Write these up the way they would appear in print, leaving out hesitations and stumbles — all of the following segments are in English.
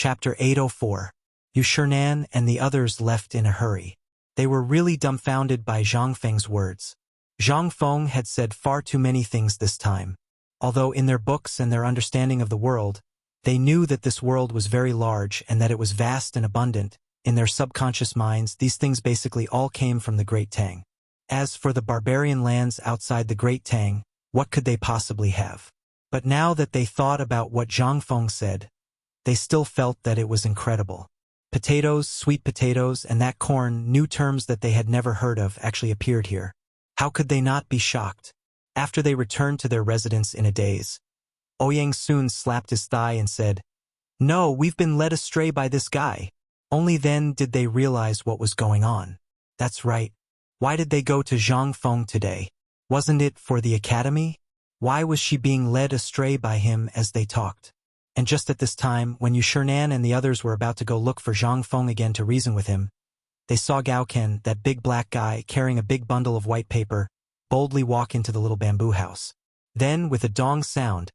Chapter 804. Yu Shinan and the others left in a hurry. They were really dumbfounded by Zhang Feng's words. Zhang Feng had said far too many things this time. Although in their books and their understanding of the world, they knew that this world was very large and that it was vast and abundant, in their subconscious minds these things basically all came from the Great Tang. As for the barbarian lands outside the Great Tang, what could they possibly have? But now that they thought about what Zhang Feng said, they still felt that it was incredible. Potatoes, sweet potatoes, and that corn, new terms that they had never heard of, actually appeared here. How could they not be shocked? After they returned to their residence in a daze, Ouyang soon slapped his thigh and said, "No, we've been led astray by this guy." Only then did they realize what was going on. That's right. Why did they go to Zhang Feng today? Wasn't it for the academy? Why was she being led astray by him as they talked? And just at this time, when Yu Shinan and the others were about to go look for Zhang Feng again to reason with him, they saw Gao Ken, that big black guy carrying a big bundle of white paper, boldly walk into the little bamboo house. Then, with a dong sound,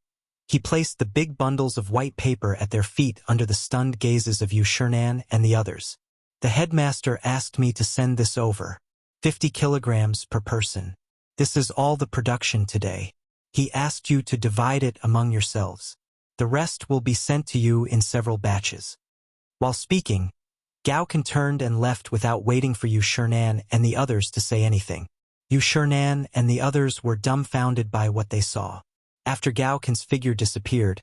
he placed the big bundles of white paper at their feet under the stunned gazes of Yu Shinan and the others. "The headmaster asked me to send this over. 50 kilograms per person. This is all the production today. He asked you to divide it among yourselves. The rest will be sent to you in several batches." While speaking, Gao Ken turned and left without waiting for Yu Shinan and the others to say anything. Yu Shinan and the others were dumbfounded by what they saw. After Gao Ken's figure disappeared,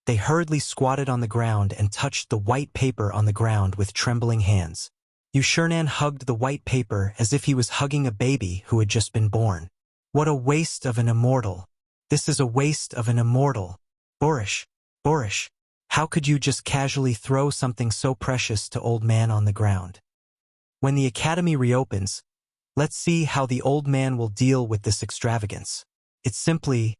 they hurriedly squatted on the ground and touched the white paper on the ground with trembling hands. Yu Shinan hugged the white paper as if he was hugging a baby who had just been born. "What a waste of an immortal. This is a waste of an immortal. Boorish. Boorish. How could you just casually throw something so precious to old man on the ground?" When the academy reopens, let's see how the old man will deal with this extravagance. It's simply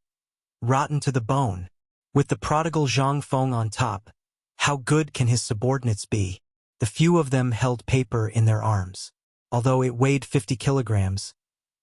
rotten to the bone. With the prodigal Zhang Feng on top, how good can his subordinates be? The few of them held paper in their arms. Although it weighed 50 kilograms,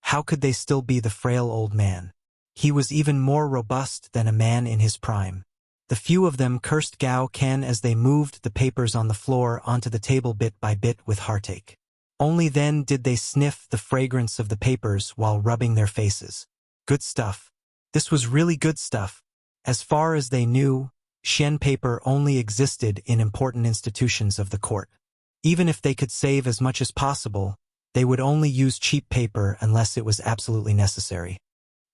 how could they still be the frail old man? He was even more robust than a man in his prime. The few of them cursed Gao Ken as they moved the papers on the floor onto the table bit by bit with heartache. Only then did they sniff the fragrance of the papers while rubbing their faces. Good stuff. This was really good stuff. As far as they knew, Shen paper only existed in important institutions of the court. Even if they could save as much as possible, they would only use cheap paper unless it was absolutely necessary.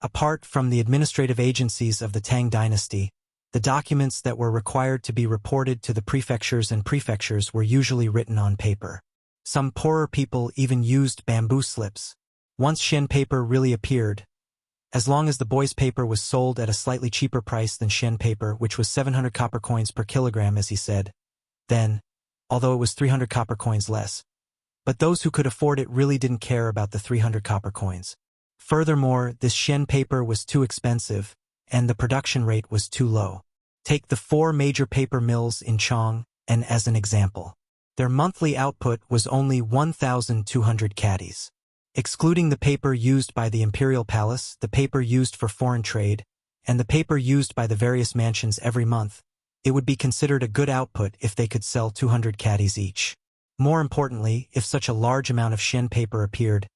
Apart from the administrative agencies of the Tang dynasty, the documents that were required to be reported to the prefectures and prefectures were usually written on paper. Some poorer people even used bamboo slips. Once Shen paper really appeared, as long as the boys' paper was sold at a slightly cheaper price than Shen paper, which was 700 copper coins per kilogram as he said, then, although it was 300 copper coins less, but those who could afford it really didn't care about the 300 copper coins. Furthermore, this Shen paper was too expensive, and the production rate was too low. Take the 4 major paper mills in Chong, and as an example. Their monthly output was only 1,200 caddies. Excluding the paper used by the imperial palace, the paper used for foreign trade, and the paper used by the various mansions every month, it would be considered a good output if they could sell 200 caddies each. More importantly, if such a large amount of Shen paper appeared,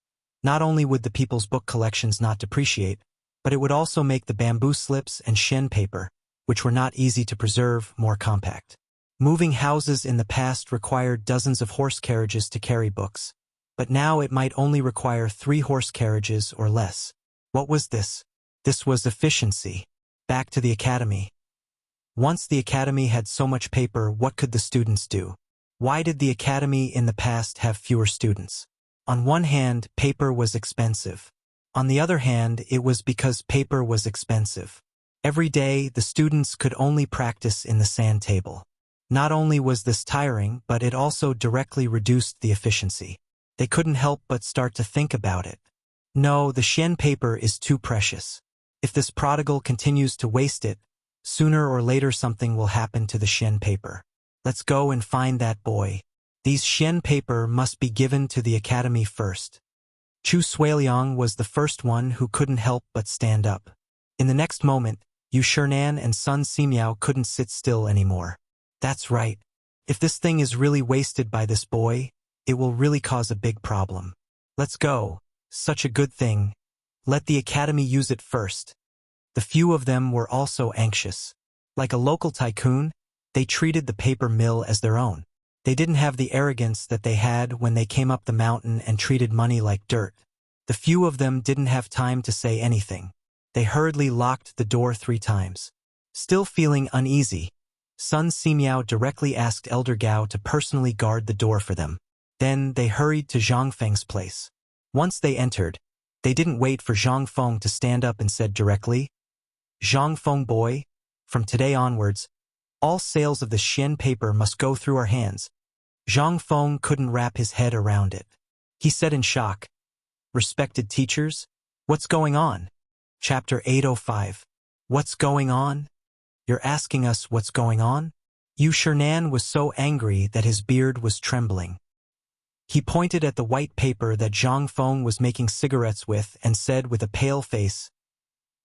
not only would the people's book collections not depreciate, but it would also make the bamboo slips and Shen paper, which were not easy to preserve, more compact. Moving houses in the past required dozens of horse carriages to carry books, but now it might only require 3 horse carriages or less. What was this? This was efficiency. Back to the academy. Once the academy had so much paper, what could the students do? Why did the academy in the past have fewer students? On one hand, paper was expensive. On the other hand, it was because paper was expensive. Every day, the students could only practice in the sand table. Not only was this tiring, but it also directly reduced the efficiency. They couldn't help but start to think about it. No, the Shen paper is too precious. If this prodigal continues to waste it, sooner or later something will happen to the Shen paper. Let's go and find that boy. These Shen paper must be given to the academy first. Chu Suiliang was the first one who couldn't help but stand up. In the next moment, Yu Shinan and Sun Simiao couldn't sit still anymore. That's right. If this thing is really wasted by this boy, it will really cause a big problem. Let's go. Such a good thing. Let the academy use it first. The few of them were also anxious. Like a local tycoon, they treated the paper mill as their own. They didn't have the arrogance that they had when they came up the mountain and treated money like dirt. The few of them didn't have time to say anything. They hurriedly locked the door 3 times. Still feeling uneasy, Sun Simiao directly asked Elder Gao to personally guard the door for them. Then they hurried to Zhang Feng's place. Once they entered, they didn't wait for Zhang Feng to stand up and said directly, "Zhang Feng boy, from today onwards, all sales of the Xian paper must go through our hands." Zhang Feng couldn't wrap his head around it. He said in shock, "Respected teachers, what's going on?" Chapter 805. What's going on? You're asking us what's going on? Yu Shernan was so angry that his beard was trembling. He pointed at the white paper that Zhang Feng was making cigarettes with and said with a pale face,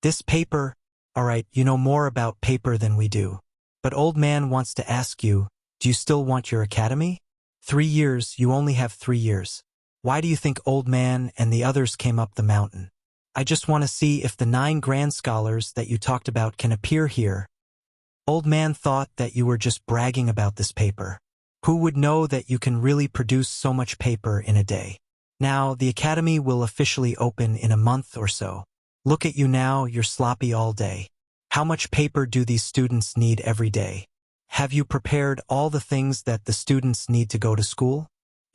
"This paper, all right, you know more about paper than we do. But old man wants to ask you, do you still want your academy? 3 years, you only have 3 years. Why do you think old man and the others came up the mountain? I just want to see if the 9 grand scholars that you talked about can appear here. Old man thought that you were just bragging about this paper. Who would know that you can really produce so much paper in a day? Now, the academy will officially open in a month or so. Look at you now, you're sloppy all day. How much paper do these students need every day? Have you prepared all the things that the students need to go to school?"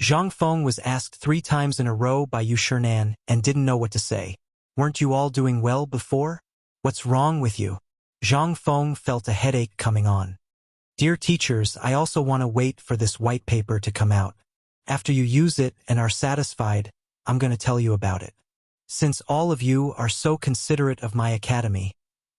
Zhang Feng was asked 3 times in a row by Yu Shernan and didn't know what to say. "Weren't you all doing well before? What's wrong with you?" Zhang Feng felt a headache coming on. "Dear teachers, I also want to wait for this white paper to come out. After you use it and are satisfied, I'm going to tell you about it. Since all of you are so considerate of my academy,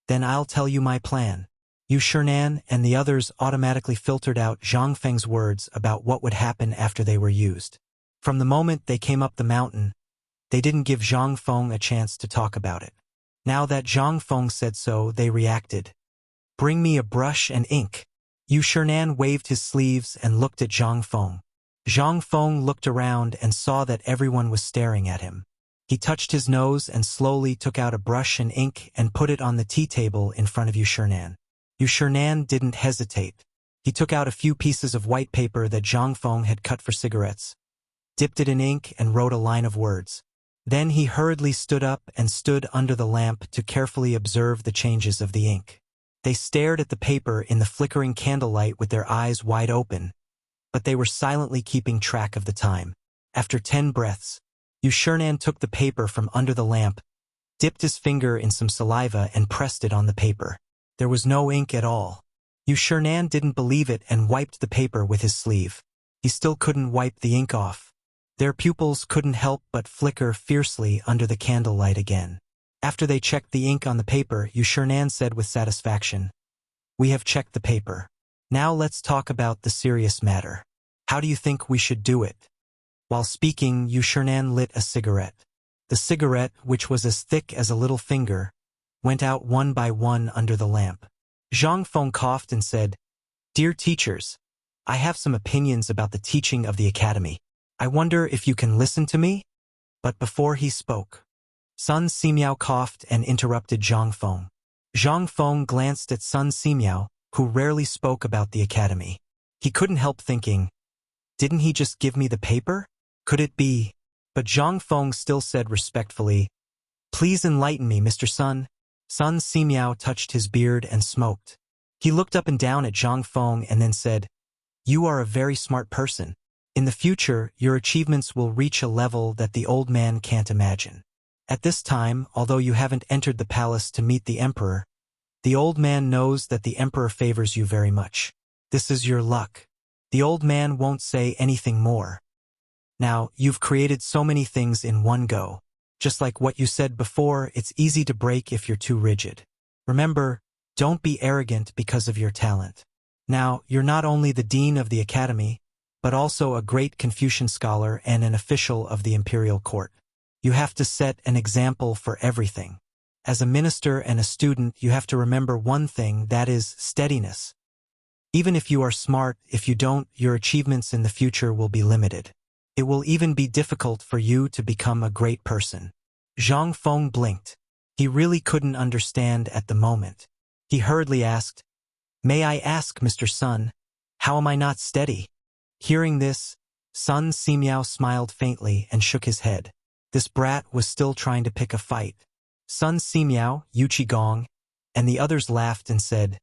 then I'll tell you my plan." Yu Shernan and the others automatically filtered out Zhang Feng's words about what would happen after they were used. From the moment they came up the mountain, they didn't give Zhang Feng a chance to talk about it. Now that Zhang Feng said so, they reacted. "Bring me a brush and ink." Yu Shernan waved his sleeves and looked at Zhang Feng. Zhang Feng looked around and saw that everyone was staring at him. He touched his nose and slowly took out a brush and ink and put it on the tea table in front of Yu Shernan. Yu Shernan didn't hesitate. He took out a few pieces of white paper that Zhang Feng had cut for cigarettes, dipped it in ink and wrote a line of words. Then he hurriedly stood up and stood under the lamp to carefully observe the changes of the ink. They stared at the paper in the flickering candlelight with their eyes wide open, but they were silently keeping track of the time. After 10 breaths, Yu Shernan took the paper from under the lamp, dipped his finger in some saliva and pressed it on the paper. There was no ink at all. Yu Shernan didn't believe it and wiped the paper with his sleeve. He still couldn't wipe the ink off. Their pupils couldn't help but flicker fiercely under the candlelight again. After they checked the ink on the paper, Yu Shernan said with satisfaction, "We have checked the paper. Now let's talk about the serious matter. How do you think we should do it?" While speaking, Yu Shernan lit a cigarette. The cigarette, which was as thick as a little finger, went out one by one under the lamp. Zhang Feng coughed and said, "Dear teachers, I have some opinions about the teaching of the academy. I wonder if you can listen to me?" But before he spoke, Sun Simiao coughed and interrupted Zhang Feng. Zhang Feng glanced at Sun Simiao, who rarely spoke about the academy. He couldn't help thinking, didn't he just give me the paper? Could it be? But Zhang Feng still said respectfully, "Please enlighten me, Mr. Sun." Sun Simiao touched his beard and smoked. He looked up and down at Zhang Feng and then said, "You are a very smart person. In the future, your achievements will reach a level that the old man can't imagine. At this time, although you haven't entered the palace to meet the emperor, the old man knows that the emperor favors you very much. This is your luck. The old man won't say anything more. Now, you've created so many things in one go. Just like what you said before, it's easy to break if you're too rigid. Remember, don't be arrogant because of your talent. Now, you're not only the dean of the academy, but also a great Confucian scholar and an official of the imperial court. You have to set an example for everything. As a minister and a student, you have to remember one thing, that is steadiness. Even if you are smart, if you don't, your achievements in the future will be limited. It will even be difficult for you to become a great person. Zhang Feng blinked. He really couldn't understand at the moment. He hurriedly asked, "May I ask, Mr. Sun, how am I not steady?" Hearing this, Sun Simiao smiled faintly and shook his head. This brat was still trying to pick a fight. Sun Simiao, Yu Qigong, and the others laughed and said,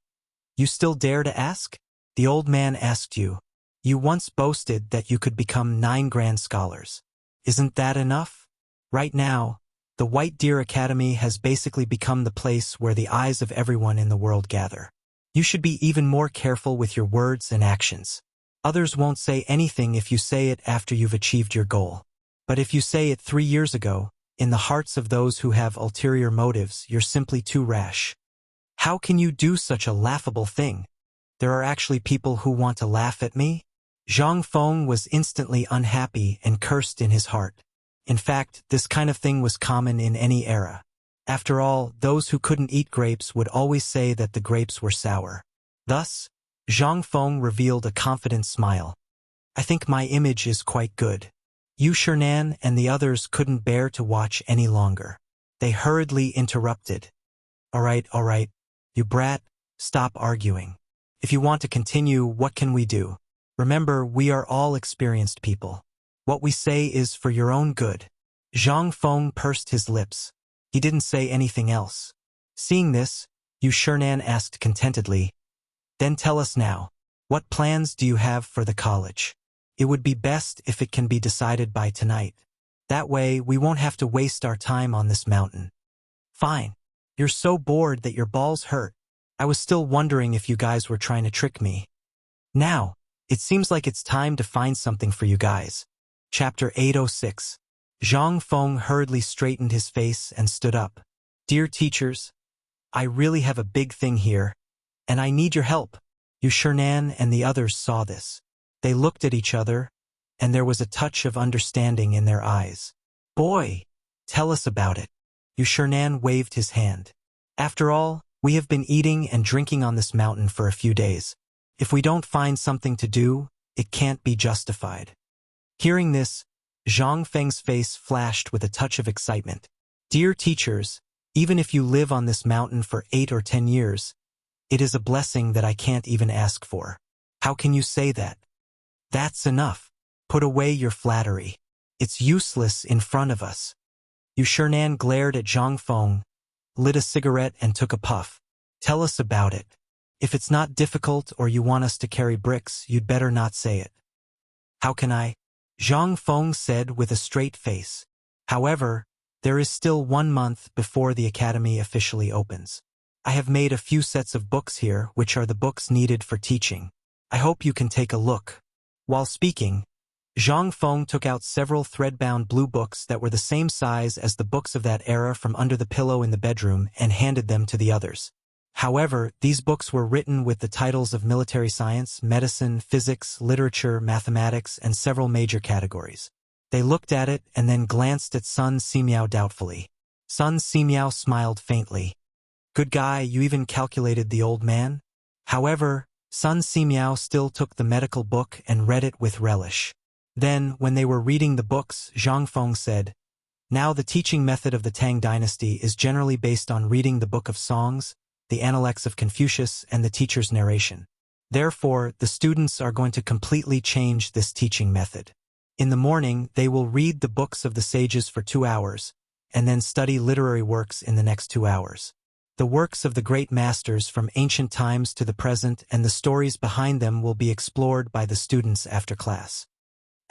"You still dare to ask? The old man asked you. You once boasted that you could become 9 grand scholars. Isn't that enough? Right now, the White Deer Academy has basically become the place where the eyes of everyone in the world gather. You should be even more careful with your words and actions. Others won't say anything if you say it after you've achieved your goal. But if you say it 3 years ago, in the hearts of those who have ulterior motives, you're simply too rash. How can you do such a laughable thing? There are actually people who want to laugh at me?" Zhang Feng was instantly unhappy and cursed in his heart. In fact, this kind of thing was common in any era. After all, those who couldn't eat grapes would always say that the grapes were sour. Thus, Zhang Feng revealed a confident smile. "I think my image is quite good." Yu Shernan and the others couldn't bear to watch any longer. They hurriedly interrupted. All right, you brat, stop arguing. If you want to continue, what can we do? Remember, we are all experienced people. What we say is for your own good." Zhang Feng pursed his lips. He didn't say anything else. Seeing this, Yu Shernan asked contentedly, "Then tell us now, what plans do you have for the college? It would be best if it can be decided by tonight. That way, we won't have to waste our time on this mountain." "Fine. You're so bored that your balls hurt. I was still wondering if you guys were trying to trick me. Now, it seems like it's time to find something for you guys." Chapter 806. Zhang Feng hurriedly straightened his face and stood up. "Dear teachers, I really have a big thing here, and I need your help." Yu Shernan and the others saw this. They looked at each other, and there was a touch of understanding in their eyes. "Boy, tell us about it." Yu Shernan waved his hand. "After all, we have been eating and drinking on this mountain for a few days. If we don't find something to do, it can't be justified." Hearing this, Zhang Feng's face flashed with a touch of excitement. "Dear teachers, even if you live on this mountain for 8 or 10 years, it is a blessing that I can't even ask for. How can you say that? That's enough. Put away your flattery. It's useless in front of us." Yu Shernan glared at Zhang Feng, lit a cigarette and took a puff. "Tell us about it. If it's not difficult or you want us to carry bricks, you'd better not say it." "How can I?" Zhang Feng said with a straight face. "However, there is still 1 month before the academy officially opens. I have made a few sets of books here, which are the books needed for teaching. I hope you can take a look." While speaking, Zhang Feng took out several thread-bound blue books that were the same size as the books of that era from under the pillow in the bedroom and handed them to the others. However, these books were written with the titles of military science, medicine, physics, literature, mathematics, and several major categories. They looked at it and then glanced at Sun Simiao doubtfully. Sun Simiao smiled faintly. "Good guy, you even calculated the old man?" However, Sun Simiao still took the medical book and read it with relish. Then, when they were reading the books, Zhang Feng said, "Now the teaching method of the Tang dynasty is generally based on reading the Book of Songs, the Analects of Confucius, and the teacher's narration. Therefore, the students are going to completely change this teaching method. In the morning, they will read the books of the sages for 2 hours, and then study literary works in the next 2 hours. The works of the great masters from ancient times to the present and the stories behind them will be explored by the students after class.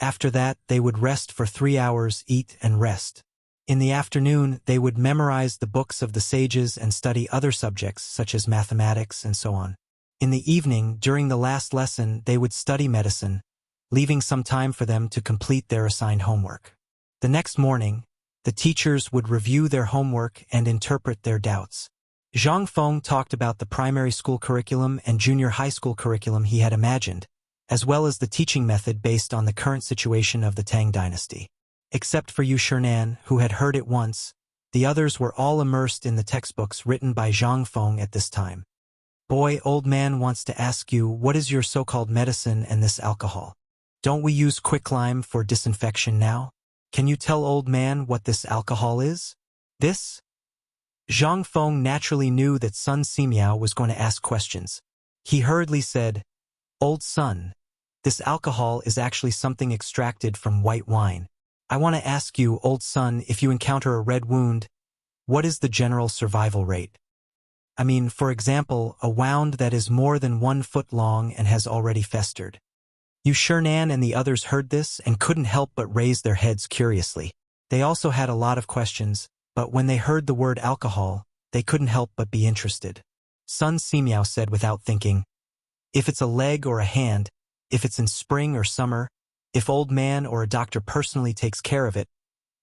After that, they would rest for 3 hours, eat and rest. In the afternoon, they would memorize the books of the sages and study other subjects such as mathematics and so on. In the evening, during the last lesson, they would study medicine, leaving some time for them to complete their assigned homework. The next morning, the teachers would review their homework and interpret their doubts. Zhang Feng talked about the primary school curriculum and junior high school curriculum he had imagined, as well as the teaching method based on the current situation of the Tang dynasty. Except for Yu Shernan, who had heard it once, the others were all immersed in the textbooks written by Zhang Feng at this time. Boy, old man wants to ask you, what is your so-called medicine and this alcohol? Don't we use quicklime for disinfection now? Can you tell old man what this alcohol is? This? Zhang Feng naturally knew that Sun Simiao was going to ask questions. He hurriedly said, Old son, this alcohol is actually something extracted from white wine. I want to ask you, old son, if you encounter a red wound, what is the general survival rate? I mean, for example, a wound that is more than 1 foot long and has already festered. Yu Shernan and the others heard this and couldn't help but raise their heads curiously. They also had a lot of questions, but when they heard the word alcohol, they couldn't help but be interested. Sun Simiao said without thinking, if it's a leg or a hand, if it's in spring or summer, if old man or a doctor personally takes care of it,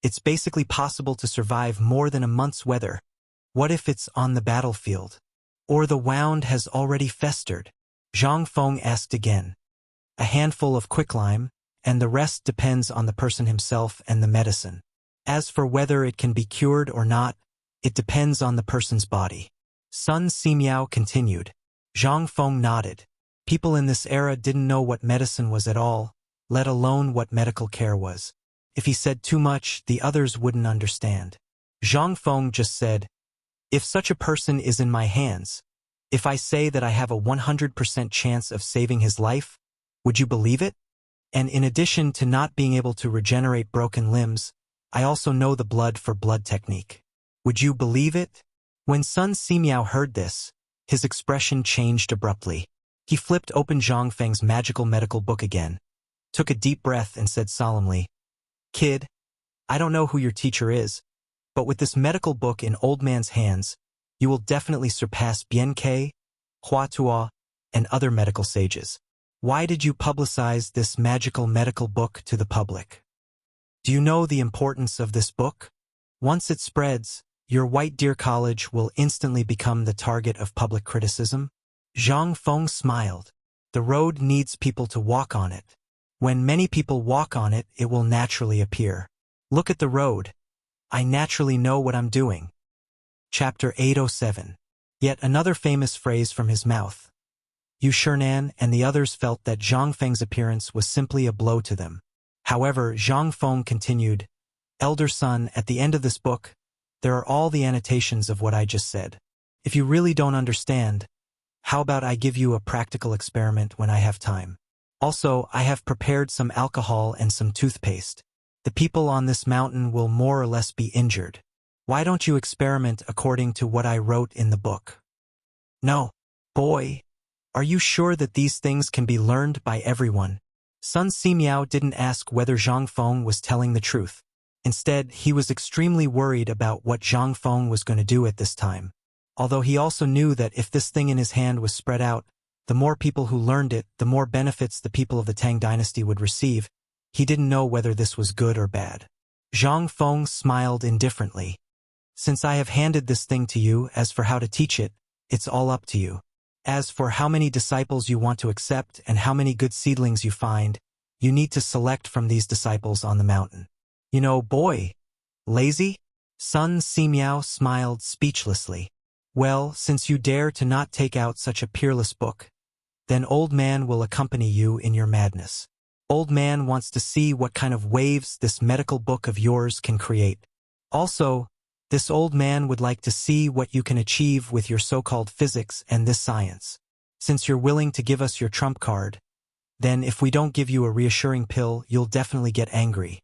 it's basically possible to survive more than a month's weather. What if it's on the battlefield? Or the wound has already festered? Zhang Feng asked again. A handful of quicklime, and the rest depends on the person himself and the medicine. As for whether it can be cured or not, it depends on the person's body. Sun Simiao continued. Zhang Feng nodded. People in this era didn't know what medicine was at all, let alone what medical care was. If he said too much, the others wouldn't understand. Zhang Feng just said, if such a person is in my hands, if I say that I have a 100% chance of saving his life, would you believe it? And in addition to not being able to regenerate broken limbs, I also know the blood for blood technique. Would you believe it? When Sun Simiao heard this, his expression changed abruptly. He flipped open Zhang Feng's magical medical book again, took a deep breath and said solemnly, Kid, I don't know who your teacher is, but with this medical book in old man's hands, you will definitely surpass Bien Ke, Hua Tuo, and other medical sages. Why did you publicize this magical medical book to the public? Do you know the importance of this book? Once it spreads, your White Deer College will instantly become the target of public criticism. Zhang Feng smiled. The road needs people to walk on it. When many people walk on it, it will naturally appear. Look at the road. I naturally know what I'm doing. Chapter 807. Yet another famous phrase from his mouth. Yu Shernan and the others felt that Zhang Feng's appearance was simply a blow to them. However, Zhang Feng continued, Elder son, at the end of this book, there are all the annotations of what I just said. If you really don't understand, how about I give you a practical experiment when I have time? Also, I have prepared some alcohol and some toothpaste. The people on this mountain will more or less be injured. Why don't you experiment according to what I wrote in the book? No. Boy, are you sure that these things can be learned by everyone? Sun Simiao didn't ask whether Zhang Feng was telling the truth. Instead, he was extremely worried about what Zhang Feng was going to do at this time. Although he also knew that if this thing in his hand was spread out, the more people who learned it, the more benefits the people of the Tang dynasty would receive. He didn't know whether this was good or bad. Zhang Feng smiled indifferently. Since I have handed this thing to you, as for how to teach it, it's all up to you. As for how many disciples you want to accept and how many good seedlings you find, you need to select from these disciples on the mountain. You know, boy, lazy? Sun Simiao smiled speechlessly. Well, since you dare to not take out such a peerless book, then old man will accompany you in your madness. Old man wants to see what kind of waves this medical book of yours can create. Also, this old man would like to see what you can achieve with your so-called physics and this science. Since you're willing to give us your trump card, then if we don't give you a reassuring pill, you'll definitely get angry.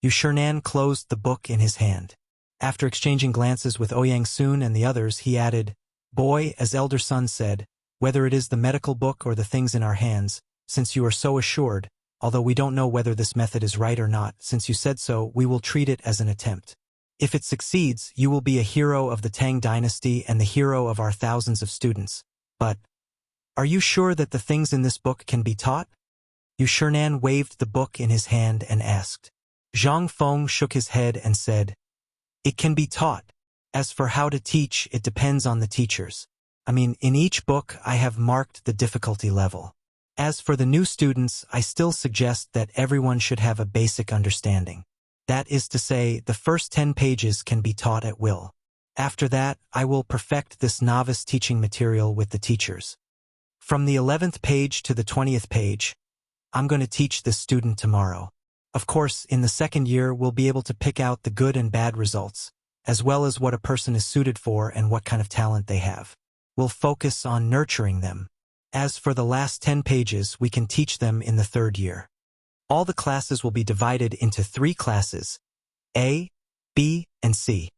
Yu Shernan closed the book in his hand. After exchanging glances with Ouyang Sun and the others, he added, Boy, as Elder Sun said, whether it is the medical book or the things in our hands, since you are so assured, although we don't know whether this method is right or not, since you said so, we will treat it as an attempt. If it succeeds, you will be a hero of the Tang dynasty and the hero of our thousands of students. But, are you sure that the things in this book can be taught? Yu Shernan waved the book in his hand and asked. Zhang Feng shook his head and said, It can be taught. As for how to teach, it depends on the teachers. I mean, in each book I have marked the difficulty level. As for the new students, I still suggest that everyone should have a basic understanding. That is to say, the first 10 pages can be taught at will. After that, I will perfect this novice teaching material with the teachers. From the 11th page to the 20th page, I'm going to teach this student tomorrow. Of course, in the second year, we'll be able to pick out the good and bad results, as well as what a person is suited for and what kind of talent they have. We'll focus on nurturing them. As for the last 10 pages, we can teach them in the third year. All the classes will be divided into 3 classes, A, B, and C.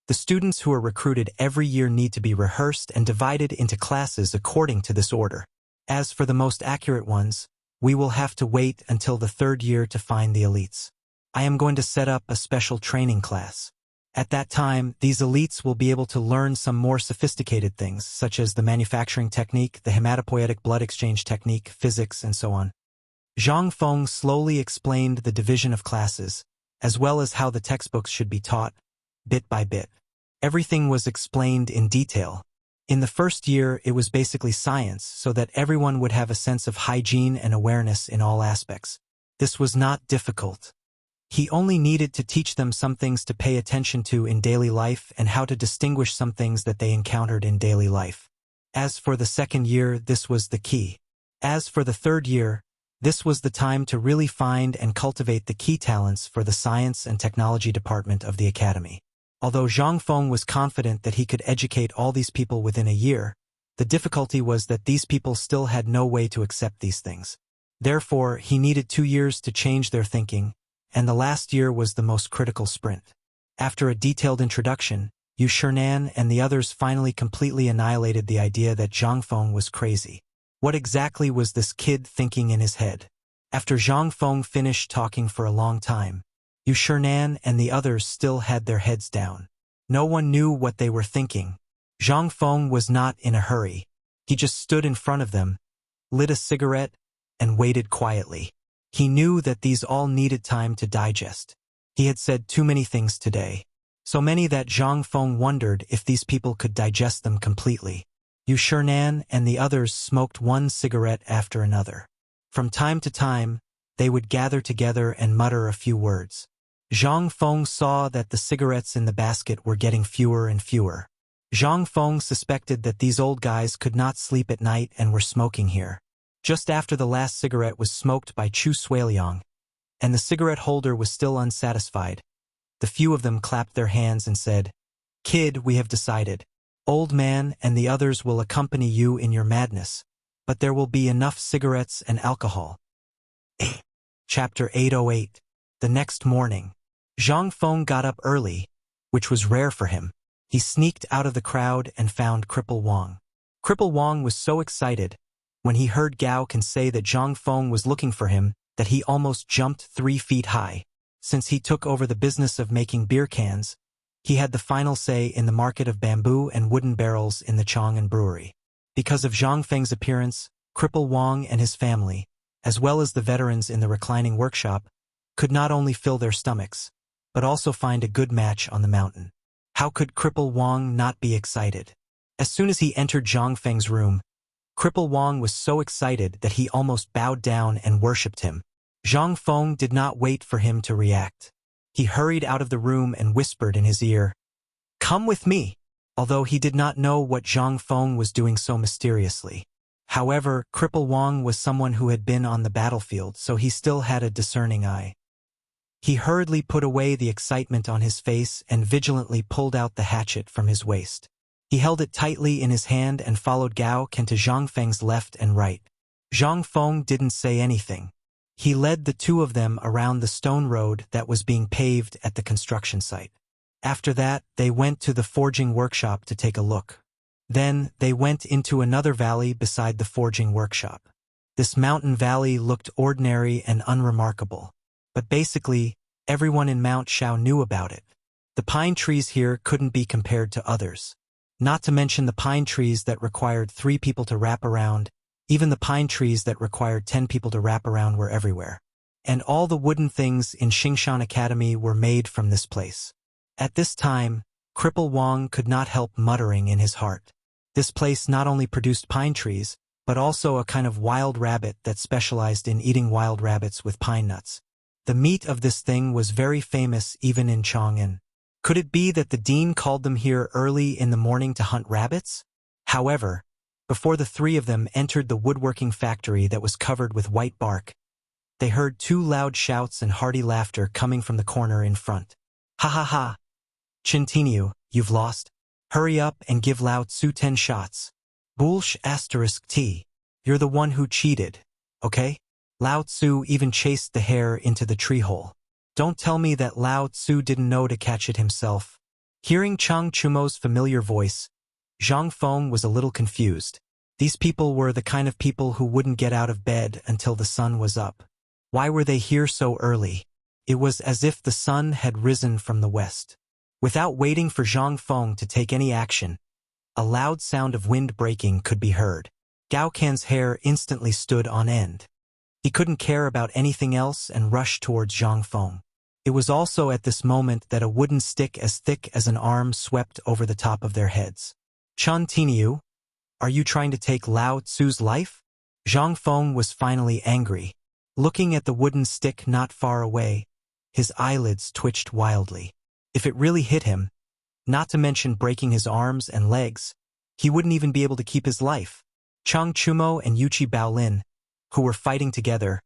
The students who are recruited every year need to be rehearsed and divided into classes according to this order. As for the most accurate ones, we will have to wait until the third year to find the elites. I am going to set up a special training class. At that time, these elites will be able to learn some more sophisticated things, such as the manufacturing technique, the hematopoietic blood exchange technique, physics, and so on. Zhang Feng slowly explained the division of classes, as well as how the textbooks should be taught, bit by bit. Everything was explained in detail. In the first year, it was basically science, so that everyone would have a sense of hygiene and awareness in all aspects. This was not difficult. He only needed to teach them some things to pay attention to in daily life and how to distinguish some things that they encountered in daily life. As for the second year, this was the key. As for the third year, this was the time to really find and cultivate the key talents for the science and technology department of the academy. Although Zhang Feng was confident that he could educate all these people within a year, the difficulty was that these people still had no way to accept these things. Therefore, he needed 2 years to change their thinking, and the last year was the most critical sprint. After a detailed introduction, Yu Shernan and the others finally completely annihilated the idea that Zhang Feng was crazy. What exactly was this kid thinking in his head? After Zhang Feng finished talking for a long time, Yu Shernan and the others still had their heads down. No one knew what they were thinking. Zhang Feng was not in a hurry. He just stood in front of them, lit a cigarette, and waited quietly. He knew that these all needed time to digest. He had said too many things today. So many that Zhang Feng wondered if these people could digest them completely. Yu Shernan and the others smoked one cigarette after another. From time to time, they would gather together and mutter a few words. Zhang Feng saw that the cigarettes in the basket were getting fewer and fewer. Zhang Feng suspected that these old guys could not sleep at night and were smoking here. Just after the last cigarette was smoked by Chu Suiliang, and the cigarette holder was still unsatisfied, the few of them clapped their hands and said, "Kid, we have decided. Old man and the others will accompany you in your madness, but there will be enough cigarettes and alcohol." Chapter 808. The next morning, Zhang Feng got up early, which was rare for him. He sneaked out of the crowd and found Cripple Wang. Cripple Wang was so excited when he heard Gao can say that Zhang Feng was looking for him that he almost jumped 3 feet high. Since he took over the business of making beer cans, he had the final say in the market of bamboo and wooden barrels in the Chang'an brewery. Because of Zhang Feng's appearance, Cripple Wang and his family, as well as the veterans in the reclining workshop, could not only fill their stomachs, but also find a good match on the mountain. How could Cripple Wang not be excited? As soon as he entered Zhang Feng's room, Cripple Wang was so excited that he almost bowed down and worshipped him. Zhang Feng did not wait for him to react. He hurried out of the room and whispered in his ear, "Come with me," although he did not know what Zhang Feng was doing so mysteriously. However, Cripple Wang was someone who had been on the battlefield, so he still had a discerning eye. He hurriedly put away the excitement on his face and vigilantly pulled out the hatchet from his waist. He held it tightly in his hand and followed Gao Ken to Zhang Feng's left and right. Zhang Feng didn't say anything. He led the two of them around the stone road that was being paved at the construction site. After that, they went to the forging workshop to take a look. Then, they went into another valley beside the forging workshop. This mountain valley looked ordinary and unremarkable. But basically, everyone in Mount Shao knew about it. The pine trees here couldn't be compared to others. Not to mention the pine trees that required 3 people to wrap around. Even the pine trees that required 10 people to wrap around were everywhere. And all the wooden things in Xingshan Academy were made from this place. At this time, Cripple Wang could not help muttering in his heart. This place not only produced pine trees, but also a kind of wild rabbit that specialized in eating wild rabbits with pine nuts. The meat of this thing was very famous even in Chang'an. Could it be that the dean called them here early in the morning to hunt rabbits? However, before the three of them entered the woodworking factory that was covered with white bark, they heard two loud shouts and hearty laughter coming from the corner in front. Ha ha ha! Chintiniu, you've lost. Hurry up and give Lao Tzu 10 shots. Bullsh asterisk T. You're the one who cheated, okay? Lao Tzu even chased the hare into the tree hole. Don't tell me that Lao Tzu didn't know to catch it himself. Hearing Chang Chumo's familiar voice, Zhang Feng was a little confused. These people were the kind of people who wouldn't get out of bed until the sun was up. Why were they here so early? It was as if the sun had risen from the west. Without waiting for Zhang Feng to take any action, a loud sound of wind breaking could be heard. Gao Can's hair instantly stood on end. He couldn't care about anything else and rushed towards Zhang Feng. It was also at this moment that a wooden stick as thick as an arm swept over the top of their heads. Chun Tiniu, are you trying to take Lao Tzu's life? Zhang Feng was finally angry. Looking at the wooden stick not far away, his eyelids twitched wildly. If it really hit him, not to mention breaking his arms and legs, he wouldn't even be able to keep his life. Chang Chumo and Yuchi Baolin, who were fighting together,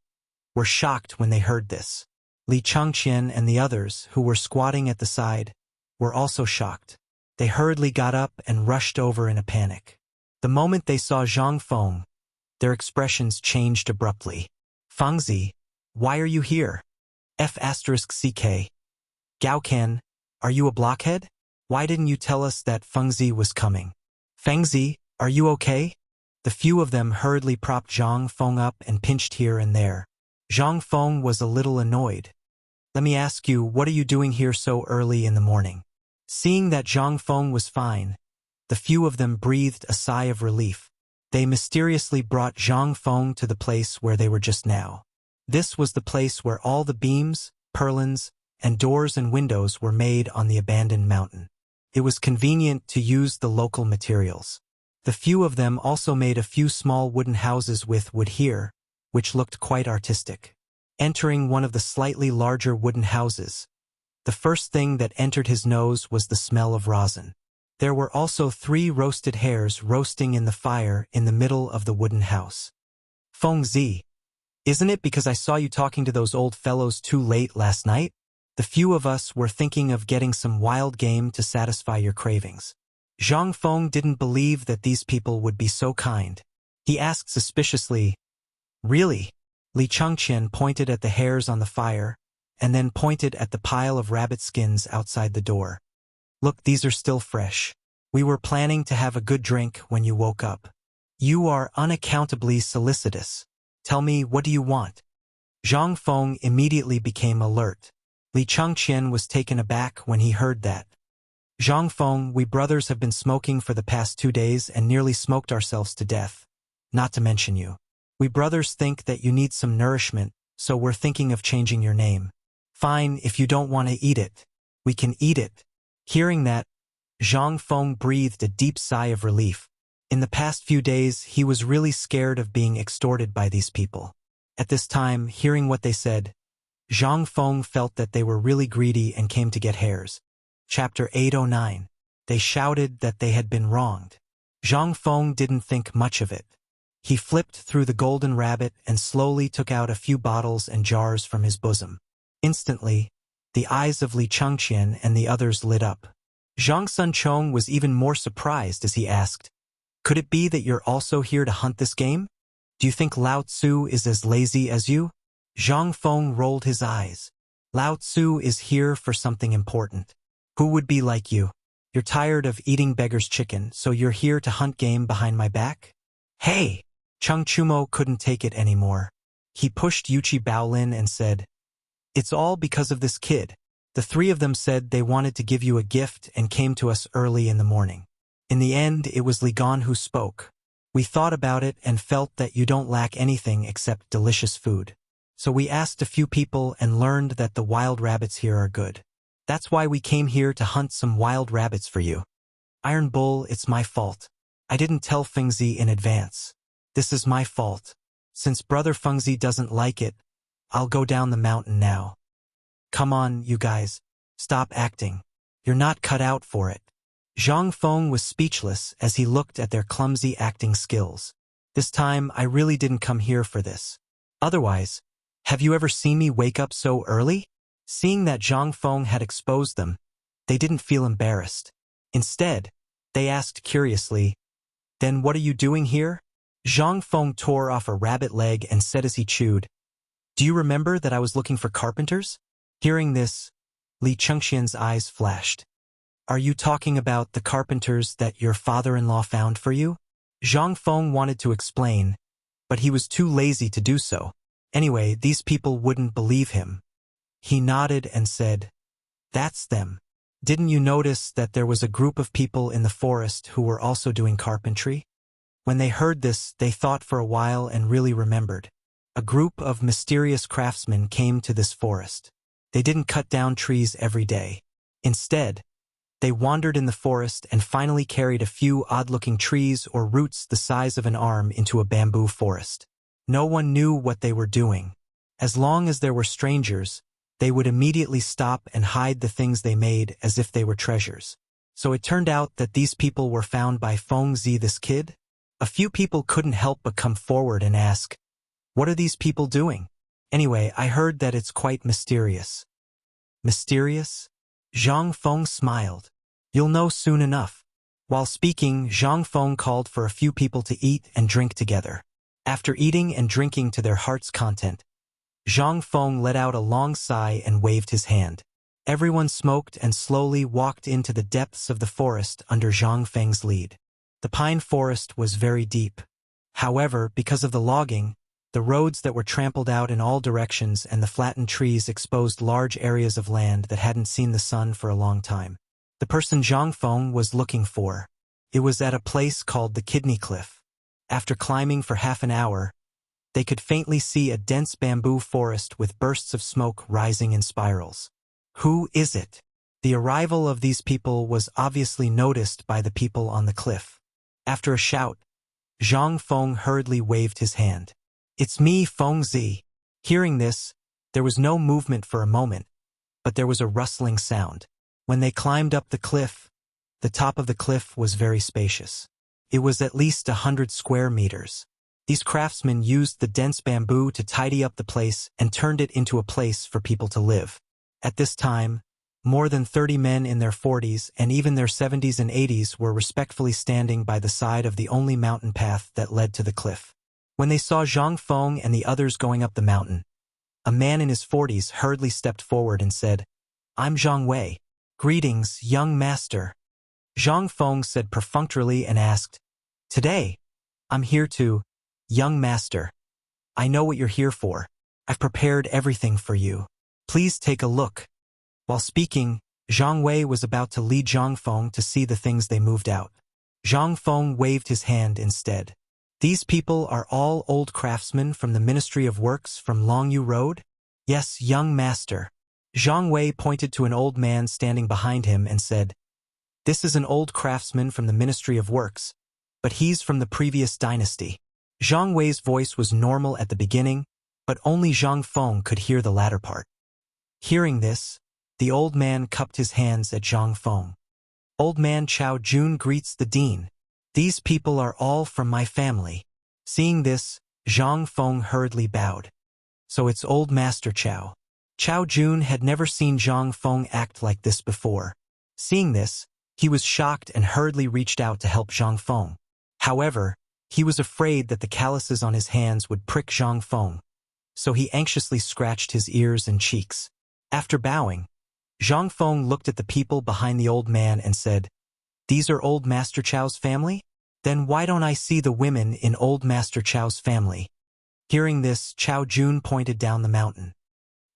were shocked when they heard this. Li Changqian and the others, who were squatting at the side, were also shocked. They hurriedly got up and rushed over in a panic. The moment they saw Zhang Feng, their expressions changed abruptly. Fengzi, why are you here? F*CK. Gao Can, are you a blockhead? Why didn't you tell us that Fengzi was coming? Fengzi, are you okay? The few of them hurriedly propped Zhang Feng up and pinched here and there. Zhang Feng was a little annoyed. Let me ask you, what are you doing here so early in the morning? Seeing that Zhang Feng was fine, the few of them breathed a sigh of relief. They mysteriously brought Zhang Feng to the place where they were just now. This was the place where all the beams, purlins, and doors and windows were made on the abandoned mountain. It was convenient to use the local materials. The few of them also made a few small wooden houses with wood here, which looked quite artistic. Entering one of the slightly larger wooden houses, the first thing that entered his nose was the smell of rosin. There were also 3 roasted hares roasting in the fire in the middle of the wooden house. Fengzi, isn't it because I saw you talking to those old fellows too late last night? The few of us were thinking of getting some wild game to satisfy your cravings. Zhang Feng didn't believe that these people would be so kind. He asked suspiciously, Really? Li Changqian pointed at the hares on the fire, and then pointed at the pile of rabbit skins outside the door. Look, these are still fresh. We were planning to have a good drink when you woke up. You are unaccountably solicitous. Tell me, what do you want? Zhang Feng immediately became alert. Li Changqian was taken aback when he heard that. Zhang Feng, we brothers have been smoking for the past 2 days and nearly smoked ourselves to death. Not to mention you. We brothers think that you need some nourishment, so we're thinking of changing your name. Fine, if you don't want to eat it. We can eat it. Hearing that, Zhang Feng breathed a deep sigh of relief. In the past few days, he was really scared of being extorted by these people. At this time, hearing what they said, Zhang Feng felt that they were really greedy and came to get hares. Chapter 809. They shouted that they had been wronged. Zhang Feng didn't think much of it. He flipped through the golden rabbit and slowly took out a few bottles and jars from his bosom. Instantly, the eyes of Li Changqian and the others lit up. Zhang Sunchong was even more surprised as he asked, Could it be that you're also here to hunt this game? Do you think Lao Tzu is as lazy as you? Zhang Feng rolled his eyes. Lao Tzu is here for something important. Who would be like you? You're tired of eating beggar's chicken, so you're here to hunt game behind my back? Hey! Chang Chumo couldn't take it anymore. He pushed Yuchi Baolin and said, It's all because of this kid. The 3 of them said they wanted to give you a gift and came to us early in the morning. In the end, it was Li Gan who spoke. We thought about it and felt that you don't lack anything except delicious food. So we asked a few people and learned that the wild rabbits here are good. That's why we came here to hunt some wild rabbits for you. Iron Bull, it's my fault. I didn't tell Fengzi in advance. This is my fault. Since Brother Fengzi doesn't like it, I'll go down the mountain now. Come on, you guys. Stop acting. You're not cut out for it. Zhang Feng was speechless as he looked at their clumsy acting skills. This time, I really didn't come here for this. Otherwise, have you ever seen me wake up so early? Seeing that Zhang Feng had exposed them, they didn't feel embarrassed. Instead, they asked curiously, "Then what are you doing here?" Zhang Feng tore off a rabbit leg and said as he chewed, "Do you remember that I was looking for carpenters?" Hearing this, Li Chengxian's eyes flashed. "Are you talking about the carpenters that your father-in-law found for you?" Zhang Feng wanted to explain, but he was too lazy to do so. Anyway, these people wouldn't believe him. He nodded and said, "That's them. Didn't you notice that there was a group of people in the forest who were also doing carpentry?" When they heard this, they thought for a while and really remembered. A group of mysterious craftsmen came to this forest. They didn't cut down trees every day. Instead, they wandered in the forest and finally carried a few odd-looking trees or roots the size of an arm into a bamboo forest. No one knew what they were doing. As long as there were strangers, they would immediately stop and hide the things they made as if they were treasures. So it turned out that these people were found by Feng Zi, this kid. A few people couldn't help but come forward and ask, "What are these people doing?" Anyway, I heard that it's quite mysterious. Mysterious? Zhang Feng smiled. "You'll know soon enough." While speaking, Zhang Feng called for a few people to eat and drink together. After eating and drinking to their heart's content, Zhang Feng let out a long sigh and waved his hand. Everyone smoked and slowly walked into the depths of the forest under Zhang Feng's lead. The pine forest was very deep. However, because of the logging, the roads that were trampled out in all directions and the flattened trees exposed large areas of land that hadn't seen the sun for a long time. The person Zhang Feng was looking for. It was at a place called the Kidney Cliff. After climbing for half an hour, they could faintly see a dense bamboo forest with bursts of smoke rising in spirals. Who is it? The arrival of these people was obviously noticed by the people on the cliff. After a shout, Zhang Feng hurriedly waved his hand. "It's me, Feng Zi." Hearing this, there was no movement for a moment, but there was a rustling sound. When they climbed up the cliff, the top of the cliff was very spacious. It was at least 100 square meters. These craftsmen used the dense bamboo to tidy up the place and turned it into a place for people to live. At this time, more than 30 men in their 40s and even their 70s and 80s were respectfully standing by the side of the only mountain path that led to the cliff. When they saw Zhang Feng and the others going up the mountain, a man in his 40s hurriedly stepped forward and said, "I'm Zhang Wei. Greetings, young master." Zhang Feng said perfunctorily and asked, "Today, I'm here to, young master. I know what you're here for. I've prepared everything for you. Please take a look." While speaking, Zhang Wei was about to lead Zhang Feng to see the things they moved out. Zhang Feng waved his hand instead. "These people are all old craftsmen from the Ministry of Works from Longyu Road?" "Yes, young master." Zhang Wei pointed to an old man standing behind him and said, "This is an old craftsman from the Ministry of Works, but he's from the previous dynasty." Zhang Wei's voice was normal at the beginning, but only Zhang Feng could hear the latter part. Hearing this, the old man cupped his hands at Zhang Feng. "Old man Chao Jun greets the dean. These people are all from my family." Seeing this, Zhang Feng hurriedly bowed. "So it's old master Chao." Chao Jun had never seen Zhang Feng act like this before. Seeing this, he was shocked and hurriedly reached out to help Zhang Feng. However, he was afraid that the calluses on his hands would prick Zhang Feng, so he anxiously scratched his ears and cheeks. After bowing, Zhang Feng looked at the people behind the old man and said, "These are old Master Chao's family? Then why don't I see the women in old Master Chao's family?" Hearing this, Chao Jun pointed down the mountain.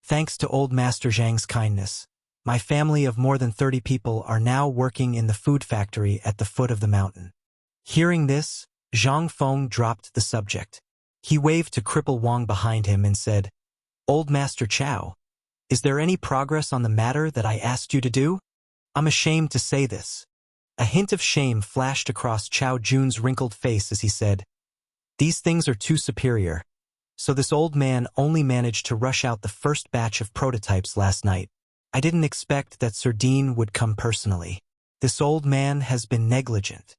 "Thanks to old Master Zhang's kindness, my family of more than 30 people are now working in the food factory at the foot of the mountain." Hearing this, Zhang Feng dropped the subject. He waved to Cripple Wang behind him and said, "Old Master Chao, is there any progress on the matter that I asked you to do?" "I'm ashamed to say this." A hint of shame flashed across Chao Jun's wrinkled face as he said, "These things are too superior. So this old man only managed to rush out the first batch of prototypes last night. I didn't expect that Sardine would come personally. This old man has been negligent.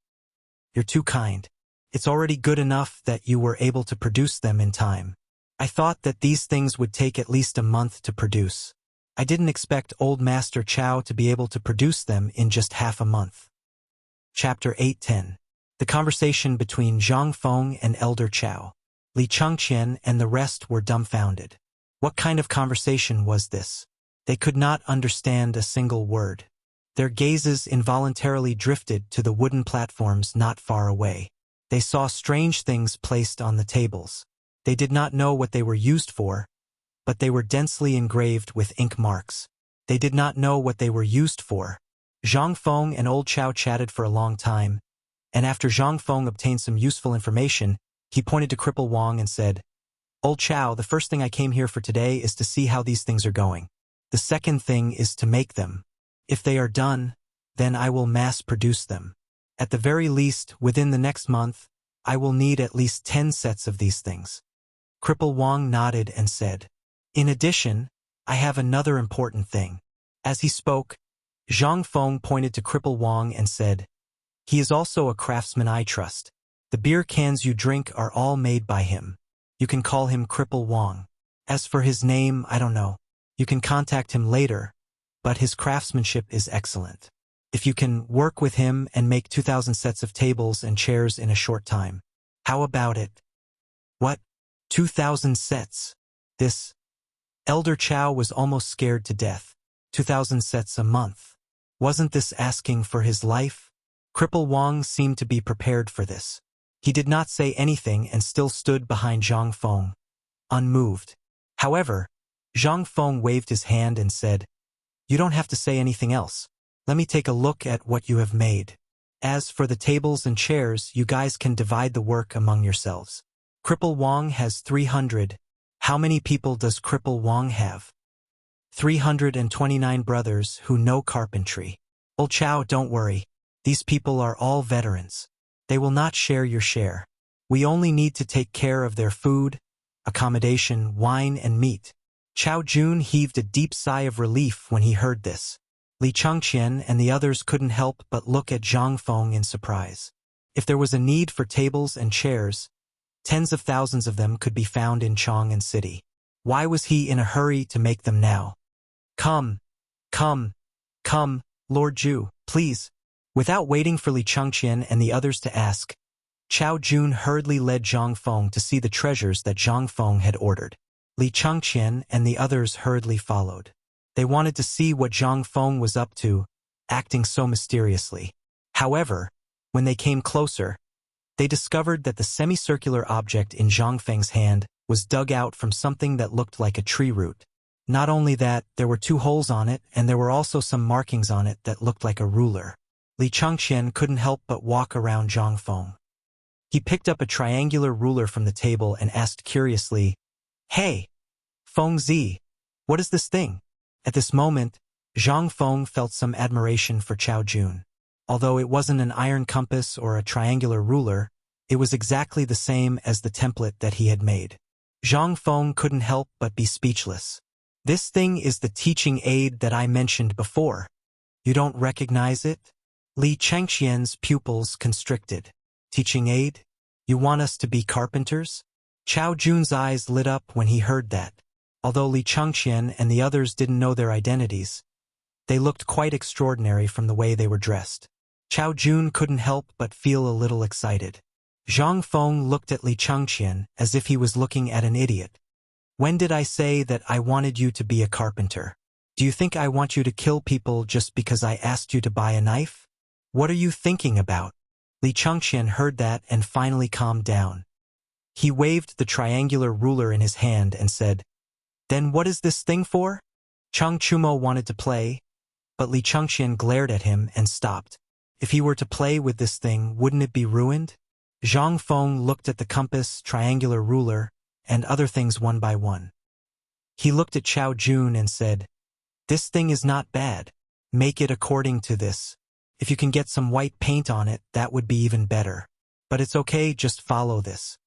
You're too kind. It's already good enough that you were able to produce them in time. I thought that these things would take at least a month to produce. I didn't expect Old Master Chow to be able to produce them in just half a month. Chapter 8:10. The conversation between Zhang Feng and Elder Chow. Li Chengqian and the rest were dumbfounded. What kind of conversation was this? They could not understand a single word. Their gazes involuntarily drifted to the wooden platforms not far away. They saw strange things placed on the tables. They did not know what they were used for, but they were densely engraved with ink marks. They did not know what they were used for. Zhang Feng and Old Chow chatted for a long time, and after Zhang Feng obtained some useful information, he pointed to Cripple Wang and said, "Old Chow, the first thing I came here for today is to see how these things are going. The second thing is to make them. If they are done, then I will mass produce them. At the very least, within the next month, I will need at least 10 sets of these things." Cripple Wang nodded and said, "In addition, I have another important thing." As he spoke, Zhang Feng pointed to Cripple Wang and said, "He is also a craftsman I trust. The beer cans you drink are all made by him. You can call him Cripple Wang. As for his name, I don't know. You can contact him later, but his craftsmanship is excellent. If you can work with him and make 2,000 sets of tables and chairs in a short time. How about it?" "What? 2,000 sets? This..." Elder Chow was almost scared to death. 2,000 sets a month. Wasn't this asking for his life? Cripple Wang seemed to be prepared for this. He did not say anything and still stood behind Zhang Feng, unmoved. However, Zhang Feng waved his hand and said, "You don't have to say anything else. Let me take a look at what you have made. As for the tables and chairs, you guys can divide the work among yourselves. Cripple Wang has 300. How many people does Cripple Wang have?" 329 brothers who know carpentry. "Old Chow, don't worry. These people are all veterans. They will not share your share. We only need to take care of their food, accommodation, wine, and meat." Chow Jun heaved a deep sigh of relief when he heard this. Li Chengqian and the others couldn't help but look at Zhang Feng in surprise. If there was a need for tables and chairs, tens of thousands of them could be found in Chang'an City. Why was he in a hurry to make them now? Come, Lord Zhu, please." Without waiting for Li Chengqian and the others to ask, Chow Jun hurriedly led Zhang Feng to see the treasures that Zhang Feng had ordered. Li Chengqian and the others hurriedly followed. They wanted to see what Zhang Feng was up to, acting so mysteriously. However, when they came closer, they discovered that the semicircular object in Zhang Feng's hand was dug out from something that looked like a tree root. Not only that, there were 2 holes on it, and there were also some markings on it that looked like a ruler. Li Chengqian couldn't help but walk around Zhang Feng. He picked up a triangular ruler from the table and asked curiously, "Hey, Feng Zi, what is this thing?" At this moment, Zhang Feng felt some admiration for Chow Jun. Although it wasn't an iron compass or a triangular ruler, it was exactly the same as the template that he had made. Zhang Feng couldn't help but be speechless. "This thing is the teaching aid that I mentioned before. You don't recognize it?" Li Chengqian's pupils constricted. "Teaching aid? You want us to be carpenters?" Chow Jun's eyes lit up when he heard that. Although Li Chengqian and the others didn't know their identities, they looked quite extraordinary from the way they were dressed. Chow Jun couldn't help but feel a little excited. Zhang Feng looked at Li Chengqian as if he was looking at an idiot. "When did I say that I wanted you to be a carpenter? Do you think I want you to kill people just because I asked you to buy a knife? What are you thinking about?" Li Chengqian heard that and finally calmed down. He waved the triangular ruler in his hand and said, "Then what is this thing for?" Cheng Chumo wanted to play, but Li Chengqian glared at him and stopped. If he were to play with this thing, wouldn't it be ruined? Zhang Feng looked at the compass, triangular ruler, and other things one by one. He looked at Chow Jun and said, "This thing is not bad. Make it according to this. If you can get some white paint on it, that would be even better. But it's okay, just follow this."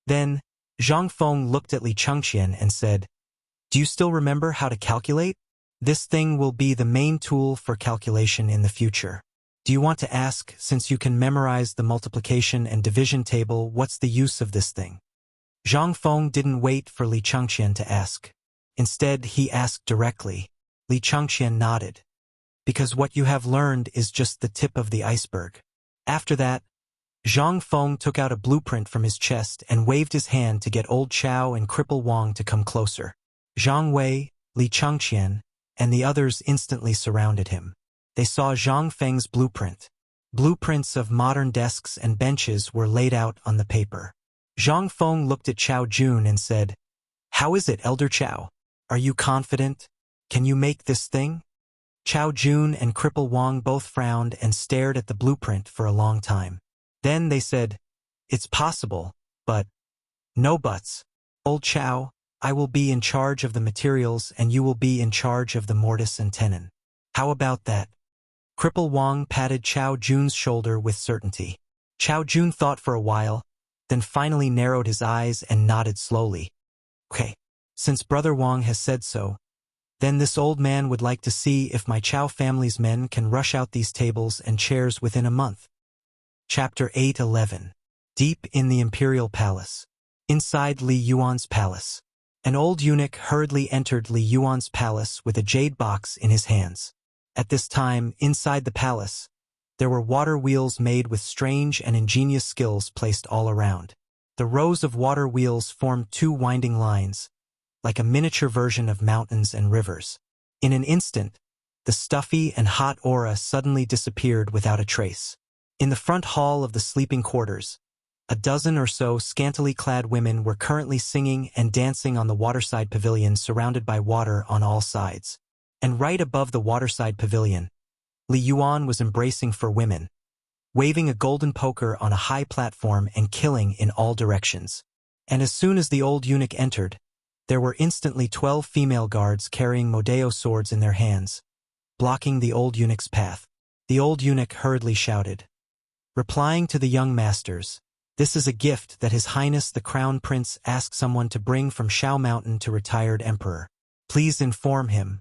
Then, Zhang Feng looked at Li Chengqian and said, "Do you still remember how to calculate?" This thing will be the main tool for calculation in the future. Do you want to ask, since you can memorize the multiplication and division table, what's the use of this thing? Zhang Feng didn't wait for Li Chengqian to ask. Instead, he asked directly. Li Chengqian nodded. Because what you have learned is just the tip of the iceberg. After that, Zhang Feng took out a blueprint from his chest and waved his hand to get Old Chow and Cripple Wang to come closer. Zhang Wei, Li Chengqian, and the others instantly surrounded him. They saw Zhang Feng's blueprint. Blueprints of modern desks and benches were laid out on the paper. Zhang Feng looked at Chao Jun and said, "How is it, Elder Chao? Are you confident? Can you make this thing?" Chao Jun and Cripple Wang both frowned and stared at the blueprint for a long time. Then they said, "It's possible, but..." "No buts. Old Chao, I will be in charge of the materials and you will be in charge of the mortise and tenon. How about that?" Cripple Wang patted Chao Jun's shoulder with certainty. Chao Jun thought for a while, then finally narrowed his eyes and nodded slowly. "Okay, since Brother Wang has said so, then this old man would like to see if my Chao family's men can rush out these tables and chairs within a month." Chapter 8:11. Deep in the Imperial Palace. Inside Li Yuan's palace. An old eunuch hurriedly entered Li Yuan's palace with a jade box in his hands. At this time, inside the palace, there were water wheels made with strange and ingenious skills placed all around. The rows of water wheels formed two winding lines, like a miniature version of mountains and rivers. In an instant, the stuffy and hot aura suddenly disappeared without a trace. In the front hall of the sleeping quarters, a dozen or so scantily clad women were currently singing and dancing on the waterside pavilion surrounded by water on all sides. And right above the waterside pavilion, Li Yuan was embracing for women, waving a golden poker on a high platform and killing in all directions. And as soon as the old eunuch entered, there were instantly 12 female guards carrying Modeo swords in their hands, blocking the old eunuch's path. The old eunuch hurriedly shouted, replying to the young masters, "This is a gift that His Highness the Crown Prince asked someone to bring from Shao Mountain to retired emperor. Please inform him."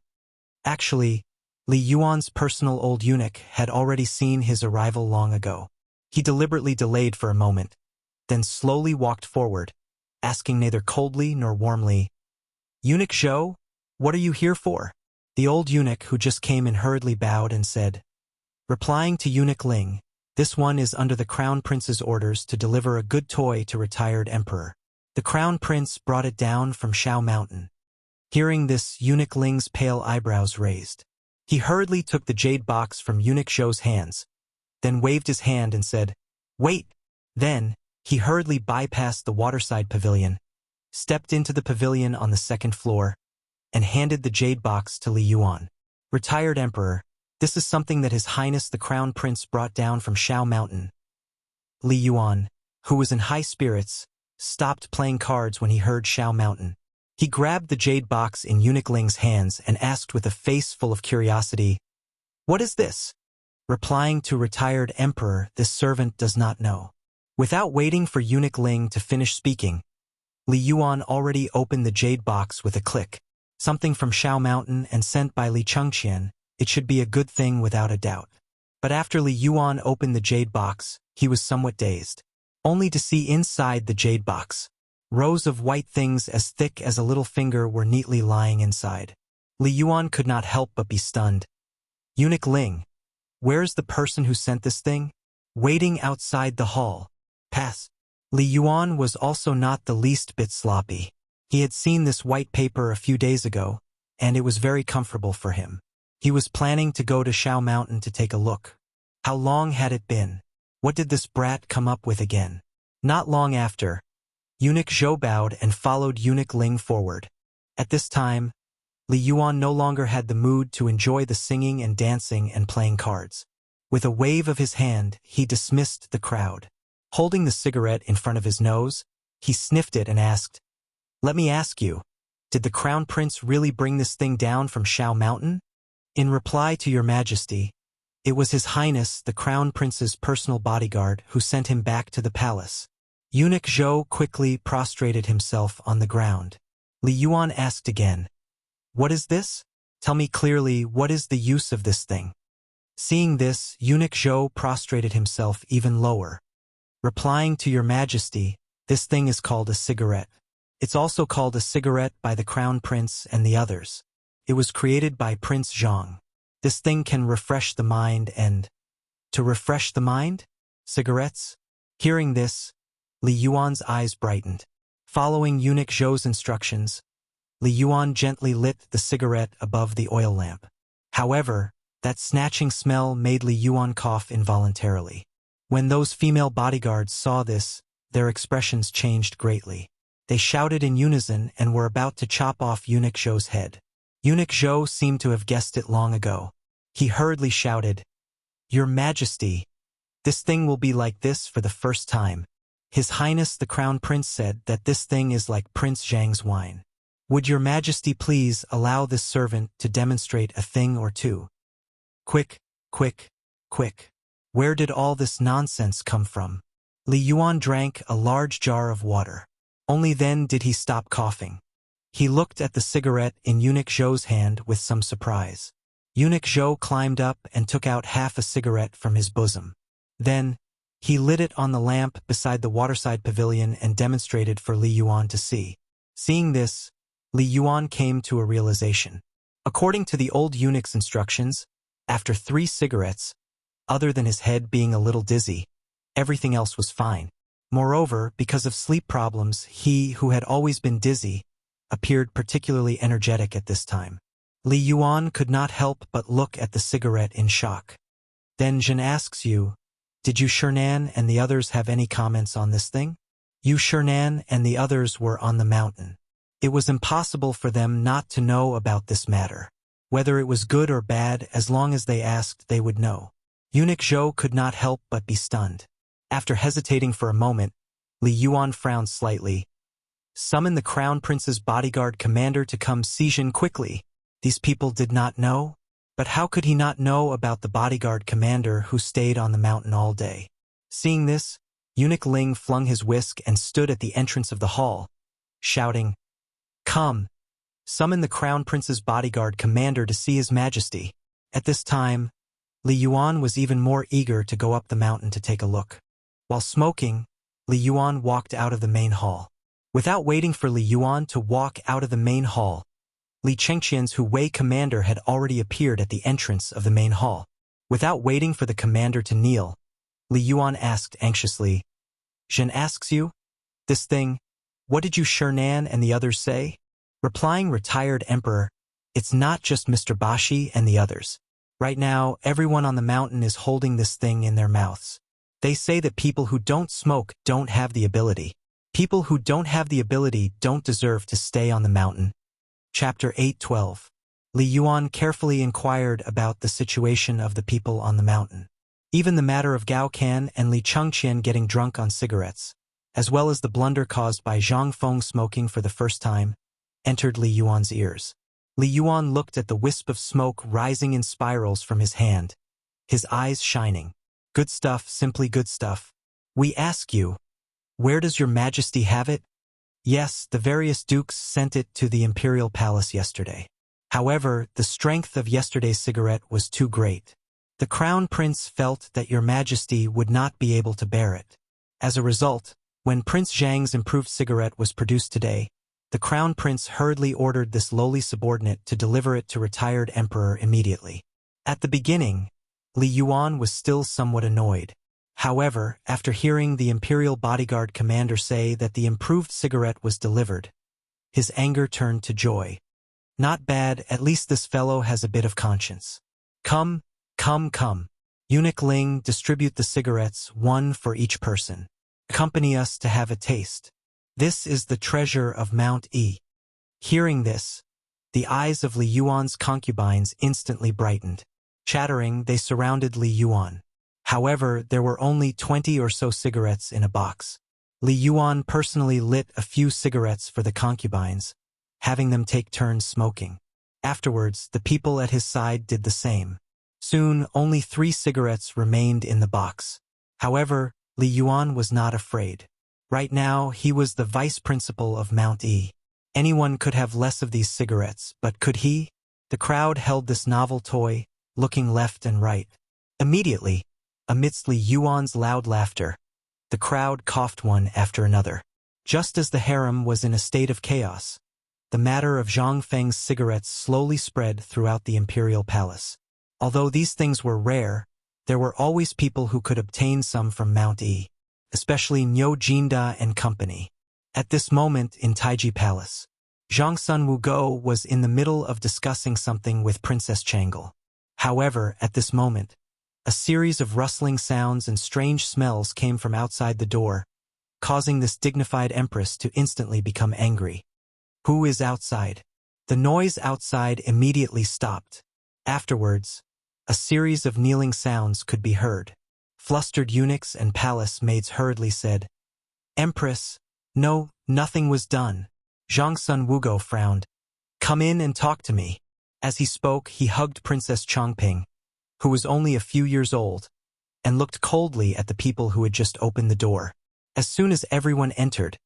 Actually, Li Yuan's personal old eunuch had already seen his arrival long ago. He deliberately delayed for a moment, then slowly walked forward, asking neither coldly nor warmly, "Eunuch Zhou, what are you here for?" The old eunuch who just came in hurriedly bowed and said, replying to Eunuch Ling, "This one is under the Crown Prince's orders to deliver a good toy to retired emperor." The Crown Prince brought it down from Shao Mountain. Hearing this, Eunuch Ling's pale eyebrows raised. He hurriedly took the jade box from Eunuch Zhou's hands, then waved his hand and said, "Wait!" Then, he hurriedly bypassed the waterside pavilion, stepped into the pavilion on the second floor, and handed the jade box to Li Yuan. "Retired emperor, this is something that His Highness the Crown Prince brought down from Shao Mountain." Li Yuan, who was in high spirits, stopped playing cards when he heard Shao Mountain. He grabbed the jade box in Eunuch Ling's hands and asked with a face full of curiosity, "What is this?" Replying to retired emperor, "This servant does not know." Without waiting for Eunuch Ling to finish speaking, Li Yuan already opened the jade box with a click. Something from Shao Mountain and sent by Li Chengqian, it should be a good thing without a doubt. But after Li Yuan opened the jade box, he was somewhat dazed, only to see inside the jade box rows of white things as thick as a little finger were neatly lying inside. Li Yuan could not help but be stunned. "Eunuch Ling, where's the person who sent this thing?" "Waiting outside the hall." "Pass." Li Yuan was also not the least bit sloppy. He had seen this white paper a few days ago, and it was very comfortable for him. He was planning to go to Shao Mountain to take a look. How long had it been? What did this brat come up with again? Not long after, Eunuch Zhou bowed and followed Eunuch Ling forward. At this time, Li Yuan no longer had the mood to enjoy the singing and dancing and playing cards. With a wave of his hand, he dismissed the crowd. Holding the cigarette in front of his nose, he sniffed it and asked, "Let me ask you, did the Crown Prince really bring this thing down from Shao Mountain?" "In reply to your Majesty, it was His Highness the Crown Prince's personal bodyguard who sent him back to the palace." Eunuch Zhou quickly prostrated himself on the ground. Li Yuan asked again, "What is this?" Tell me clearly, what is the use of this thing? Seeing this, Eunuch Zhou prostrated himself even lower. Replying to your majesty, this thing is called a cigarette. It's also called a cigarette by the crown prince and the others. It was created by Prince Zhang. This thing can refresh the mind and... To refresh the mind? Cigarettes? Hearing this, Li Yuan's eyes brightened. Following Eunuch Zhou's instructions, Li Yuan gently lit the cigarette above the oil lamp. However, that snatching smell made Li Yuan cough involuntarily. When those female bodyguards saw this, their expressions changed greatly. They shouted in unison and were about to chop off Eunuch Zhou's head. Eunuch Zhou seemed to have guessed it long ago. He hurriedly shouted, "Your Majesty, this thing will be like this for the first time." His Highness the Crown Prince said that this thing is like Prince Zhang's wine. Would your Majesty please allow this servant to demonstrate a thing or two? Quick, quick, quick. Where did all this nonsense come from? Li Yuan drank a large jar of water. Only then did he stop coughing. He looked at the cigarette in Eunuch Zhou's hand with some surprise. Eunuch Zhou climbed up and took out half a cigarette from his bosom. Then, he lit it on the lamp beside the waterside pavilion and demonstrated for Li Yuan to see. Seeing this, Li Yuan came to a realization. According to the old eunuch's instructions, after 3 cigarettes, other than his head being a little dizzy, everything else was fine. Moreover, because of sleep problems, he, who had always been dizzy, appeared particularly energetic at this time. Li Yuan could not help but look at the cigarette in shock. Then Zhen asks you, did you Shernan and the others have any comments on this thing? You Shernan and the others were on the mountain. It was impossible for them not to know about this matter. Whether it was good or bad, as long as they asked, they would know. Eunuch Zhou could not help but be stunned. After hesitating for a moment, Li Yuan frowned slightly. Summon the Crown Prince's bodyguard commander to come see Zhen quickly. These people did not know? But how could he not know about the bodyguard commander who stayed on the mountain all day? Seeing this, Eunuch Ling flung his whisk and stood at the entrance of the hall, shouting, "Come! Summon the Crown Prince's bodyguard commander to see His Majesty." At this time, Li Yuan was even more eager to go up the mountain to take a look. While smoking, Li Yuan walked out of the main hall. Without waiting for Li Yuan to walk out of the main hall, Li Chengqian's Hu-Wei commander had already appeared at the entrance of the main hall. Without waiting for the commander to kneel, Li Yuan asked anxiously, "Zhen asks you? This thing, what did you Shernan and the others say?" Replying retired emperor, "It's not just Mr. Bashi and the others. Right now, everyone on the mountain is holding this thing in their mouths. They say that people who don't smoke don't have the ability. People who don't have the ability don't deserve to stay on the mountain." Chapter 8:12. Li Yuan carefully inquired about the situation of the people on the mountain. Even the matter of Gao Can and Li Chengqian getting drunk on cigarettes, as well as the blunder caused by Zhang Feng smoking for the first time, entered Li Yuan's ears. Li Yuan looked at the wisp of smoke rising in spirals from his hand, his eyes shining. "Good stuff, simply good stuff. We ask you, where does your Majesty have it?" "Yes, the various dukes sent it to the imperial palace yesterday. However, the strength of yesterday's cigarette was too great. The Crown Prince felt that your Majesty would not be able to bear it. As a result, when Prince Zhang's improved cigarette was produced today, the Crown Prince hurriedly ordered this lowly subordinate to deliver it to retired emperor immediately." At the beginning, Li Yuan was still somewhat annoyed. However, after hearing the imperial bodyguard commander say that the improved cigarette was delivered, his anger turned to joy. "Not bad, at least this fellow has a bit of conscience. Come, come, come. Eunuch Ling, distribute the cigarettes, one for each person. Accompany us to have a taste. This is the treasure of Mount E." Hearing this, the eyes of Li Yuan's concubines instantly brightened. Chattering, they surrounded Li Yuan. However, there were only 20 or so cigarettes in a box. Li Yuan personally lit a few cigarettes for the concubines, having them take turns smoking. Afterwards, the people at his side did the same. Soon, only 3 cigarettes remained in the box. However, Li Yuan was not afraid. Right now, he was the vice principal of Mount E. Anyone could have less of these cigarettes, but could he? The crowd held this novel toy, looking left and right. Immediately, amidst Li Yuan's loud laughter, the crowd coughed one after another. Just as the harem was in a state of chaos, the matter of Zhang Feng's cigarettes slowly spread throughout the imperial palace. Although these things were rare, there were always people who could obtain some from Mount E, especially Niu Jinda and company. At this moment in Taiji Palace, Zhang Sun Wugo was in the middle of discussing something with Princess Changle. However, at this moment, a series of rustling sounds and strange smells came from outside the door, causing this dignified empress to instantly become angry. Who is outside? The noise outside immediately stopped. Afterwards, a series of kneeling sounds could be heard. Flustered eunuchs and palace maids hurriedly said, "Empress, no, nothing was done." Zhang Sun Wugo frowned. "Come in and talk to me." As he spoke, he hugged Princess Chongping, who was only a few years old, and looked coldly at the people who had just opened the door. As soon as everyone entered,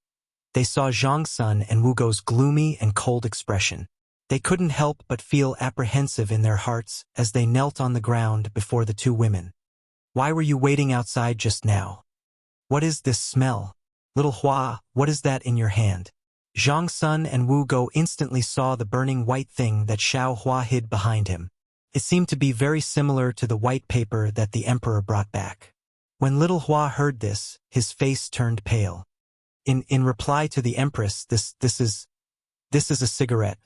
they saw Zhang Sun and Wugo's gloomy and cold expression. They couldn't help but feel apprehensive in their hearts as they knelt on the ground before the two women. "Why were you waiting outside just now? What is this smell? Little Hua, what is that in your hand?" Zhang Sun and Wugo instantly saw the burning white thing that Xiao Hua hid behind him. It seemed to be very similar to the white paper that the emperor brought back. When little Hua heard this, his face turned pale. In reply to the empress, this is a cigarette.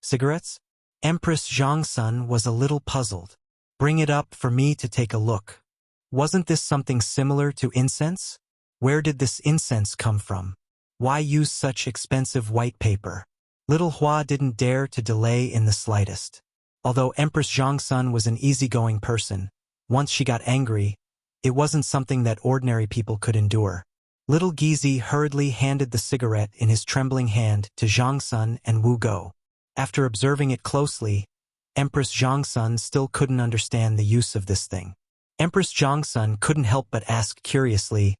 Cigarettes? Empress Zhang Sun was a little puzzled. "Bring it up for me to take a look. Wasn't this something similar to incense? Where did this incense come from? Why use such expensive white paper?" Little Hua didn't dare to delay in the slightest. Although Empress Zhang Sun was an easygoing person, once she got angry, it wasn't something that ordinary people could endure. Little Gizi hurriedly handed the cigarette in his trembling hand to Zhang Sun and Wugo. After observing it closely, Empress Zhang Sun still couldn't understand the use of this thing. Empress Zhang Sun couldn't help but ask curiously,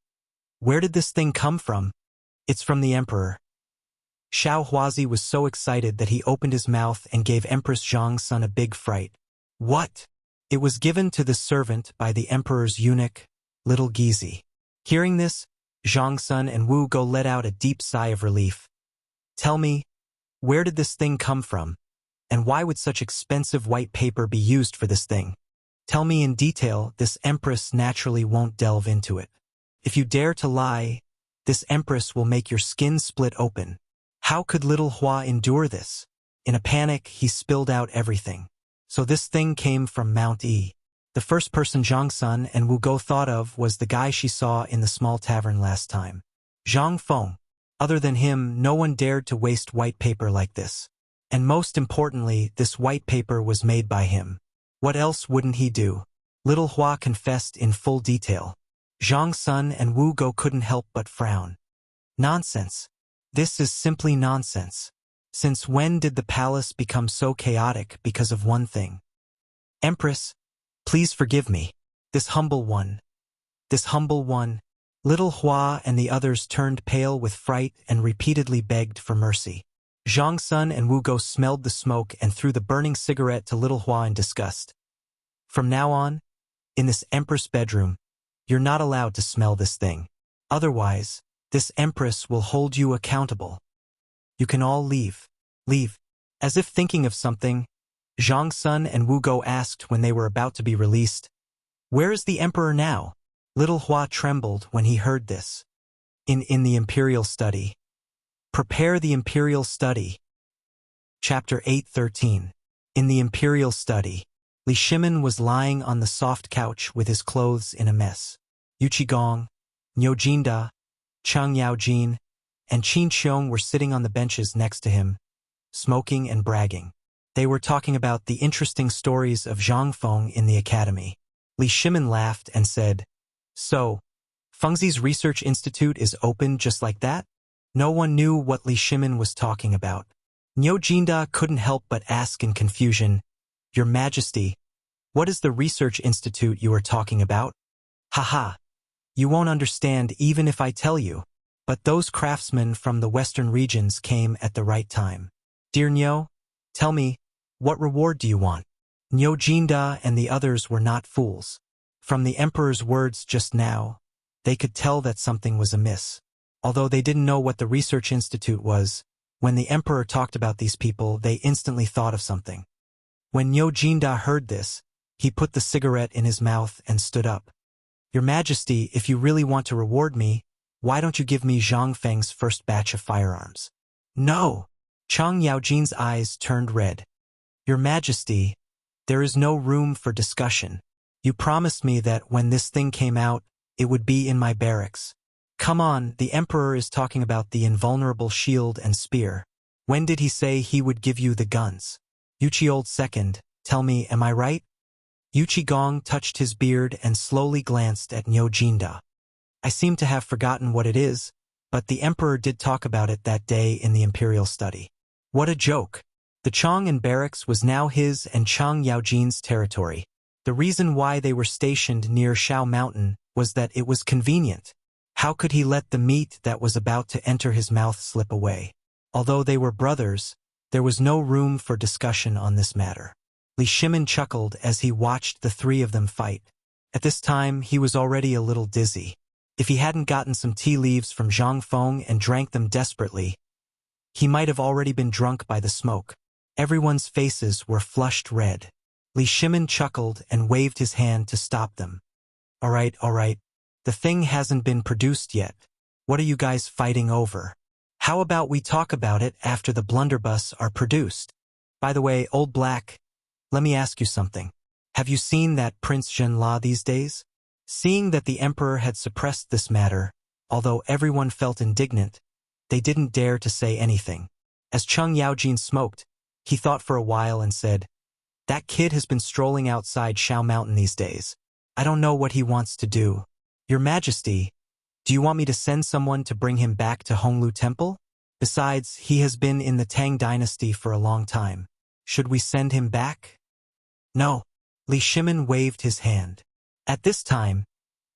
"Where did this thing come from?" "It's from the emperor." Xiao Huazi was so excited that he opened his mouth and gave Empress Zhang Sun a big fright. "What?" "It was given to the servant by the emperor's eunuch, little Gizi." Hearing this, Zhang Sun and Wu Go let out a deep sigh of relief. "Tell me, where did this thing come from? And why would such expensive white paper be used for this thing? Tell me in detail." This empress naturally won't delve into it. "If you dare to lie, this empress will make your skin split open." How could little Hua endure this? In a panic, he spilled out everything. So this thing came from Mount E. The first person Zhang Sun and Wu Go thought of was the guy she saw in the small tavern last time. Zhang Feng. Other than him, no one dared to waste white paper like this. And most importantly, this white paper was made by him. What else wouldn't he do? Little Hua confessed in full detail. Zhang Sun and Wu Go couldn't help but frown. Nonsense. This is simply nonsense. Since when did the palace become so chaotic because of one thing? "Empress, please forgive me. This humble one. Little Hua and the others turned pale with fright and repeatedly begged for mercy. Zhang Sun and Wu Go smelled the smoke and threw the burning cigarette to little Hua in disgust. "From now on, in this empress bedroom, you're not allowed to smell this thing. Otherwise, this empress will hold you accountable. You can all leave." "Leave?" As if thinking of something, Zhang Sun and Wu Go asked when they were about to be released, "Where is the emperor now?" Little Hua trembled when he heard this. In the imperial study. Prepare the imperial study. Chapter 8:13. In the imperial study. Li Shimin was lying on the soft couch with his clothes in a mess. Yu Qigong, Niu Jinda, Chang Yaojin, and Qin Xiong were sitting on the benches next to him, smoking and bragging. They were talking about the interesting stories of Zhang Feng in the academy. Li Shimin laughed and said, "So, Fengzi's research institute is open just like that?" No one knew what Li Shimin was talking about. Niu Jinda couldn't help but ask in confusion, "Your Majesty, what is the research institute you are talking about?" "Haha, you won't understand even if I tell you. But those craftsmen from the western regions came at the right time. Dear Niu, tell me, What reward do you want? Niu Jinda and the others were not fools. From the emperor's words just now, they could tell that something was amiss. Although they didn't know what the research institute was, when the emperor talked about these people, they instantly thought of something. When Niu Jinda heard this, he put the cigarette in his mouth and stood up. Your Majesty, if you really want to reward me, why don't you give me Zhang Feng's first batch of firearms? No! Chang Yaojin's eyes turned red. Your Majesty, there is no room for discussion. You promised me that when this thing came out, it would be in my barracks. Come on, the Emperor is talking about the invulnerable shield and spear. When did he say he would give you the guns? Yuchi old second, tell me, am I right? Yuchi Gong touched his beard and slowly glanced at Niu Jinda. I seem to have forgotten what it is, but the Emperor did talk about it that day in the Imperial study. What a joke! The Chang'an barracks was now his and Chang Yaojin's territory. The reason why they were stationed near Shao Mountain was that it was convenient. How could he let the meat that was about to enter his mouth slip away? Although they were brothers, there was no room for discussion on this matter. Li Shimin chuckled as he watched the three of them fight. At this time, he was already a little dizzy. If he hadn't gotten some tea leaves from Zhang Feng and drank them desperately, he might have already been drunk by the smoke. Everyone's faces were flushed red. Li Shimin chuckled and waved his hand to stop them. All right. The thing hasn't been produced yet. What are you guys fighting over? How about we talk about it after the blunderbuss are produced? By the way, Old Black, let me ask you something. Have you seen that Prince Zhenla these days? Seeing that the Emperor had suppressed this matter, although everyone felt indignant, they didn't dare to say anything. As Chang Yaojin smoked, he thought for a while and said, that kid has been strolling outside Shao Mountain these days. I don't know what he wants to do. Your Majesty, do you want me to send someone to bring him back to Honglu Temple? Besides, he has been in the Tang dynasty for a long time. Should we send him back? No. Li Shimin waved his hand. At this time,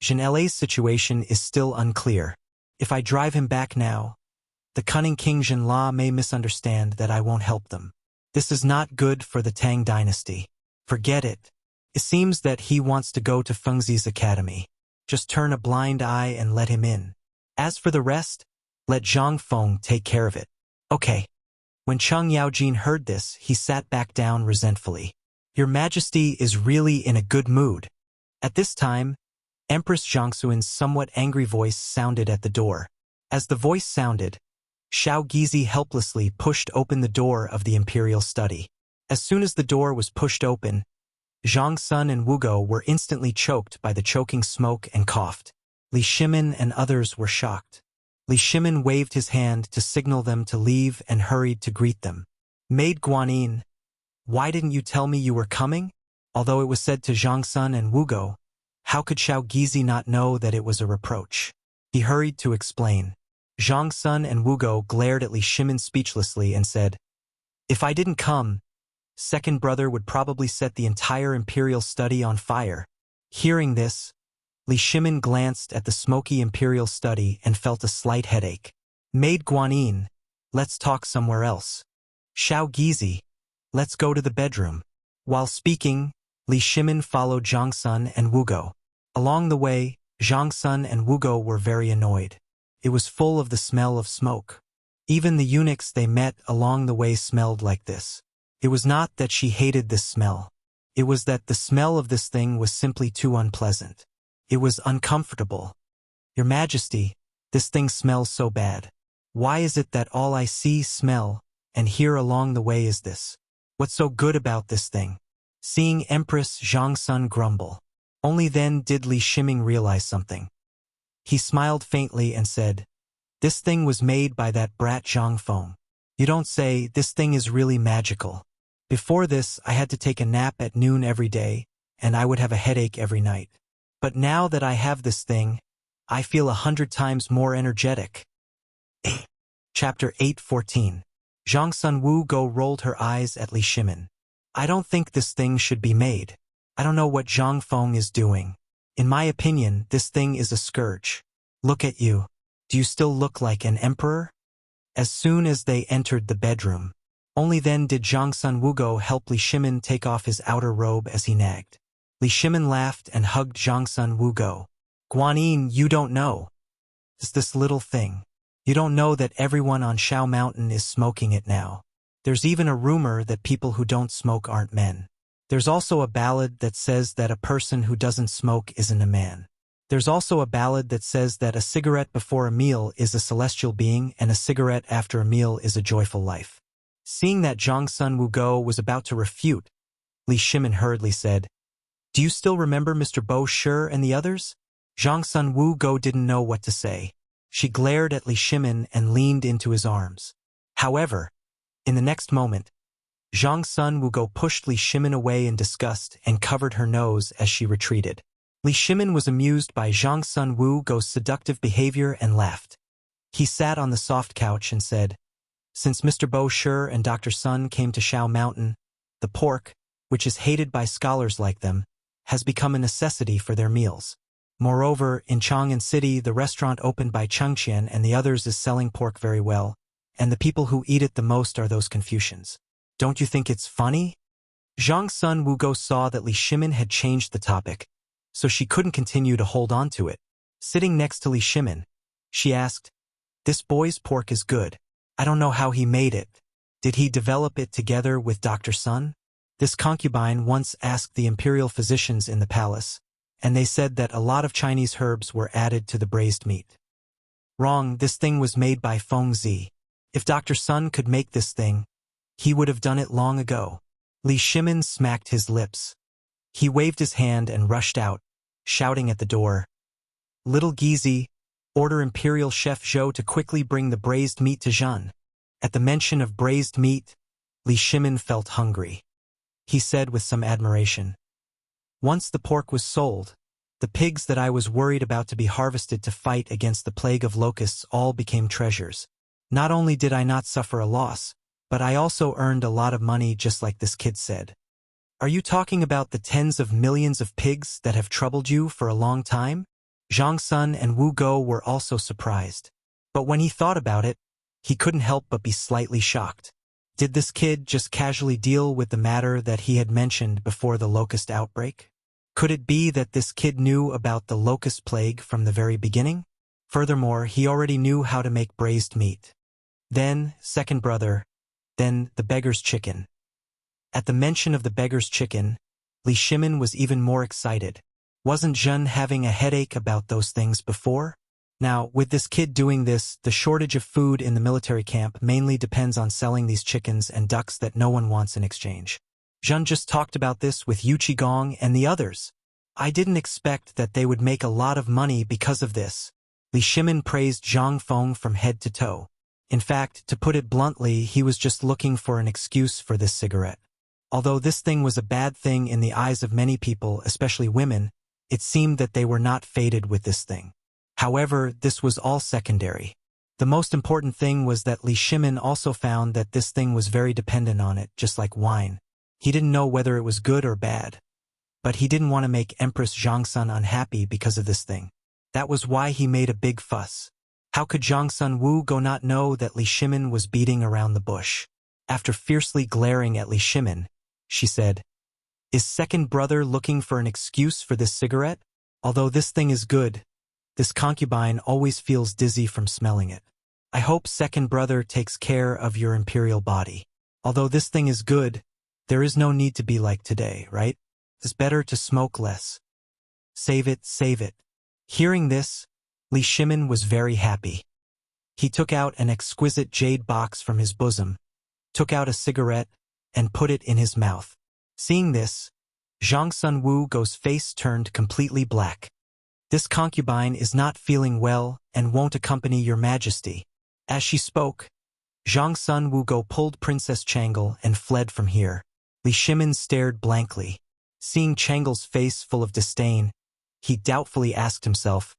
Zhenle's situation is still unclear. If I drive him back now, the cunning King Zhenla may misunderstand that I won't help them. This is not good for the Tang dynasty. Forget it. It seems that he wants to go to Fengzi's academy. Just turn a blind eye and let him in. As for the rest, let Zhang Feng take care of it. Okay. When Chang Yaojin heard this, he sat back down resentfully. Your Majesty is really in a good mood. At this time, Empress Zhangxuan's somewhat angry voice sounded at the door. As the voice sounded, Shao Gizi helplessly pushed open the door of the imperial study. As soon as the door was pushed open, Zhang Sun and Wugo were instantly choked by the choking smoke and coughed. Li Shimin and others were shocked. Li Shimin waved his hand to signal them to leave and hurried to greet them. Maid Guanyin, why didn't you tell me you were coming? Although it was said to Zhang Sun and Wugo, how could Shao Gizi not know that it was a reproach? He hurried to explain. Zhang Sun and Wugo glared at Li Shimin speechlessly and said, if I didn't come, second brother would probably set the entire imperial study on fire. Hearing this, Li Shimin glanced at the smoky imperial study and felt a slight headache. Maid Guanyin, let's talk somewhere else. Shao Gizi, let's go to the bedroom. While speaking, Li Shimin followed Zhang Sun and Wugo. Along the way, Zhang Sun and Wugo were very annoyed. It was full of the smell of smoke. Even the eunuchs they met along the way smelled like this. It was not that she hated this smell. It was that the smell of this thing was simply too unpleasant. It was uncomfortable. Your Majesty, this thing smells so bad. Why is it that all I see, smell, and hear along the way is this? What's so good about this thing? Seeing Empress Zhang Sun grumble. Only then did Li Shimin realize something. He smiled faintly and said, this thing was made by that brat Zhang Feng. You don't say, this thing is really magical. Before this, I had to take a nap at noon every day, and I would have a headache every night. But now that I have this thing, I feel 100 times more energetic. Chapter 8:14. Zhang Sun Wugo rolled her eyes at Li Shimin. I don't think this thing should be made. I don't know what Zhang Feng is doing. In my opinion, this thing is a scourge. Look at you. Do you still look like an emperor? As soon as they entered the bedroom, Only then did Zhang Sun Wugo help Li Shimin take off his outer robe as he nagged. Li Shimin laughed and hugged Zhang Sun Wugo. Guanyin, you don't know. It's this little thing. You don't know that everyone on Shao Mountain is smoking it now. There's even a rumor that people who don't smoke aren't men. There's also a ballad that says that a person who doesn't smoke isn't a man. There's also a ballad that says that a cigarette before a meal is a celestial being and a cigarette after a meal is a joyful life. Seeing that Zhang Sun Wugo was about to refute, Li Shimin hurriedly said, "Do you still remember Mr. Bo Shi and the others?" Zhang Sun Wugo didn't know what to say. She glared at Li Shimin and leaned into his arms. However, in the next moment, Zhang Sun Wugo pushed Li Shimin away in disgust and covered her nose as she retreated. Li Shimin was amused by Zhang Sun Wugo's seductive behavior and laughed. He sat on the soft couch and said, "Since Mr. Bo Shi and Dr. Sun came to Shao Mountain, the pork, which is hated by scholars like them, has become a necessity for their meals. Moreover, in Chang'an City, the restaurant opened by Chengqian and the others is selling pork very well, and the people who eat it the most are those Confucians. Don't you think it's funny?" Zhang Sun Wugo saw that Li Shimin had changed the topic, so she couldn't continue to hold on to it. Sitting next to Li Shimin, she asked, "This boy's pork is good. I don't know how he made it. Did he develop it together with Dr. Sun?" This concubine once asked the imperial physicians in the palace, and they said that a lot of Chinese herbs were added to the braised meat. Wrong, this thing was made by Feng Zi. If Dr. Sun could make this thing, he would have done it long ago. Li Shimin smacked his lips. He waved his hand and rushed out, shouting at the door, "Little Gizi, order Imperial Chef Zhou to quickly bring the braised meat to Zhen." At the mention of braised meat, Li Shimin felt hungry. He said with some admiration, "Once the pork was sold, the pigs that I was worried about to be harvested to fight against the plague of locusts all became treasures. Not only did I not suffer a loss, but I also earned a lot of money just like this kid said." "Are you talking about the tens of millions of pigs that have troubled you for a long time?" Zhang Sun and Wu Go were also surprised. But when he thought about it, he couldn't help but be slightly shocked. Did this kid just casually deal with the matter that he had mentioned before the locust outbreak? Could it be that this kid knew about the locust plague from the very beginning? Furthermore, he already knew how to make braised meat. Then, second brother, then the beggar's chicken. At the mention of the beggar's chicken, Li Shimin was even more excited. Wasn't Zhen having a headache about those things before? Now, with this kid doing this, the shortage of food in the military camp mainly depends on selling these chickens and ducks that no one wants in exchange. Zhen just talked about this with Yu Qigong and the others. I didn't expect that they would make a lot of money because of this. Li Shimin praised Zhang Feng from head to toe. In fact, to put it bluntly, he was just looking for an excuse for this cigarette. Although this thing was a bad thing in the eyes of many people, especially women, it seemed that they were not fated with this thing. However, this was all secondary. The most important thing was that Li Shimin also found that this thing was very dependent on it, just like wine. He didn't know whether it was good or bad. But he didn't want to make Empress Zhangsun unhappy because of this thing. That was why he made a big fuss. How could Zhangsun Wu go not know that Li Shimin was beating around the bush? After fiercely glaring at Li Shimin, she said, "Is second brother looking for an excuse for this cigarette? Although this thing is good, this concubine always feels dizzy from smelling it. I hope second brother takes care of your imperial body. Although this thing is good, there is no need to be like today, right? It's better to smoke less. Save it, save it." Hearing this, Li Shimin was very happy. He took out an exquisite jade box from his bosom, took out a cigarette, and put it in his mouth. Seeing this, Zhangsun Wugo's face turned completely black. "This concubine is not feeling well and won't accompany your majesty." As she spoke, Zhangsun Wugo pulled Princess Changle and fled from here. Li Shimin stared blankly. Seeing Changle's face full of disdain, he doubtfully asked himself,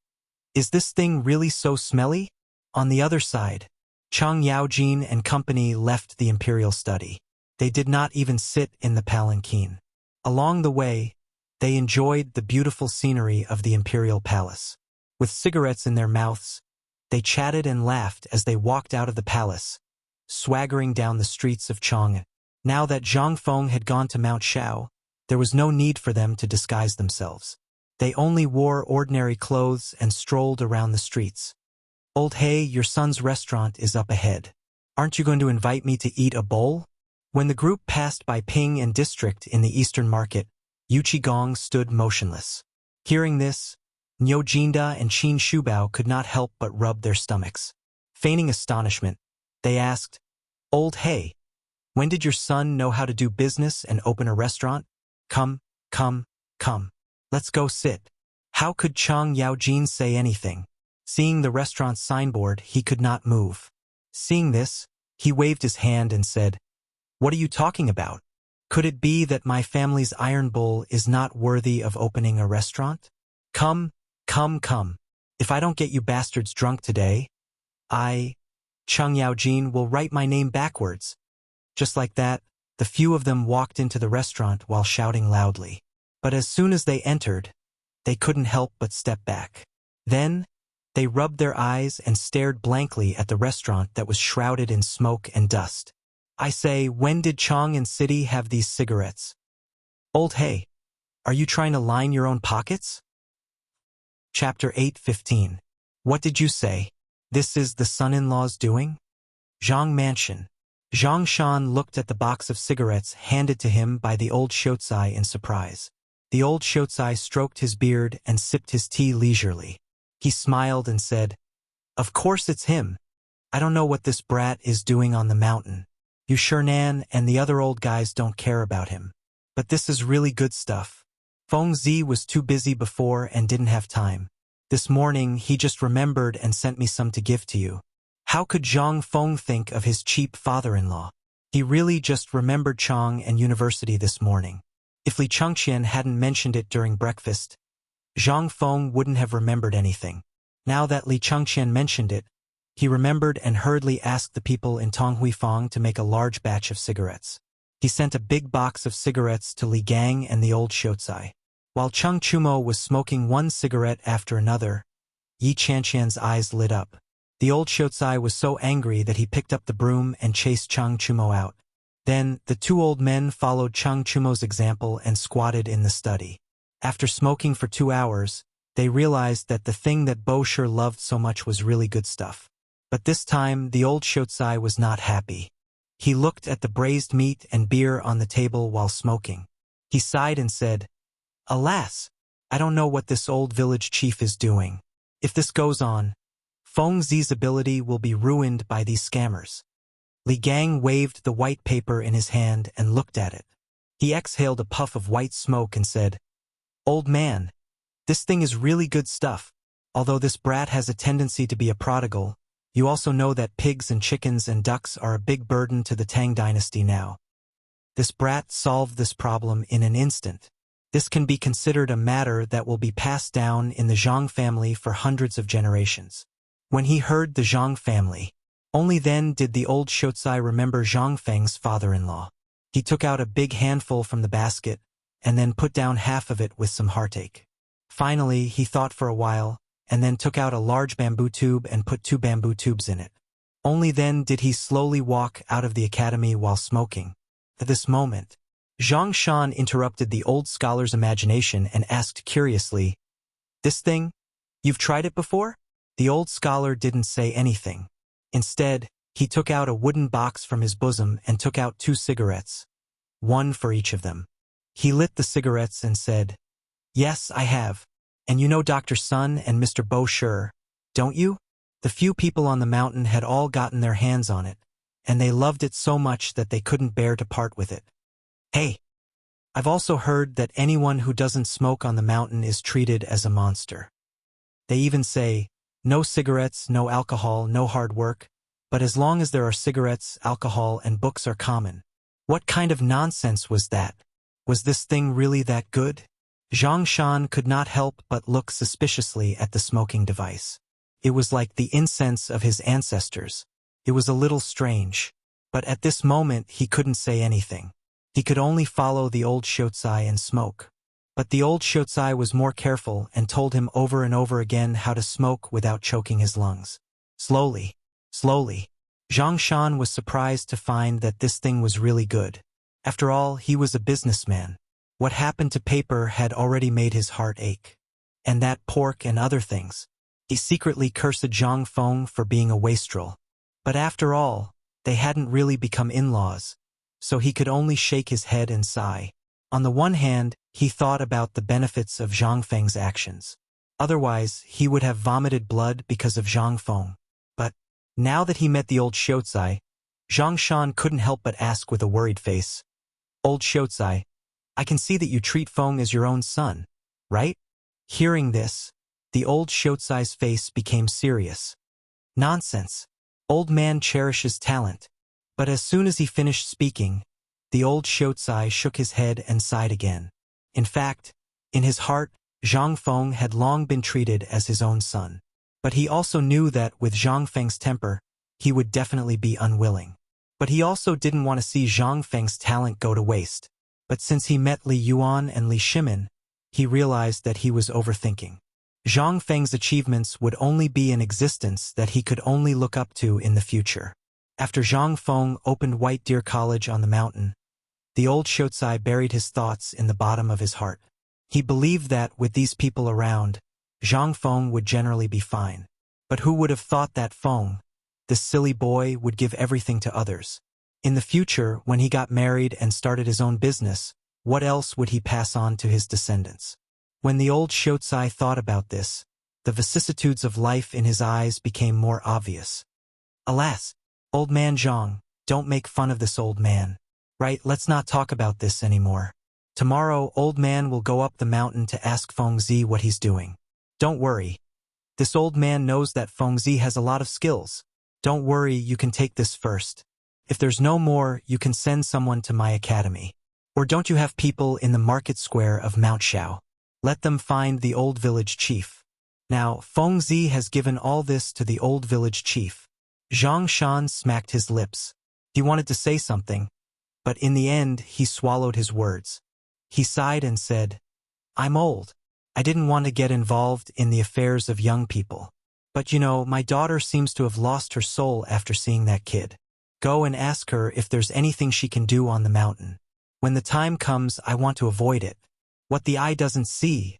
"Is this thing really so smelly?" On the other side, Chang Yaojin and company left the imperial study. They did not even sit in the palanquin. Along the way, they enjoyed the beautiful scenery of the imperial palace. With cigarettes in their mouths, they chatted and laughed as they walked out of the palace, swaggering down the streets of Chang'an. Now that Zhang Feng had gone to Mount Shao, there was no need for them to disguise themselves. They only wore ordinary clothes and strolled around the streets. "Old Hey, your son's restaurant is up ahead. Aren't you going to invite me to eat a bowl?" When the group passed by Ping and District in the Eastern Market, Yu Qigong stood motionless. Hearing this, Niu Jinda and Qin Shubao could not help but rub their stomachs. Feigning astonishment, they asked, "Old Hey, when did your son know how to do business and open a restaurant? Come, come, come. Let's go sit." How could Chang Yaojin say anything? Seeing the restaurant's signboard, he could not move. Seeing this, he waved his hand and said, "What are you talking about? Could it be that my family's iron bowl is not worthy of opening a restaurant? Come, come, come. If I don't get you bastards drunk today, Chang Yaojin, will write my name backwards." Just like that, the few of them walked into the restaurant while shouting loudly. But as soon as they entered, they couldn't help but step back. Then, they rubbed their eyes and stared blankly at the restaurant that was shrouded in smoke and dust. "I say, when did Chang'an City have these cigarettes? Old Hey, are you trying to line your own pockets?" Chapter 8:15. What did you say? This is the son-in-law's doing? Zhang Mansion. Zhang Shan looked at the box of cigarettes handed to him by the old Shotsai in surprise. The old Shotsai stroked his beard and sipped his tea leisurely. He smiled and said, "Of course it's him. I don't know what this brat is doing on the mountain. You Shernan and the other old guys don't care about him. But this is really good stuff. Feng Zi was too busy before and didn't have time. This morning he just remembered and sent me some to give to you." How could Zhang Feng think of his cheap father-in-law? He really just remembered Chang and university this morning. If Li Chengqian hadn't mentioned it during breakfast, Zhang Feng wouldn't have remembered anything. Now that Li Chengqian mentioned it, he remembered and hurriedly asked the people in Tonghuifang to make a large batch of cigarettes. He sent a big box of cigarettes to Li Gang and the old Shotsai. While Cheng Chumo was smoking one cigarette after another, Yi Chanqian's eyes lit up. The old Shotsai was so angry that he picked up the broom and chased Cheng Chumo out. Then, the two old men followed Cheng Chumo's example and squatted in the study. After smoking for 2 hours, they realized that the thing that Bo Shi loved so much was really good stuff. But this time, the old Shotsai was not happy. He looked at the braised meat and beer on the table while smoking. He sighed and said, "Alas, I don't know what this old village chief is doing. If this goes on, Feng Zi's ability will be ruined by these scammers." Li Gang waved the white paper in his hand and looked at it. He exhaled a puff of white smoke and said, "Old man, this thing is really good stuff. Although this brat has a tendency to be a prodigal, you also know that pigs and chickens and ducks are a big burden to the Tang dynasty now. This brat solved this problem in an instant. This can be considered a matter that will be passed down in the Zhang family for hundreds of generations." When he heard the Zhang family, only then did the old Shotsai remember Zhang Feng's father-in-law. He took out a big handful from the basket and then put down half of it with some heartache. Finally, he thought for a while and then took out a large bamboo tube and put 2 bamboo tubes in it. Only then did he slowly walk out of the academy while smoking. At this moment, Zhang Shan interrupted the old scholar's imagination and asked curiously, "This thing? You've tried it before?" The old scholar didn't say anything. Instead, he took out a wooden box from his bosom and took out 2 cigarettes, one for each of them. He lit the cigarettes and said, "Yes, I have. And you know Dr. Sun and Mr. Bo Shi, don't you?" The few people on the mountain had all gotten their hands on it, and they loved it so much that they couldn't bear to part with it. "Hey, I've also heard that anyone who doesn't smoke on the mountain is treated as a monster. They even say, no cigarettes, no alcohol, no hard work, but as long as there are cigarettes, alcohol, and books are common. What kind of nonsense was that? Was this thing really that good?" Zhang Shan could not help but look suspiciously at the smoking device. It was like the incense of his ancestors. It was a little strange, but at this moment he couldn't say anything. He could only follow the old Shotsai and smoke. But the old Shotsai was more careful and told him over and over again how to smoke without choking his lungs. Slowly, slowly. Zhang Shan was surprised to find that this thing was really good. After all, he was a businessman. What happened to paper had already made his heart ache. And that pork and other things. He secretly cursed Zhang Feng for being a wastrel. But after all, they hadn't really become in-laws, so he could only shake his head and sigh. On the one hand, he thought about the benefits of Zhang Feng's actions. Otherwise, he would have vomited blood because of Zhang Feng. But now that he met the old Xiaocai, Zhang Shan couldn't help but ask with a worried face, "Old Xiaocai, I can see that you treat Feng as your own son, right?" Hearing this, the old Xiaocai's face became serious. "Nonsense. Old man cherishes talent." But as soon as he finished speaking, the old Xiaocai shook his head and sighed again. In fact, in his heart, Zhang Feng had long been treated as his own son. But he also knew that with Zhang Feng's temper, he would definitely be unwilling. But he also didn't want to see Zhang Feng's talent go to waste. But since he met Li Yuan and Li Shimin, he realized that he was overthinking. Zhang Feng's achievements would only be an existence that he could only look up to in the future. After Zhang Feng opened White Deer College on the mountain, the old Xiaocai buried his thoughts in the bottom of his heart. He believed that with these people around, Zhang Feng would generally be fine. But who would have thought that Feng, this silly boy, would give everything to others? In the future, when he got married and started his own business, what else would he pass on to his descendants? When the old Xiaocai thought about this, the vicissitudes of life in his eyes became more obvious. Alas, old man Zhang, don't make fun of this old man. Right, let's not talk about this anymore. Tomorrow, old man will go up the mountain to ask Fengzi what he's doing. Don't worry. This old man knows that Fengzi has a lot of skills. Don't worry, you can take this first. If there's no more, you can send someone to my academy. Or don't you have people in the market square of Mount Xiao? Let them find the old village chief. Now, Fengzi has given all this to the old village chief. Zhang Shan smacked his lips. He wanted to say something, but in the end, he swallowed his words. He sighed and said, "I'm old. I didn't want to get involved in the affairs of young people. But you know, my daughter seems to have lost her soul after seeing that kid. Go and ask her if there's anything she can do on the mountain. When the time comes, I want to avoid it. What the eye doesn't see,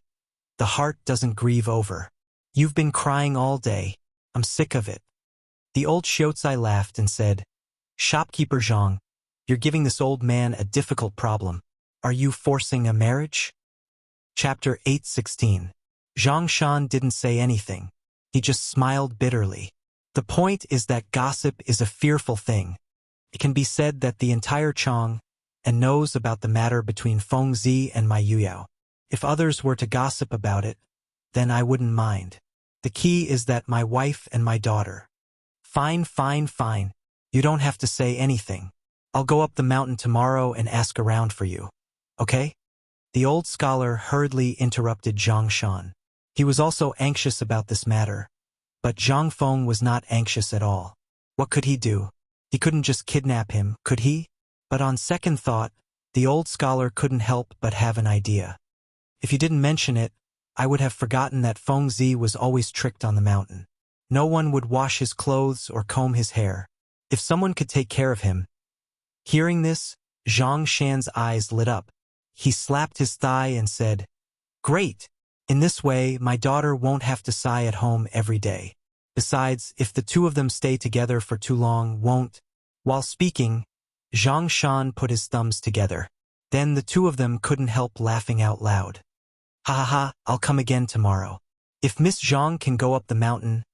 the heart doesn't grieve over. You've been crying all day. I'm sick of it." The old Xiaocai laughed and said, "Shopkeeper Zhang, you're giving this old man a difficult problem. Are you forcing a marriage?" Chapter 8:16. Zhang Shan didn't say anything. He just smiled bitterly. The point is that gossip is a fearful thing. It can be said that the entire Chang and knows about the matter between Fengzi and my Yuyao. If others were to gossip about it, then I wouldn't mind. The key is that my wife and my daughter. Fine, fine, fine. You don't have to say anything. I'll go up the mountain tomorrow and ask around for you. Okay? The old scholar hurriedly interrupted Zhang Shan. He was also anxious about this matter, but Zhang Feng was not anxious at all. What could he do? He couldn't just kidnap him, could he? But on second thought, the old scholar couldn't help but have an idea. If you didn't mention it, I would have forgotten that Fengzi was always tricked on the mountain. No one would wash his clothes or comb his hair. If someone could take care of him. Hearing this, Zhang Shan's eyes lit up. He slapped his thigh and said, "Great! In this way, my daughter won't have to sigh at home every day. Besides, if the two of them stay together for too long, won't." While speaking, Zhang Shan put his thumbs together. Then the two of them couldn't help laughing out loud. "Ha ha ha, I'll come again tomorrow. If Miss Zhang can go up the mountain,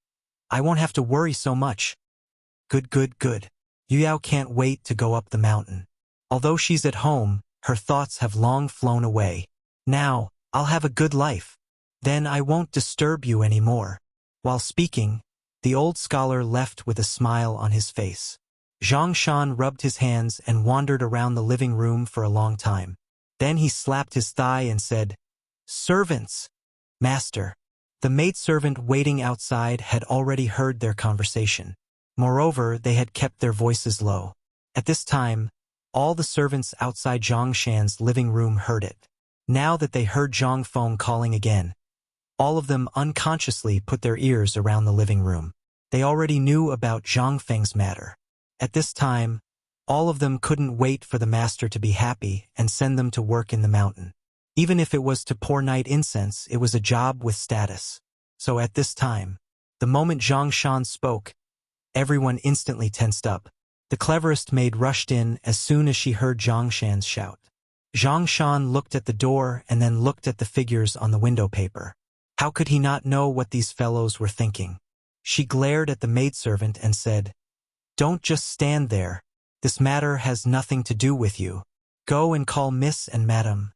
I won't have to worry so much." Good, good, good. Yuyao can't wait to go up the mountain. Although she's at home, her thoughts have long flown away. Now, I'll have a good life. Then I won't disturb you anymore. While speaking, the old scholar left with a smile on his face. Zhang Shan rubbed his hands and wandered around the living room for a long time. Then he slapped his thigh and said, "Servants!" "Master." The maidservant waiting outside had already heard their conversation. Moreover, they had kept their voices low. At this time, all the servants outside Zhang Shan's living room heard it. Now that they heard Zhang Feng calling again, all of them unconsciously put their ears around the living room. They already knew about Zhang Feng's matter. At this time, all of them couldn't wait for the master to be happy and send them to work in the mountain. Even if it was to pour night incense, it was a job with status. So at this time, the moment Zhang Shan spoke, everyone instantly tensed up. The cleverest maid rushed in as soon as she heard Zhang Shan's shout. Zhang Shan looked at the door and then looked at the figures on the window paper. How could he not know what these fellows were thinking? She glared at the maidservant and said, "Don't just stand there. This matter has nothing to do with you. Go and call Miss and Madam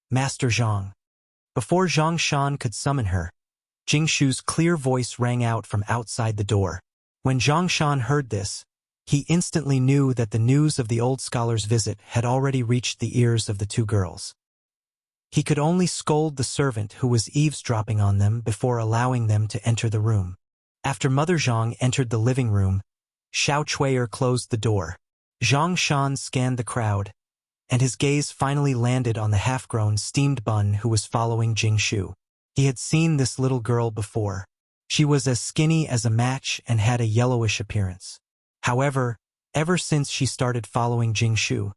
Master Zhang." Before Zhang Shan could summon her, Jingshu's clear voice rang out from outside the door. When Zhang Shan heard this, he instantly knew that the news of the old scholar's visit had already reached the ears of the two girls. He could only scold the servant who was eavesdropping on them before allowing them to enter the room. After Mother Zhang entered the living room, Xiao Chui'er closed the door. Zhang Shan scanned the crowd, and his gaze finally landed on the half-grown steamed bun who was following Jingshu. He had seen this little girl before. She was as skinny as a match and had a yellowish appearance. However, ever since she started following Jingshu,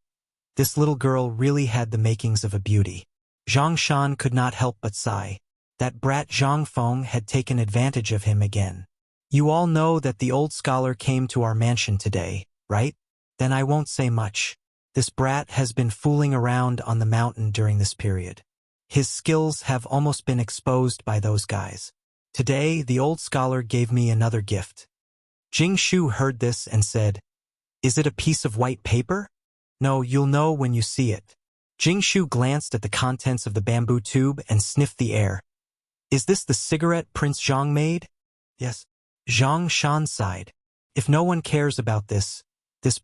this little girl really had the makings of a beauty. Zhang Shan could not help but sigh. That brat Zhang Feng had taken advantage of him again. You all know that the old scholar came to our mansion today, right? Then I won't say much. This brat has been fooling around on the mountain during this period. His skills have almost been exposed by those guys. Today, the old scholar gave me another gift. Jingshu heard this and said, "Is it a piece of white paper?" "No, you'll know when you see it." Jingshu glanced at the contents of the bamboo tube and sniffed the air. "Is this the cigarette Prince Zhang made?" "Yes." Zhang Shan sighed. "If no one cares about this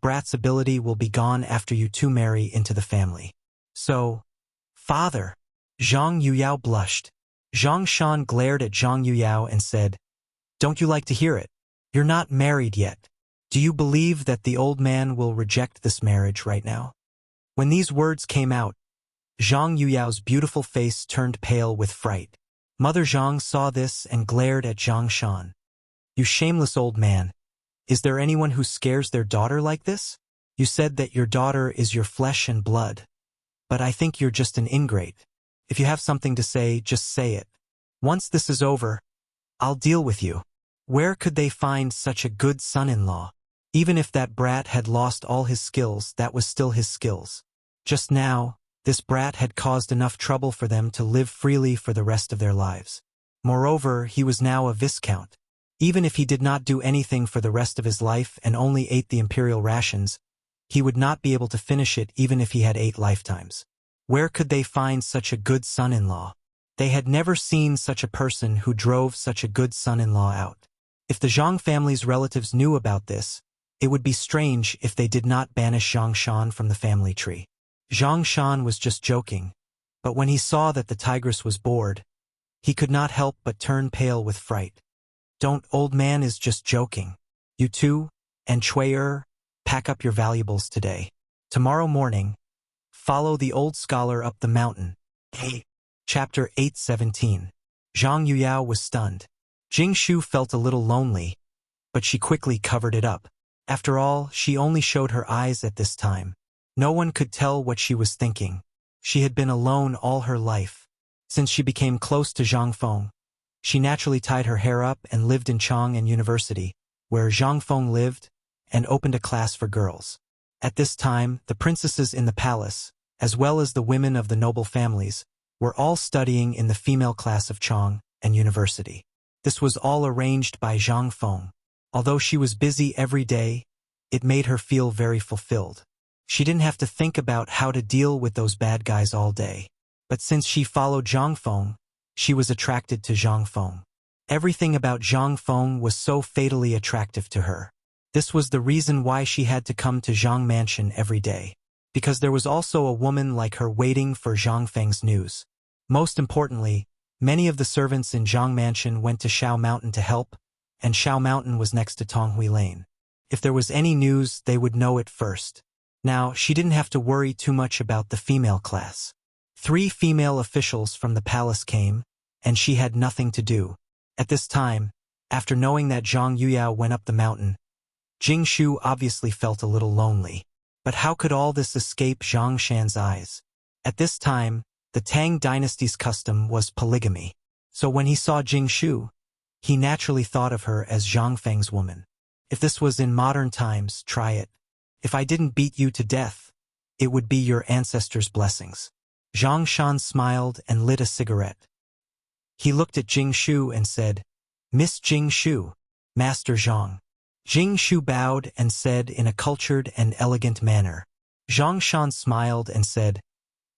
brat's ability will be gone after you two marry into the family." "So, father." Zhang Yuyao blushed. Zhang Shan glared at Zhang Yuyao and said, "Don't you like to hear it? You're not married yet. Do you believe that the old man will reject this marriage right now?" When these words came out, Zhang Yuyao's beautiful face turned pale with fright. Mother Zhang saw this and glared at Zhang Shan. "You shameless old man. Is there anyone who scares their daughter like this? You said that your daughter is your flesh and blood. But I think you're just an ingrate. If you have something to say, just say it. Once this is over, I'll deal with you." Where could they find such a good son-in-law? Even if that brat had lost all his skills, that was still his skills. Just now, this brat had caused enough trouble for them to live freely for the rest of their lives. Moreover, he was now a viscount. Even if he did not do anything for the rest of his life and only ate the imperial rations, he would not be able to finish it even if he had 8 lifetimes. Where could they find such a good son-in-law? They had never seen such a person who drove such a good son-in-law out. If the Zhang family's relatives knew about this, it would be strange if they did not banish Zhang Shan from the family tree. Zhang Shan was just joking, but when he saw that the tigress was bored, he could not help but turn pale with fright. "Don't, old man is just joking. You two, and Chui'er, pack up your valuables today. Tomorrow morning, follow the old scholar up the mountain." Chapter 8:17. Zhang Yuyao was stunned. Jingshu felt a little lonely, but she quickly covered it up. After all, she only showed her eyes at this time. No one could tell what she was thinking. She had been alone all her life. Since she became close to Zhang Feng, she naturally tied her hair up and lived in Chang'an University, where Zhang Feng lived, and opened a class for girls. At this time, the princesses in the palace, as well as the women of the noble families, were all studying in the female class of Chang'an University. This was all arranged by Zhang Feng. Although she was busy every day, it made her feel very fulfilled. She didn't have to think about how to deal with those bad guys all day. But since she followed Zhang Feng, she was attracted to Zhang Feng. Everything about Zhang Feng was so fatally attractive to her. This was the reason why she had to come to Zhang Mansion every day. Because there was also a woman like her waiting for Zhang Feng's news. Most importantly, many of the servants in Zhang Mansion went to Shao Mountain to help, and Shao Mountain was next to Tonghui Lane. If there was any news, they would know it first. Now, she didn't have to worry too much about the female class. 3 female officials from the palace came, and she had nothing to do. At this time, after knowing that Zhang Yuyao went up the mountain, Jing Shu obviously felt a little lonely. But how could all this escape Zhang Shan's eyes? At this time, the Tang dynasty's custom was polygamy. So when he saw Jing Shu, he naturally thought of her as Zhang Feng's woman. If this was in modern times, try it. If I didn't beat you to death, it would be your ancestors' blessings. Zhang Shan smiled and lit a cigarette. He looked at Jing Shu and said, Miss Jing Shu, Master Zhang. Jing Shu bowed and said in a cultured and elegant manner. Zhang Shan smiled and said,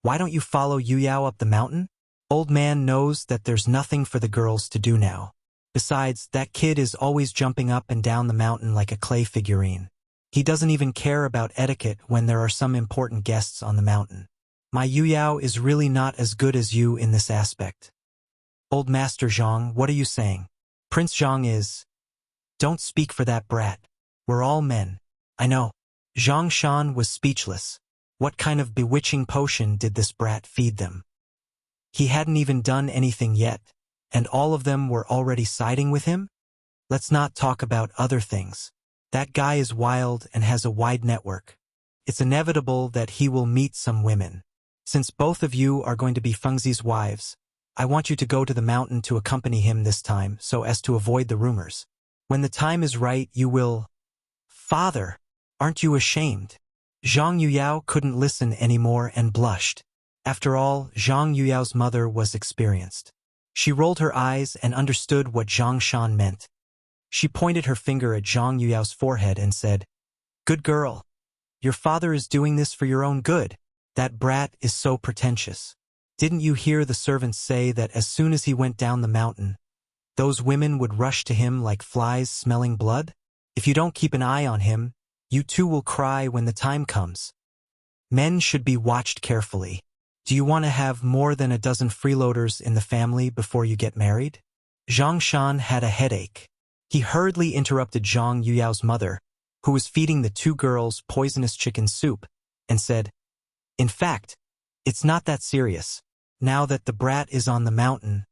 Why don't you follow Yu Yao up the mountain? Old man knows that there's nothing for the girls to do now. Besides, that kid is always jumping up and down the mountain like a clay figurine. He doesn't even care about etiquette when there are some important guests on the mountain. My Yu Yao is really not as good as you in this aspect. Old Master Zhang, what are you saying? Prince Zhang is... Don't speak for that brat. We're all men. I know. Zhang Shan was speechless. What kind of bewitching potion did this brat feed them? He hadn't even done anything yet, and all of them were already siding with him? Let's not talk about other things. That guy is wild and has a wide network. It's inevitable that he will meet some women. Since both of you are going to be Fengzi's wives, I want you to go to the mountain to accompany him this time so as to avoid the rumors. When the time is right, you will... Father, aren't you ashamed? Zhang Yuyao couldn't listen anymore and blushed. After all, Zhang Yuyao's mother was experienced. She rolled her eyes and understood what Zhang Shan meant. She pointed her finger at Zhang Yuyao's forehead and said, Good girl. Your father is doing this for your own good. That brat is so pretentious. Didn't you hear the servants say that as soon as he went down the mountain, those women would rush to him like flies smelling blood? If you don't keep an eye on him, you too will cry when the time comes. Men should be watched carefully. Do you want to have more than a dozen freeloaders in the family before you get married? Zhang Shan had a headache. He hurriedly interrupted Zhang Yuyao's mother, who was feeding the two girls poisonous chicken soup, and said, In fact, it's not that serious. Now that the brat is on the mountain,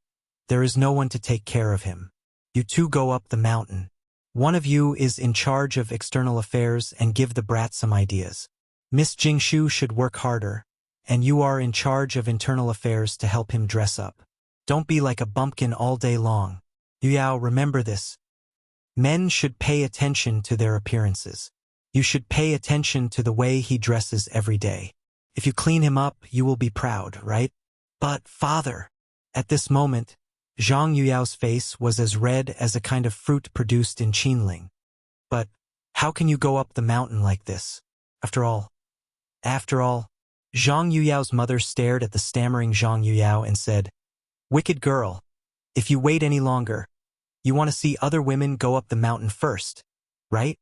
there is no one to take care of him. You two go up the mountain. One of you is in charge of external affairs and give the brat some ideas. Miss Jingshu should work harder, and you are in charge of internal affairs to help him dress up. Don't be like a bumpkin all day long. Yuyao, remember this. Men should pay attention to their appearances. You should pay attention to the way he dresses every day. If you clean him up, you will be proud, right? But, father, at this moment, Zhang Yuyao's face was as red as a kind of fruit produced in Qinling. But, how can you go up the mountain like this? After all, Zhang Yuyao's mother stared at the stammering Zhang Yuyao and said, Wicked girl, if you wait any longer, you want to see other women go up the mountain first, right?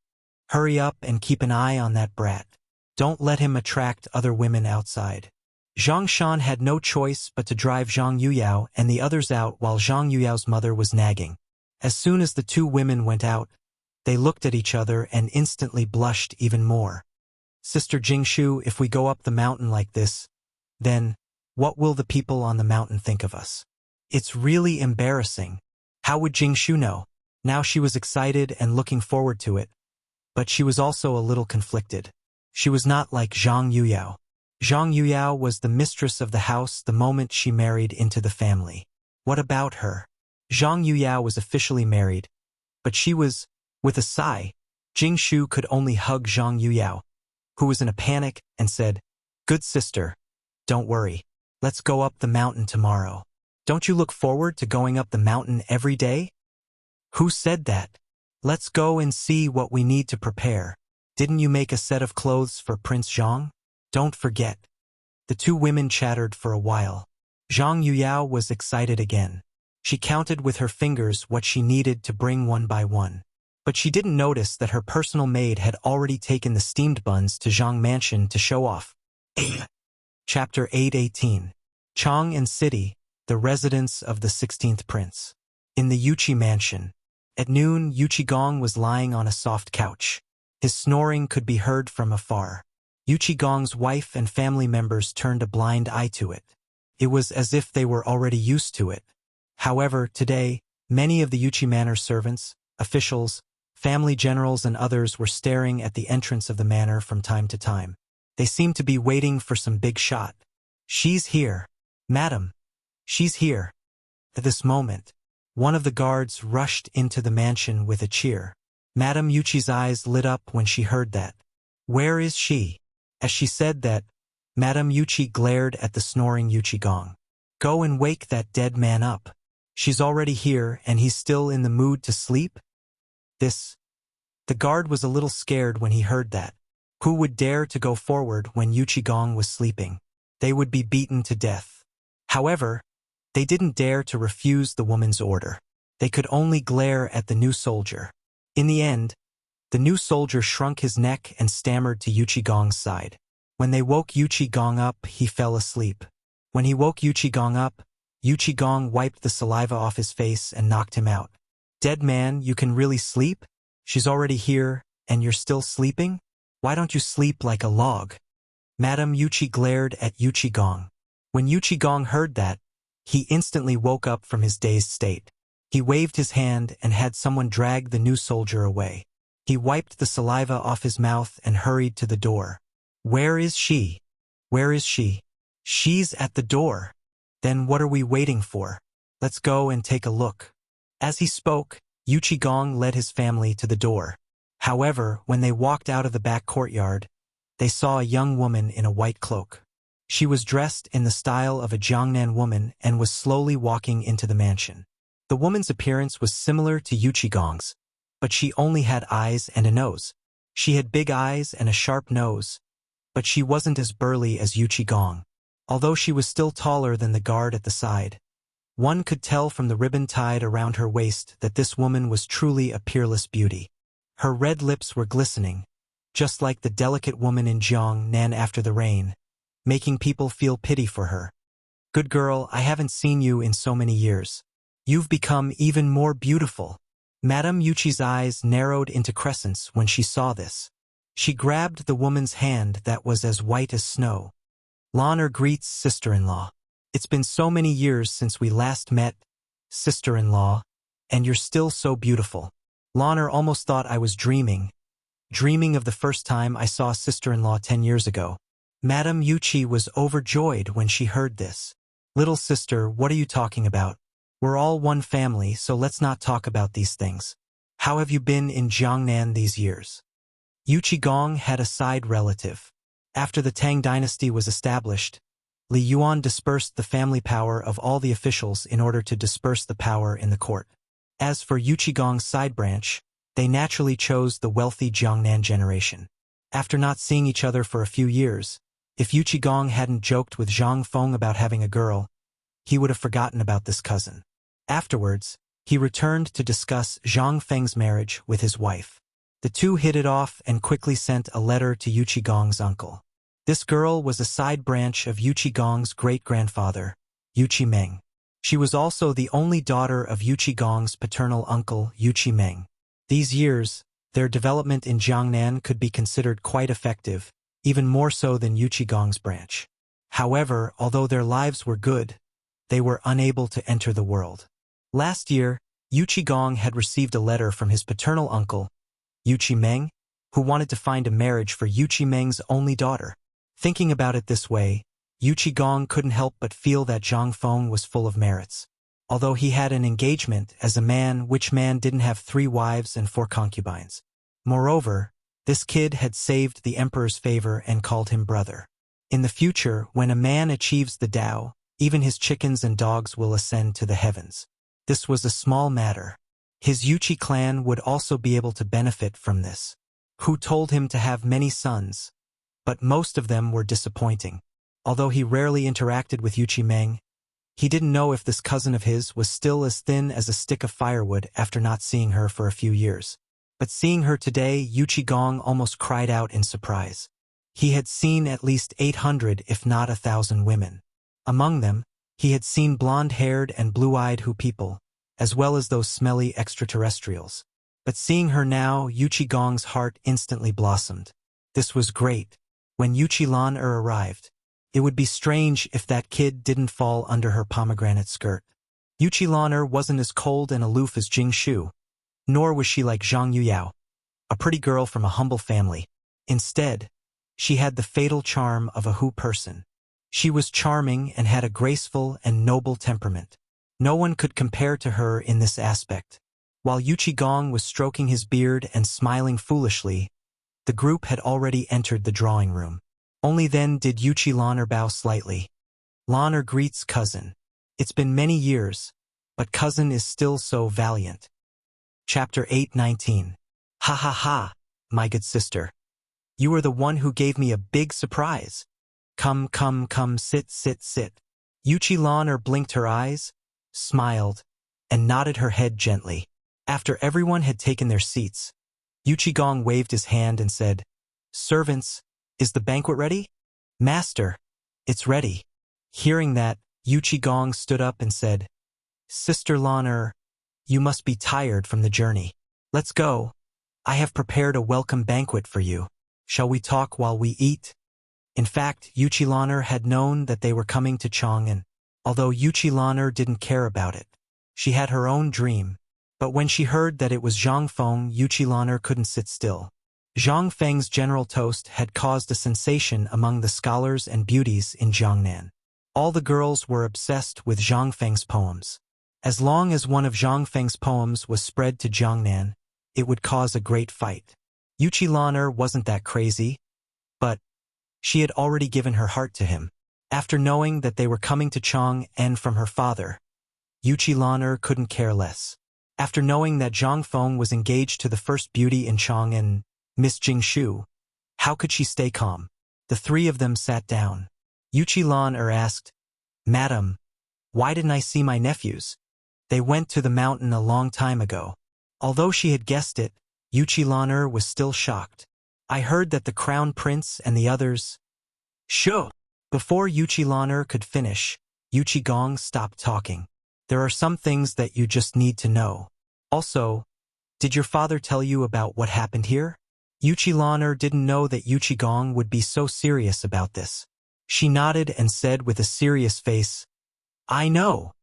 Hurry up and keep an eye on that brat. Don't let him attract other women outside. Zhang Shan had no choice but to drive Zhang Yuyao and the others out while Zhang Yuyao's mother was nagging. As soon as the two women went out, they looked at each other and instantly blushed even more. Sister Jingshu, if we go up the mountain like this, then what will the people on the mountain think of us? It's really embarrassing. How would Jingshu know? Now she was excited and looking forward to it, but she was also a little conflicted. She was not like Zhang Yuyao. Zhang Yuyao was the mistress of the house the moment she married into the family. What about her? Zhang Yuyao was officially married, but she was, with a sigh. Jingshu could only hug Zhang Yuyao, who was in a panic, and said, Good sister, don't worry. Let's go up the mountain tomorrow. Don't you look forward to going up the mountain every day? Who said that? Let's go and see what we need to prepare. Didn't you make a set of clothes for Prince Zhang? Don't forget. The two women chattered for a while. Zhang Yuyao was excited again. She counted with her fingers what she needed to bring one by one. But she didn't notice that her personal maid had already taken the steamed buns to Zhang Mansion to show off. Chapter 818. Chang and City, the residence of the 16th prince. In the Yuqi mansion. At noon, Yuqi Gong was lying on a soft couch. His snoring could be heard from afar. Yuqi Gong's wife and family members turned a blind eye to it. It was as if they were already used to it. However, today, many of the Yuqi Manor servants, officials, Family generals and others were staring at the entrance of the manor from time to time. They seemed to be waiting for some big shot. "She's here. Madam. She's here." At this moment, one of the guards rushed into the mansion with a cheer. Madame Yuchi's eyes lit up when she heard that. "Where is she?" As she said that, Madame Yuchi glared at the snoring Yuchigong. "Go and wake that dead man up. She's already here and he's still in the mood to sleep?" The guard was a little scared when he heard that. Who would dare to go forward when Yuchigong was sleeping? They would be beaten to death. However, they didn't dare to refuse the woman's order. They could only glare at the new soldier. In the end, the new soldier shrunk his neck and stammered to Yuchigong's side. When they woke Yuchigong up, he fell asleep. When he woke Yuchigong up, Yuchigong wiped the saliva off his face and knocked him out. "Dead man, you can really sleep? She's already here, and you're still sleeping? Why don't you sleep like a log?" Madame Yuchi glared at Yuchigong. When Yuchigong heard that, he instantly woke up from his dazed state. He waved his hand and had someone drag the new soldier away. He wiped the saliva off his mouth and hurried to the door. "Where is she? Where is she?" "She's at the door." "Then what are we waiting for? Let's go and take a look." As he spoke, Yuchigong led his family to the door. However, when they walked out of the back courtyard, they saw a young woman in a white cloak. She was dressed in the style of a Jiangnan woman and was slowly walking into the mansion. The woman's appearance was similar to Yuchigong's, but she only had eyes and a nose. She had big eyes and a sharp nose, but she wasn't as burly as Yuchigong. Although she was still taller than the guard at the side, one could tell from the ribbon tied around her waist that this woman was truly a peerless beauty. Her red lips were glistening, just like the delicate woman in Jiangnan after the rain, making people feel pity for her. "Good girl, I haven't seen you in so many years. You've become even more beautiful." Madame Yuchi's eyes narrowed into crescents when she saw this. She grabbed the woman's hand that was as white as snow. "Honor greets sister-in-law. It's been so many years since we last met, sister-in-law, and you're still so beautiful." Honor almost thought I was dreaming of the first time I saw sister-in-law 10 years ago. Madame Yuchi was overjoyed when she heard this. "Little sister, what are you talking about? We're all one family, so let's not talk about these things. How have you been in Jiangnan these years?" Yuchigong had a side relative. After the Tang dynasty was established, Li Yuan dispersed the family power of all the officials in order to disperse the power in the court. As for Yuchigong's side branch, they naturally chose the wealthy Jiangnan generation. After not seeing each other for a few years, if Yuchigong hadn't joked with Zhang Feng about having a girl, he would have forgotten about this cousin. Afterwards, he returned to discuss Zhang Feng's marriage with his wife. The two hit it off and quickly sent a letter to Yuchigong's uncle. This girl was a side branch of Yuchigong's great-grandfather, Yuchi Meng. She was also the only daughter of Yuchigong's paternal uncle, Yuchi Meng. These years, their development in Jiangnan could be considered quite effective, even more so than Yuchigong's branch. However, although their lives were good, they were unable to enter the world. Last year, Yuchigong had received a letter from his paternal uncle, Yuchi Meng, who wanted to find a marriage for Yuchi Meng's only daughter. Thinking about it this way, Yuchigong couldn't help but feel that Zhang Feng was full of merits. Although he had an engagement as a man, which man didn't have 3 wives and 4 concubines? Moreover, this kid had saved the emperor's favor and called him brother. In the future, when a man achieves the Tao, even his chickens and dogs will ascend to the heavens. This was a small matter. His Yuchi clan would also be able to benefit from this. Who told him to have many sons? But most of them were disappointing. Although he rarely interacted with Yuchi Meng, he didn't know if this cousin of his was still as thin as a stick of firewood after not seeing her for a few years. But seeing her today, Yuchigong almost cried out in surprise. He had seen at least 800 if not 1,000 women. Among them, he had seen blonde-haired and blue-eyed Hu people, as well as those smelly extraterrestrials. But seeing her now, Yuchigong's heart instantly blossomed. This was great. When Yuchi-lan arrived, it would be strange if that kid didn't fall under her pomegranate skirt. Yuchi-lan wasn't as cold and aloof as Jing Shu. Nor was she like Zhang Yuyao, a pretty girl from a humble family. Instead, she had the fatal charm of a Hu person. She was charming and had a graceful and noble temperament. No one could compare to her in this aspect. While Yuchi Gong was stroking his beard and smiling foolishly, the group had already entered the drawing room. Only then did Yuchi Lan'er bow slightly. Lan'er greets cousin. It's been many years, but cousin is still so valiant. Chapter 8:19. Ha ha ha, my good sister. You are the one who gave me a big surprise. Come, come, come, sit, sit, sit. Yuchi Lan'er blinked her eyes, smiled, and nodded her head gently. After everyone had taken their seats, Yuchi Gong waved his hand and said, Servants, is the banquet ready? Master, it's ready. Hearing that, Yuchi Gong stood up and said, Sister Lan'er, you must be tired from the journey. Let's go. I have prepared a welcome banquet for you. Shall we talk while we eat? In fact, Yuchi Lan'er had known that they were coming to Chang'an. Although Yuchi Lan'er didn't care about it, she had her own dream. But when she heard that it was Zhang Feng, Yuchi Lan'er couldn't sit still. Zhang Feng's general toast had caused a sensation among the scholars and beauties in Jiangnan. All the girls were obsessed with Zhang Feng's poems. As long as one of Zhang Feng's poems was spread to Jiangnan, it would cause a great fight. Yuchi Lan'er wasn't that crazy, but she had already given her heart to him. After knowing that they were coming to Chang'an from her father, Yuchi Lan'er couldn't care less. After knowing that Zhang Feng was engaged to the first beauty in Chang'an, Miss Jingshu, how could she stay calm? The three of them sat down. Yuchi Lan'er asked, Madam, why didn't I see my nephews? They went to the mountain a long time ago. Although she had guessed it, Yuchi Lan'er was still shocked. I heard that the crown prince and the others... Shoo! Before Yuchi Lan'er could finish, Yuchi Gong stopped talking. There are some things that you just need to know. Also, did your father tell you about what happened here? Yuchi Lan'er didn't know that Yuchi Gong would be so serious about this. She nodded and said with a serious face, I know.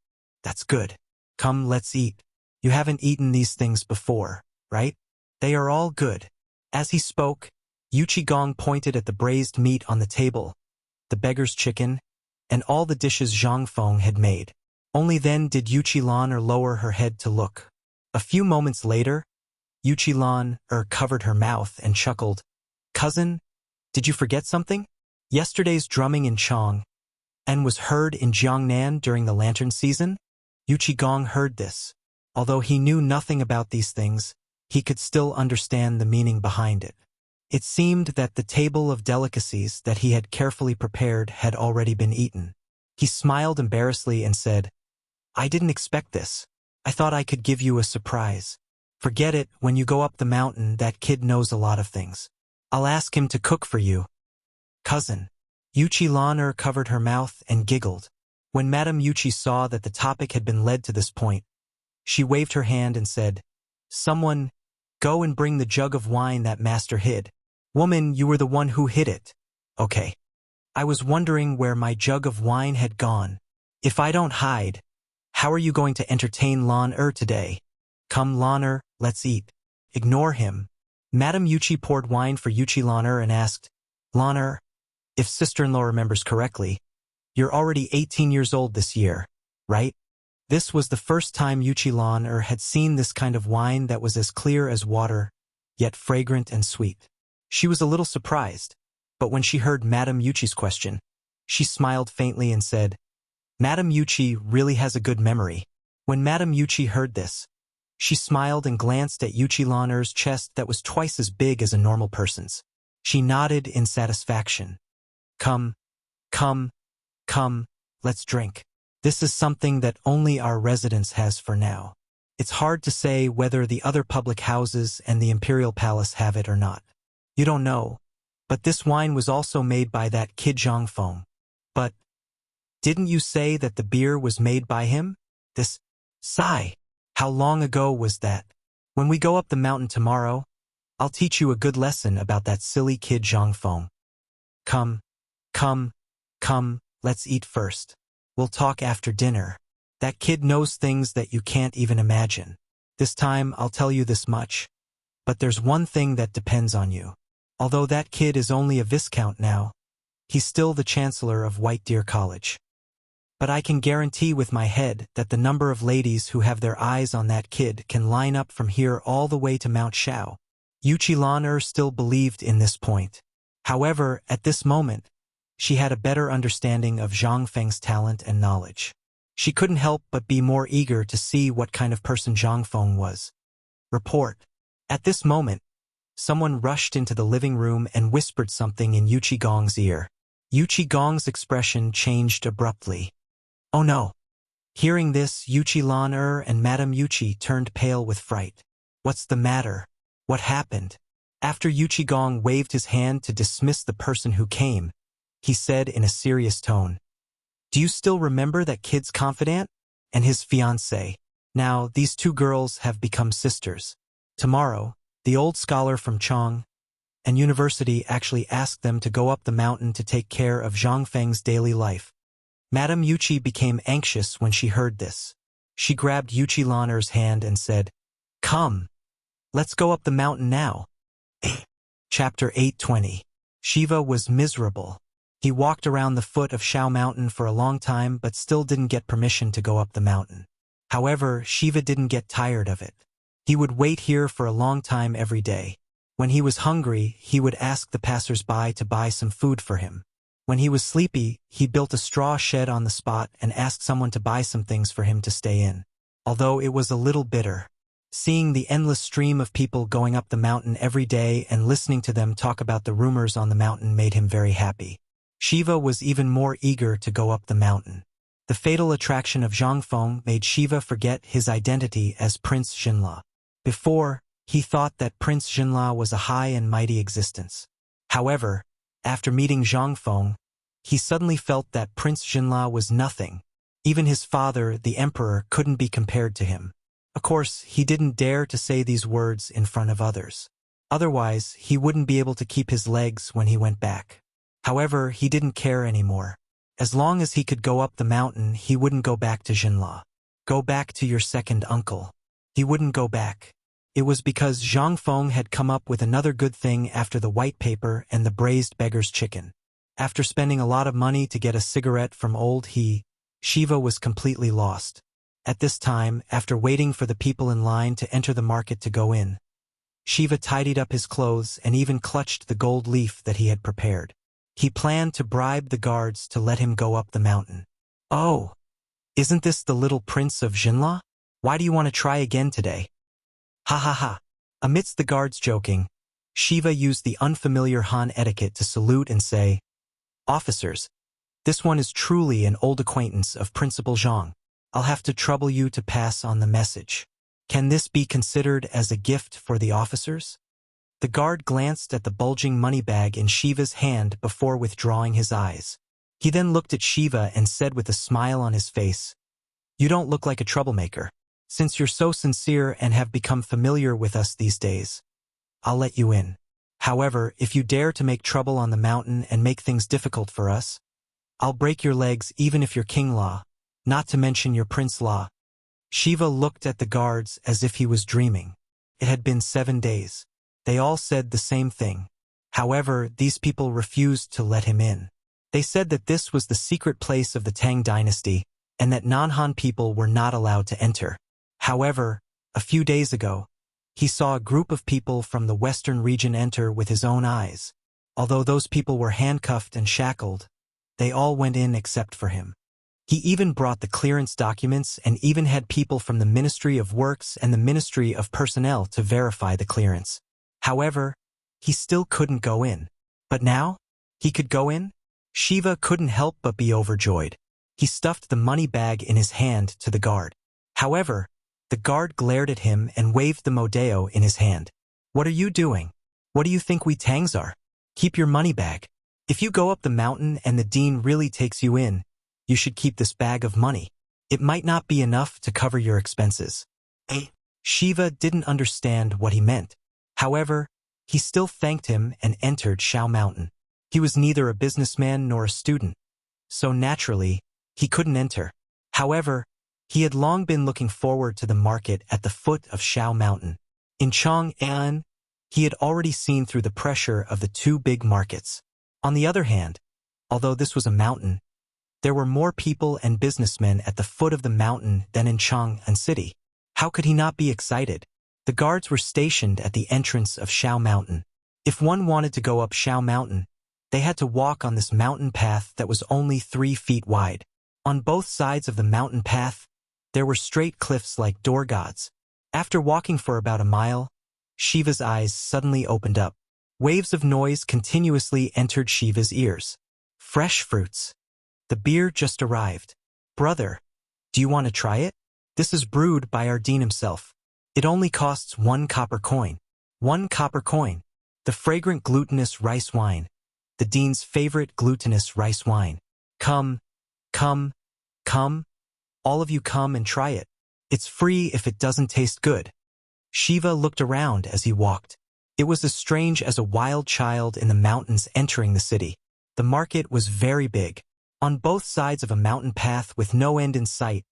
That's good. Come, let's eat. You haven't eaten these things before, right? They are all good. As he spoke, Yuchi Gong pointed at the braised meat on the table, the beggar's chicken, and all the dishes Zhang Feng had made. Only then did Yuchi Lan'er lower her head to look. A few moments later, Yuchi Lan'er covered her mouth and chuckled. Cousin, did you forget something? Yesterday's drumming in Chang'an was heard in Jiangnan during the lantern season? Yuchi Gong heard this. Although he knew nothing about these things, he could still understand the meaning behind it. It seemed that the table of delicacies that he had carefully prepared had already been eaten. He smiled embarrassedly and said, I didn't expect this. I thought I could give you a surprise. Forget it, when you go up the mountain, that kid knows a lot of things. I'll ask him to cook for you. Cousin. Yuchi Lan'er covered her mouth and giggled. When Madame Yuchi saw that the topic had been led to this point, she waved her hand and said, Someone, go and bring the jug of wine that master hid. Woman, you were the one who hid it. Okay. I was wondering where my jug of wine had gone. If I don't hide, how are you going to entertain Lan'er today? Come, Lan'er, let's eat. Ignore him. Madame Yuchi poured wine for Yuchi Lan'er and asked, Lan'er, if sister-in-law remembers correctly, you're already 18 years old this year, right? This was the first time Yuchi Lan'er had seen this kind of wine that was as clear as water, yet fragrant and sweet. She was a little surprised, but when she heard Madame Yuchi's question, she smiled faintly and said, Madame Yuchi really has a good memory. When Madame Yuchi heard this, she smiled and glanced at Yuchi Lan'er's chest that was twice as big as a normal person's. She nodded in satisfaction. Come, come, come, let's drink. This is something that only our residence has for now. It's hard to say whether the other public houses and the imperial palace have it or not. You don't know, but this wine was also made by that kid Zhang Feng. But didn't you say that the beer was made by him? This sigh. How long ago was that? When we go up the mountain tomorrow, I'll teach you a good lesson about that silly kid Zhang Feng. Come, come, come, let's eat first. We'll talk after dinner. That kid knows things that you can't even imagine. This time I'll tell you this much. But there's one thing that depends on you. Although that kid is only a viscount now, he's still the chancellor of White Deer College. But I can guarantee with my head that the number of ladies who have their eyes on that kid can line up from here all the way to Mount Shao. Yuchi still believed in this point. However, at this moment, she had a better understanding of Zhang Feng's talent and knowledge. She couldn't help but be more eager to see what kind of person Zhang Feng was. Report. At this moment, someone rushed into the living room and whispered something in Yuchi Gong's ear. Yuchi Gong's expression changed abruptly. Oh no! Hearing this, Yuchi and Madame Yuchi turned pale with fright. What's the matter? What happened? After Yuchi Gong waved his hand to dismiss the person who came, he said in a serious tone, "Do you still remember that kid's confidant? And his fiancée? Now, these two girls have become sisters. Tomorrow, the old scholar from Chong and university actually asked them to go up the mountain to take care of Zhang Feng's daily life." Madame Yuchi became anxious when she heard this. She grabbed Yuchi Lan'er's hand and said, "Come, let's go up the mountain now." Chapter 820. Shiva was miserable. He walked around the foot of Shao Mountain for a long time but still didn't get permission to go up the mountain. However, Shiva didn't get tired of it. He would wait here for a long time every day. When he was hungry, he would ask the passers-by to buy some food for him. When he was sleepy, he built a straw shed on the spot and asked someone to buy some things for him to stay in. Although it was a little bitter, seeing the endless stream of people going up the mountain every day and listening to them talk about the rumors on the mountain made him very happy. Shiva was even more eager to go up the mountain. The fatal attraction of Zhang Feng made Shiva forget his identity as Prince Xinla. Before, he thought that Prince Xinla was a high and mighty existence. However, after meeting Zhang Feng, he suddenly felt that Prince Xinla was nothing. Even his father, the emperor, couldn't be compared to him. Of course, he didn't dare to say these words in front of others. Otherwise, he wouldn't be able to keep his legs when he went back. However, he didn't care anymore. As long as he could go up the mountain, he wouldn't go back to Xinla. Go back to your second uncle. He wouldn't go back. It was because Zhang Feng had come up with another good thing after the white paper and the braised beggar's chicken. After spending a lot of money to get a cigarette from old Shiva was completely lost. At this time, after waiting for the people in line to enter the market to go in, Shiva tidied up his clothes and even clutched the gold leaf that he had prepared. He planned to bribe the guards to let him go up the mountain. "Oh, isn't this the little prince of Xinla? Why do you want to try again today?" Ha ha ha. Amidst the guards joking, Shiva used the unfamiliar Han etiquette to salute and say, "Officers, this one is truly an old acquaintance of Principal Zhang. I'll have to trouble you to pass on the message. Can this be considered as a gift for the officers?" The guard glanced at the bulging money bag in Shiva's hand before withdrawing his eyes. He then looked at Shiva and said with a smile on his face, "You don't look like a troublemaker. Since you're so sincere and have become familiar with us these days, I'll let you in. However, if you dare to make trouble on the mountain and make things difficult for us, I'll break your legs even if you're King La, not to mention your Prince La." Shiva looked at the guards as if he was dreaming. It had been 7 days. They all said the same thing. However, these people refused to let him in. They said that this was the secret place of the Tang dynasty and that non-Han people were not allowed to enter. However, a few days ago, he saw a group of people from the western region enter with his own eyes. Although those people were handcuffed and shackled, they all went in except for him. He even brought the clearance documents and even had people from the Ministry of Works and the Ministry of Personnel to verify the clearance. However, he still couldn't go in. But now, he could go in? Shiva couldn't help but be overjoyed. He stuffed the money bag in his hand to the guard. However, the guard glared at him and waved the modeo in his hand. "What are you doing? What do you think we Tangs are? Keep your money bag. If you go up the mountain and the dean really takes you in, you should keep this bag of money. It might not be enough to cover your expenses." Shiva didn't understand what he meant. However, he still thanked him and entered Shao Mountain. He was neither a businessman nor a student, so naturally, he couldn't enter. However, He had long been looking forward to the market at the foot of Shao Mountain. In Chang'an, he had already seen through the pressure of the two big markets. On the other hand, although this was a mountain, there were more people and businessmen at the foot of the mountain than in Chang'an City. How could he not be excited? The guards were stationed at the entrance of Shao Mountain. If one wanted to go up Shao Mountain, they had to walk on this mountain path that was only 3 feet wide. On both sides of the mountain path, there were straight cliffs like door gods. After walking for about a mile, Shiva's eyes suddenly opened up. Waves of noise continuously entered Shiva's ears. Fresh fruits. The beer just arrived. Brother, do you want to try it? This is brewed by our dean himself. It only costs 1 copper coin. 1 copper coin. The fragrant glutinous rice wine. The dean's favorite glutinous rice wine. Come, come, come. All of you come and try it. It's free if it doesn't taste good. Shiva looked around as he walked. It was as strange as a wild child in the mountains entering the city. The market was very big. On both sides of a mountain path with no end in sight,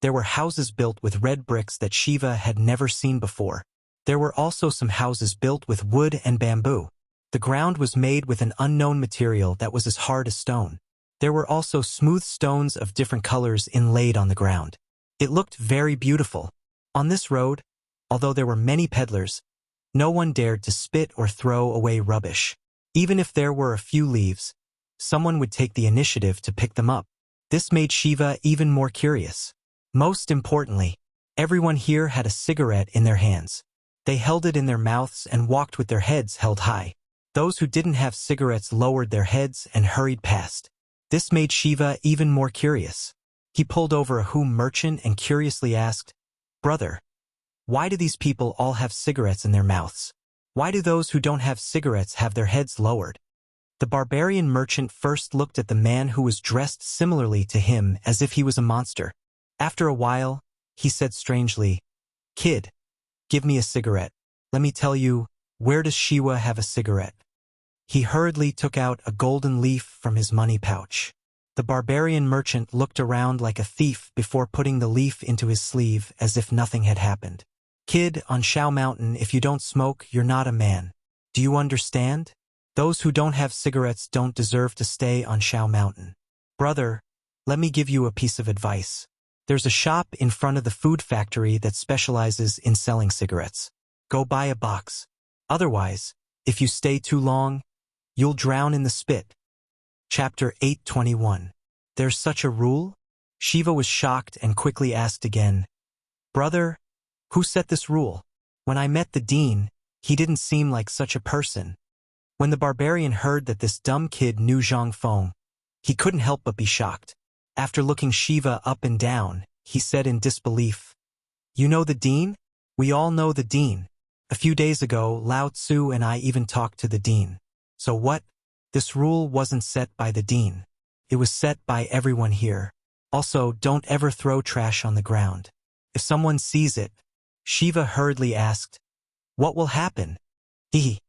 there were houses built with red bricks that Shiva had never seen before. There were also some houses built with wood and bamboo. The ground was made with an unknown material that was as hard as stone. There were also smooth stones of different colors inlaid on the ground. It looked very beautiful. On this road, although there were many peddlers, no one dared to spit or throw away rubbish. Even if there were a few leaves, someone would take the initiative to pick them up. This made Shiva even more curious. Most importantly, everyone here had a cigarette in their hands. They held it in their mouths and walked with their heads held high. Those who didn't have cigarettes lowered their heads and hurried past. This made Shiva even more curious. He pulled over a Hu merchant and curiously asked, "Brother, why do these people all have cigarettes in their mouths? Why do those who don't have cigarettes have their heads lowered?" The barbarian merchant first looked at the man who was dressed similarly to him as if he was a monster. After a while, he said strangely, "Kid, give me a cigarette. Let me tell you, where does Shiva have a cigarette?" He hurriedly took out a golden leaf from his money pouch. The barbarian merchant looked around like a thief before putting the leaf into his sleeve as if nothing had happened. "Kid, on Shao Mountain, if you don't smoke, you're not a man. Do you understand? Those who don't have cigarettes don't deserve to stay on Shao Mountain. Brother, let me give you a piece of advice. There's a shop in front of the food factory that specializes in selling cigarettes. Go buy a box. Otherwise, if you stay too long, you'll drown in the spit." Chapter 821. There's such a rule? Shiva was shocked and quickly asked again, "Brother, who set this rule? When I met the dean, he didn't seem like such a person." When the barbarian heard that this dumb kid knew Zhang Feng, he couldn't help but be shocked. After looking Shiva up and down, he said in disbelief, "You know the dean? We all know the dean. A few days ago, Lao Tzu and I even talked to the dean. So what? This rule wasn't set by the dean. It was set by everyone here. Also, don't ever throw trash on the ground. If someone sees it," Shiva hurriedly asked, "What will happen?" "Hee."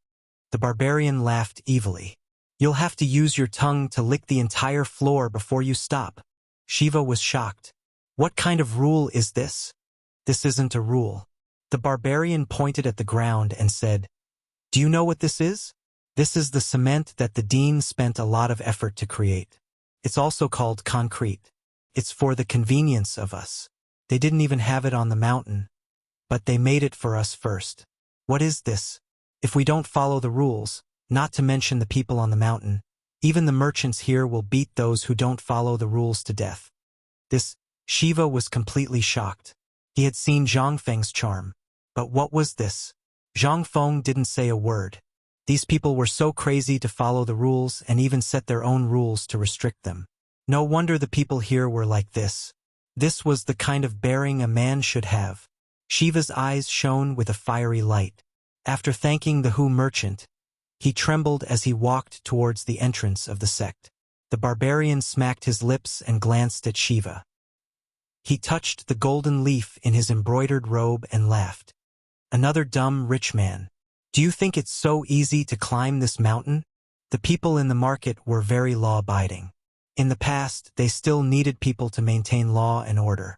The barbarian laughed evilly. "You'll have to use your tongue to lick the entire floor before you stop." Shiva was shocked. "What kind of rule is this?" "This isn't a rule." The barbarian pointed at the ground and said, "Do you know what this is? This is the cement that the dean spent a lot of effort to create. It's also called concrete. It's for the convenience of us. They didn't even have it on the mountain, but they made it for us first. What is this? If we don't follow the rules, not to mention the people on the mountain, even the merchants here will beat those who don't follow the rules to death." Shiva was completely shocked. He had seen Zhang Feng's charm. But what was this? Zhang Feng didn't say a word. These people were so crazy to follow the rules and even set their own rules to restrict them. No wonder the people here were like this. This was the kind of bearing a man should have. Shiva's eyes shone with a fiery light. After thanking the Hu merchant, he trembled as he walked towards the entrance of the sect. The barbarian smacked his lips and glanced at Shiva. He touched the golden leaf in his embroidered robe and laughed. "Another dumb rich man. Do you think it's so easy to climb this mountain?" The people in the market were very law-abiding. In the past, they still needed people to maintain law and order.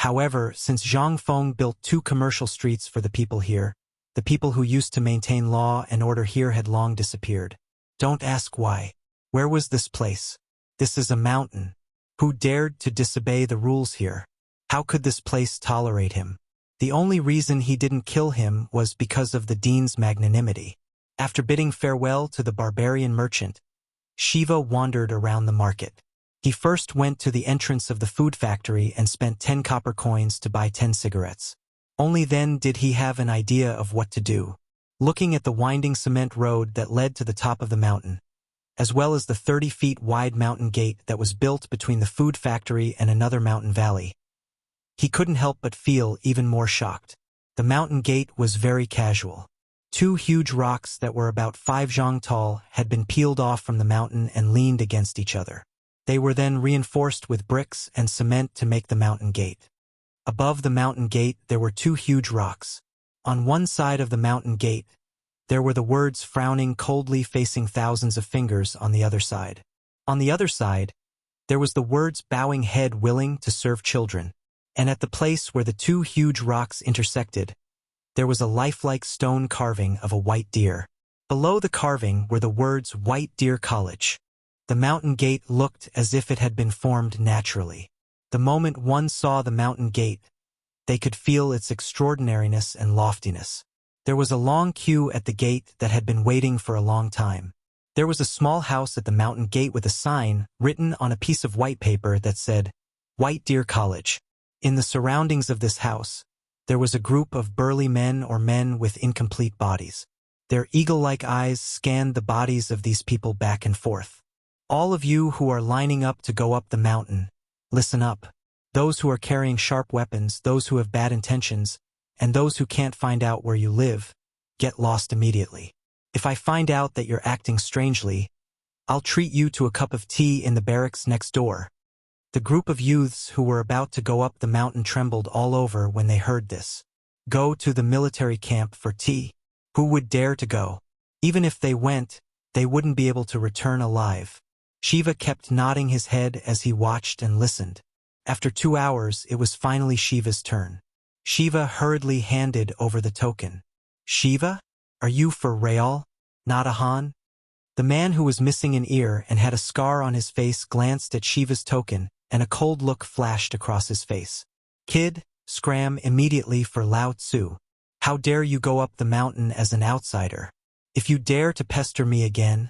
However, since Zhang Feng built 2 commercial streets for the people here, the people who used to maintain law and order here had long disappeared. Don't ask why. Where was this place? This is a mountain. Who dared to disobey the rules here? How could this place tolerate him? The only reason he didn't kill him was because of the dean's magnanimity. After bidding farewell to the barbarian merchant, Shiva wandered around the market. He first went to the entrance of the food factory and spent 10 copper coins to buy 10 cigarettes. Only then did he have an idea of what to do. Looking at the winding cement road that led to the top of the mountain, as well as the 30 feet wide mountain gate that was built between the food factory and another mountain valley, he couldn't help but feel even more shocked. The mountain gate was very casual. 2 huge rocks that were about 5 zhang tall had been peeled off from the mountain and leaned against each other. They were then reinforced with bricks and cement to make the mountain gate. Above the mountain gate there were 2 huge rocks. On one side of the mountain gate, there were the words frowning coldly facing thousands of fingers on the other side. On the other side, there was the words bowing head willing to serve children. And at the place where the 2 huge rocks intersected, there was a lifelike stone carving of a white deer. Below the carving were the words White Deer College. The mountain gate looked as if it had been formed naturally. The moment one saw the mountain gate, they could feel its extraordinariness and loftiness. There was a long queue at the gate that had been waiting for a long time. There was a small house at the mountain gate with a sign written on a piece of white paper that said, White Deer College. In the surroundings of this house, there was a group of burly men or men with incomplete bodies. Their eagle-like eyes scanned the bodies of these people back and forth. All of you who are lining up to go up the mountain, listen up. Those who are carrying sharp weapons, those who have bad intentions, and those who can't find out where you live, get lost immediately. If I find out that you're acting strangely, I'll treat you to a cup of tea in the barracks next door. The group of youths who were about to go up the mountain trembled all over when they heard this. Go to the military camp for tea. Who would dare to go? Even if they went, they wouldn't be able to return alive. Shiva kept nodding his head as he watched and listened. After 2 hours, it was finally Shiva's turn. Shiva hurriedly handed over the token. Shiva? Are you for real? Not a Han? The man who was missing an ear and had a scar on his face glanced at Shiva's token, and a cold look flashed across his face. Kid, scram immediately for Lao Tzu. How dare you go up the mountain as an outsider? If you dare to pester me again,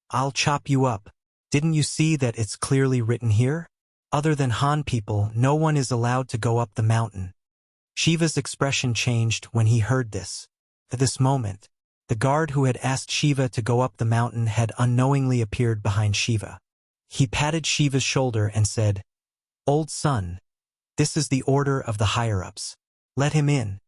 I'll chop you up. Didn't you see that it's clearly written here? Other than Han people, no one is allowed to go up the mountain. Shiva's expression changed when he heard this. At this moment, the guard who had asked Shiva to go up the mountain had unknowingly appeared behind Shiva. He patted Shiva's shoulder and said, Old son, this is the order of the higher-ups. Let him in.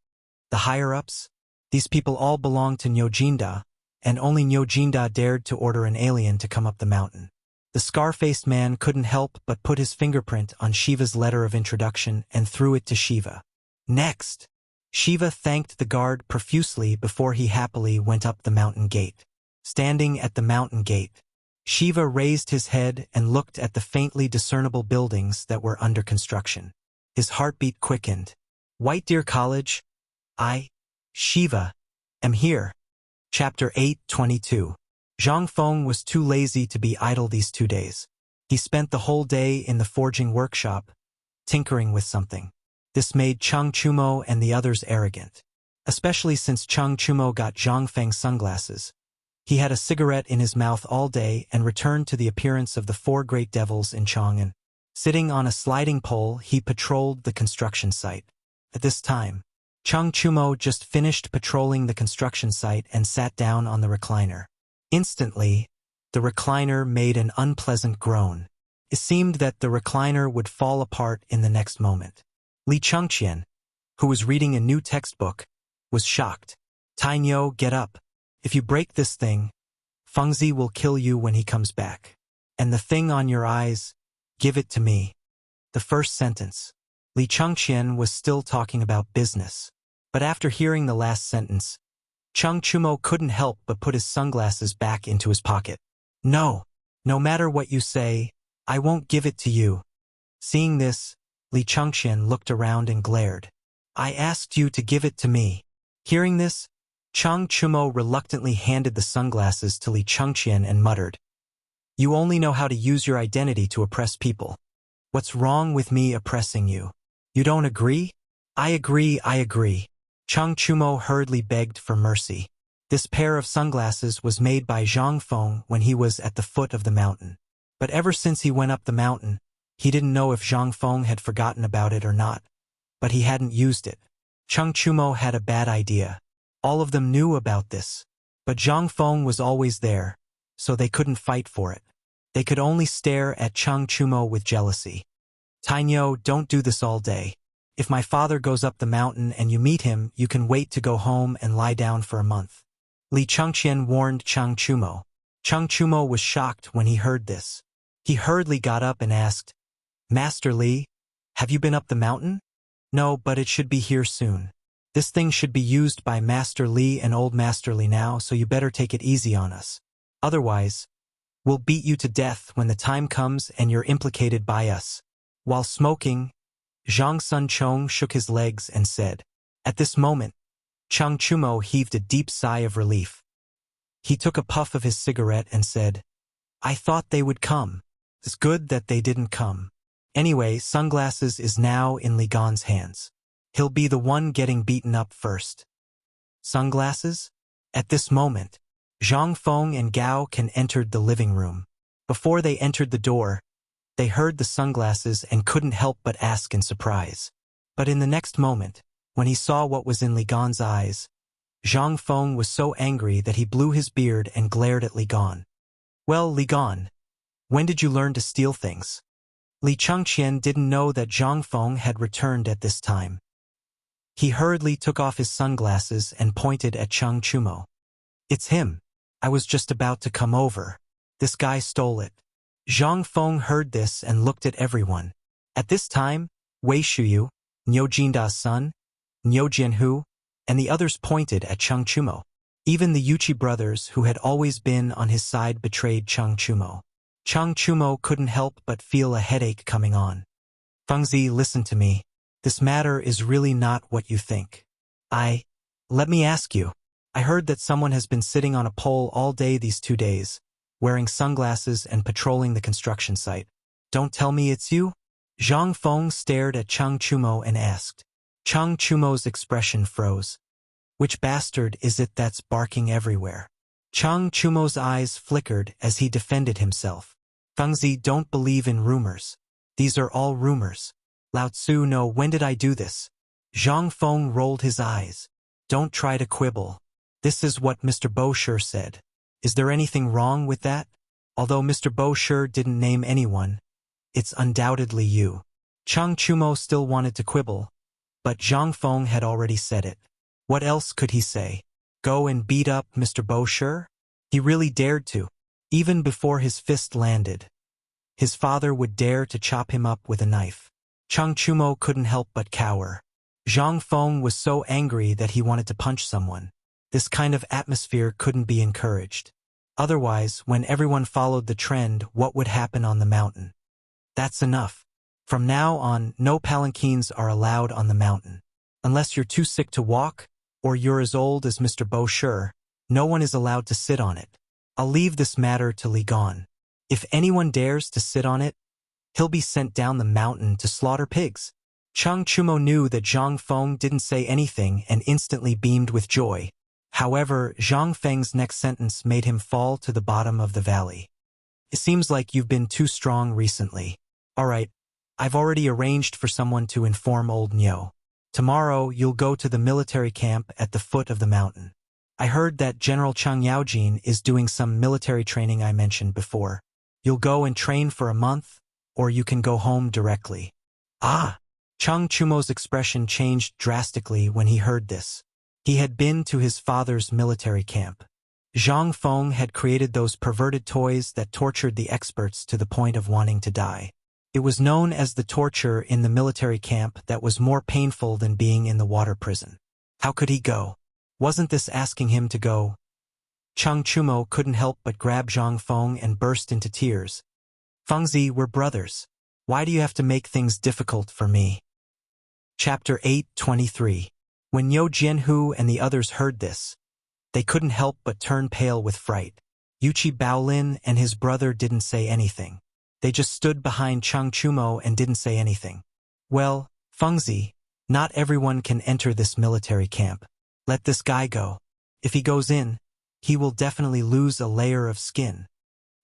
The higher-ups? These people all belong to Nyojinda, and only Nyojinda dared to order an alien to come up the mountain. The scar-faced man couldn't help but put his fingerprint on Shiva's letter of introduction and threw it to Shiva. Next, Shiva thanked the guard profusely before he happily went up the mountain gate. Standing at the mountain gate, Shiva raised his head and looked at the faintly discernible buildings that were under construction. His heartbeat quickened. White Deer College? Shiva, am here. Chapter 8:22. Zhang Feng was too lazy to be idle these 2 days. He spent the whole day in the forging workshop, tinkering with something. This made Cheng Chumo and the others arrogant, especially since Cheng Chumo got Zhang Feng's sunglasses. He had a cigarette in his mouth all day and returned to the appearance of the 4 great devils in Chang'an. Sitting on a sliding pole, he patrolled the construction site. At this time, Cheng Chumo just finished patrolling the construction site and sat down on the recliner. Instantly, the recliner made an unpleasant groan. It seemed that the recliner would fall apart in the next moment. Li Chengqian, who was reading a new textbook, was shocked. Tainyo, get up. If you break this thing, Fengzi will kill you when he comes back. And the thing on your eyes, give it to me. The first sentence. Li Chengqian was still talking about business. But after hearing the last sentence, Cheng Chumo couldn't help but put his sunglasses back into his pocket. No matter what you say, I won't give it to you. Seeing this, Li Chengqian looked around and glared. I asked you to give it to me. Hearing this, Chang Chumo reluctantly handed the sunglasses to Li Chengqian and muttered, You only know how to use your identity to oppress people. What's wrong with me oppressing you? You don't agree? I agree, I agree. Chang Chumo hurriedly begged for mercy. This pair of sunglasses was made by Zhang Feng when he was at the foot of the mountain. But ever since he went up the mountain, he didn't know if Zhang Feng had forgotten about it or not. But he hadn't used it. Chang Chumo had a bad idea. All of them knew about this. But Zhang Feng was always there, so they couldn't fight for it. They could only stare at Chang Chumo with jealousy. Tainyo, don't do this all day. If my father goes up the mountain and you meet him, you can wait to go home and lie down for a month. Li Chengqian warned Chang Chumo. Chang Chumo was shocked when he heard this. He hurriedly got up and asked, Master Li, have you been up the mountain? No, but it should be here soon. This thing should be used by Master Li and old Master Li now, so you better take it easy on us. Otherwise, we'll beat you to death when the time comes and you're implicated by us. While smoking, Zhang Sun Chong shook his legs and said, At this moment, Chang Chumo heaved a deep sigh of relief. He took a puff of his cigarette and said, I thought they would come. It's good that they didn't come. Anyway, sunglasses is now in Li Gan's hands. He'll be the one getting beaten up first. Sunglasses? At this moment, Zhang Feng and Gao Can entered the living room. Before they entered the door, they heard the sunglasses and couldn't help but ask in surprise. But in the next moment, when he saw what was in Li Gan's eyes, Zhang Feng was so angry that he blew his beard and glared at Li Gan. Well, Li Gan, when did you learn to steal things? Li Chengqian didn't know that Zhang Feng had returned at this time. He hurriedly took off his sunglasses and pointed at Chang Chumo. It's him. I was just about to come over. This guy stole it. Zhang Feng heard this and looked at everyone. At this time, Wei Shuyu, Niu Jinda's son, Niu Jianhu, and the others pointed at Chang Chumo. Even the Yuchi brothers, who had always been on his side, betrayed Chang Chumo. Chang Chumo couldn't help but feel a headache coming on. Fengzi, listen to me. This matter is really not what you think. Let me ask you. I heard that someone has been sitting on a pole all day these 2 days, wearing sunglasses and patrolling the construction site. Don't tell me it's you? Zhang Feng stared at Chang Chumo and asked. Chang Chumo's expression froze. Which bastard is it that's barking everywhere? Chang Chumo's eyes flickered as he defended himself. Fengzi, don't believe in rumors. These are all rumors. Lao Tzu, no, when did I do this? Zhang Feng rolled his eyes. Don't try to quibble. This is what Mr. Bosher said. Is there anything wrong with that? Although Mr. Bosher didn't name anyone, it's undoubtedly you. Chang Chumo still wanted to quibble, but Zhang Feng had already said it. What else could he say? Go and beat up Mr. Bosher? He really dared to. Even before his fist landed, his father would dare to chop him up with a knife. Chang Chumo couldn't help but cower. Zhang Feng was so angry that he wanted to punch someone. This kind of atmosphere couldn't be encouraged. Otherwise, when everyone followed the trend, what would happen on the mountain? That's enough. From now on, no palanquins are allowed on the mountain. Unless you're too sick to walk, or you're as old as Mr. Bosher, no one is allowed to sit on it. I'll leave this matter to Li Gan. If anyone dares to sit on it, he'll be sent down the mountain to slaughter pigs. Chang Chumo knew that Zhang Feng didn't say anything and instantly beamed with joy. However, Zhang Feng's next sentence made him fall to the bottom of the valley. It seems like you've been too strong recently. All right, I've already arranged for someone to inform old Niu. Tomorrow, you'll go to the military camp at the foot of the mountain. I heard that General Chang Yaojin is doing some military training I mentioned before. You'll go and train for a month, or you can go home directly. Ah! Chang Chumo's expression changed drastically when he heard this. He had been to his father's military camp. Zhang Feng had created those perverted toys that tortured the experts to the point of wanting to die. It was known as the torture in the military camp that was more painful than being in the water prison. How could he go? Wasn't this asking him to go? Chang Chumo couldn't help but grab Zhang Feng and burst into tears. Fengzi, we're brothers. Why do you have to make things difficult for me? Chapter 8:23. When Niu Jianhu and the others heard this, they couldn't help but turn pale with fright. Yuchi Baolin and his brother didn't say anything. They just stood behind Chang Chumo and didn't say anything. Well, Fengzi, not everyone can enter this military camp. Let this guy go. If he goes in, he will definitely lose a layer of skin.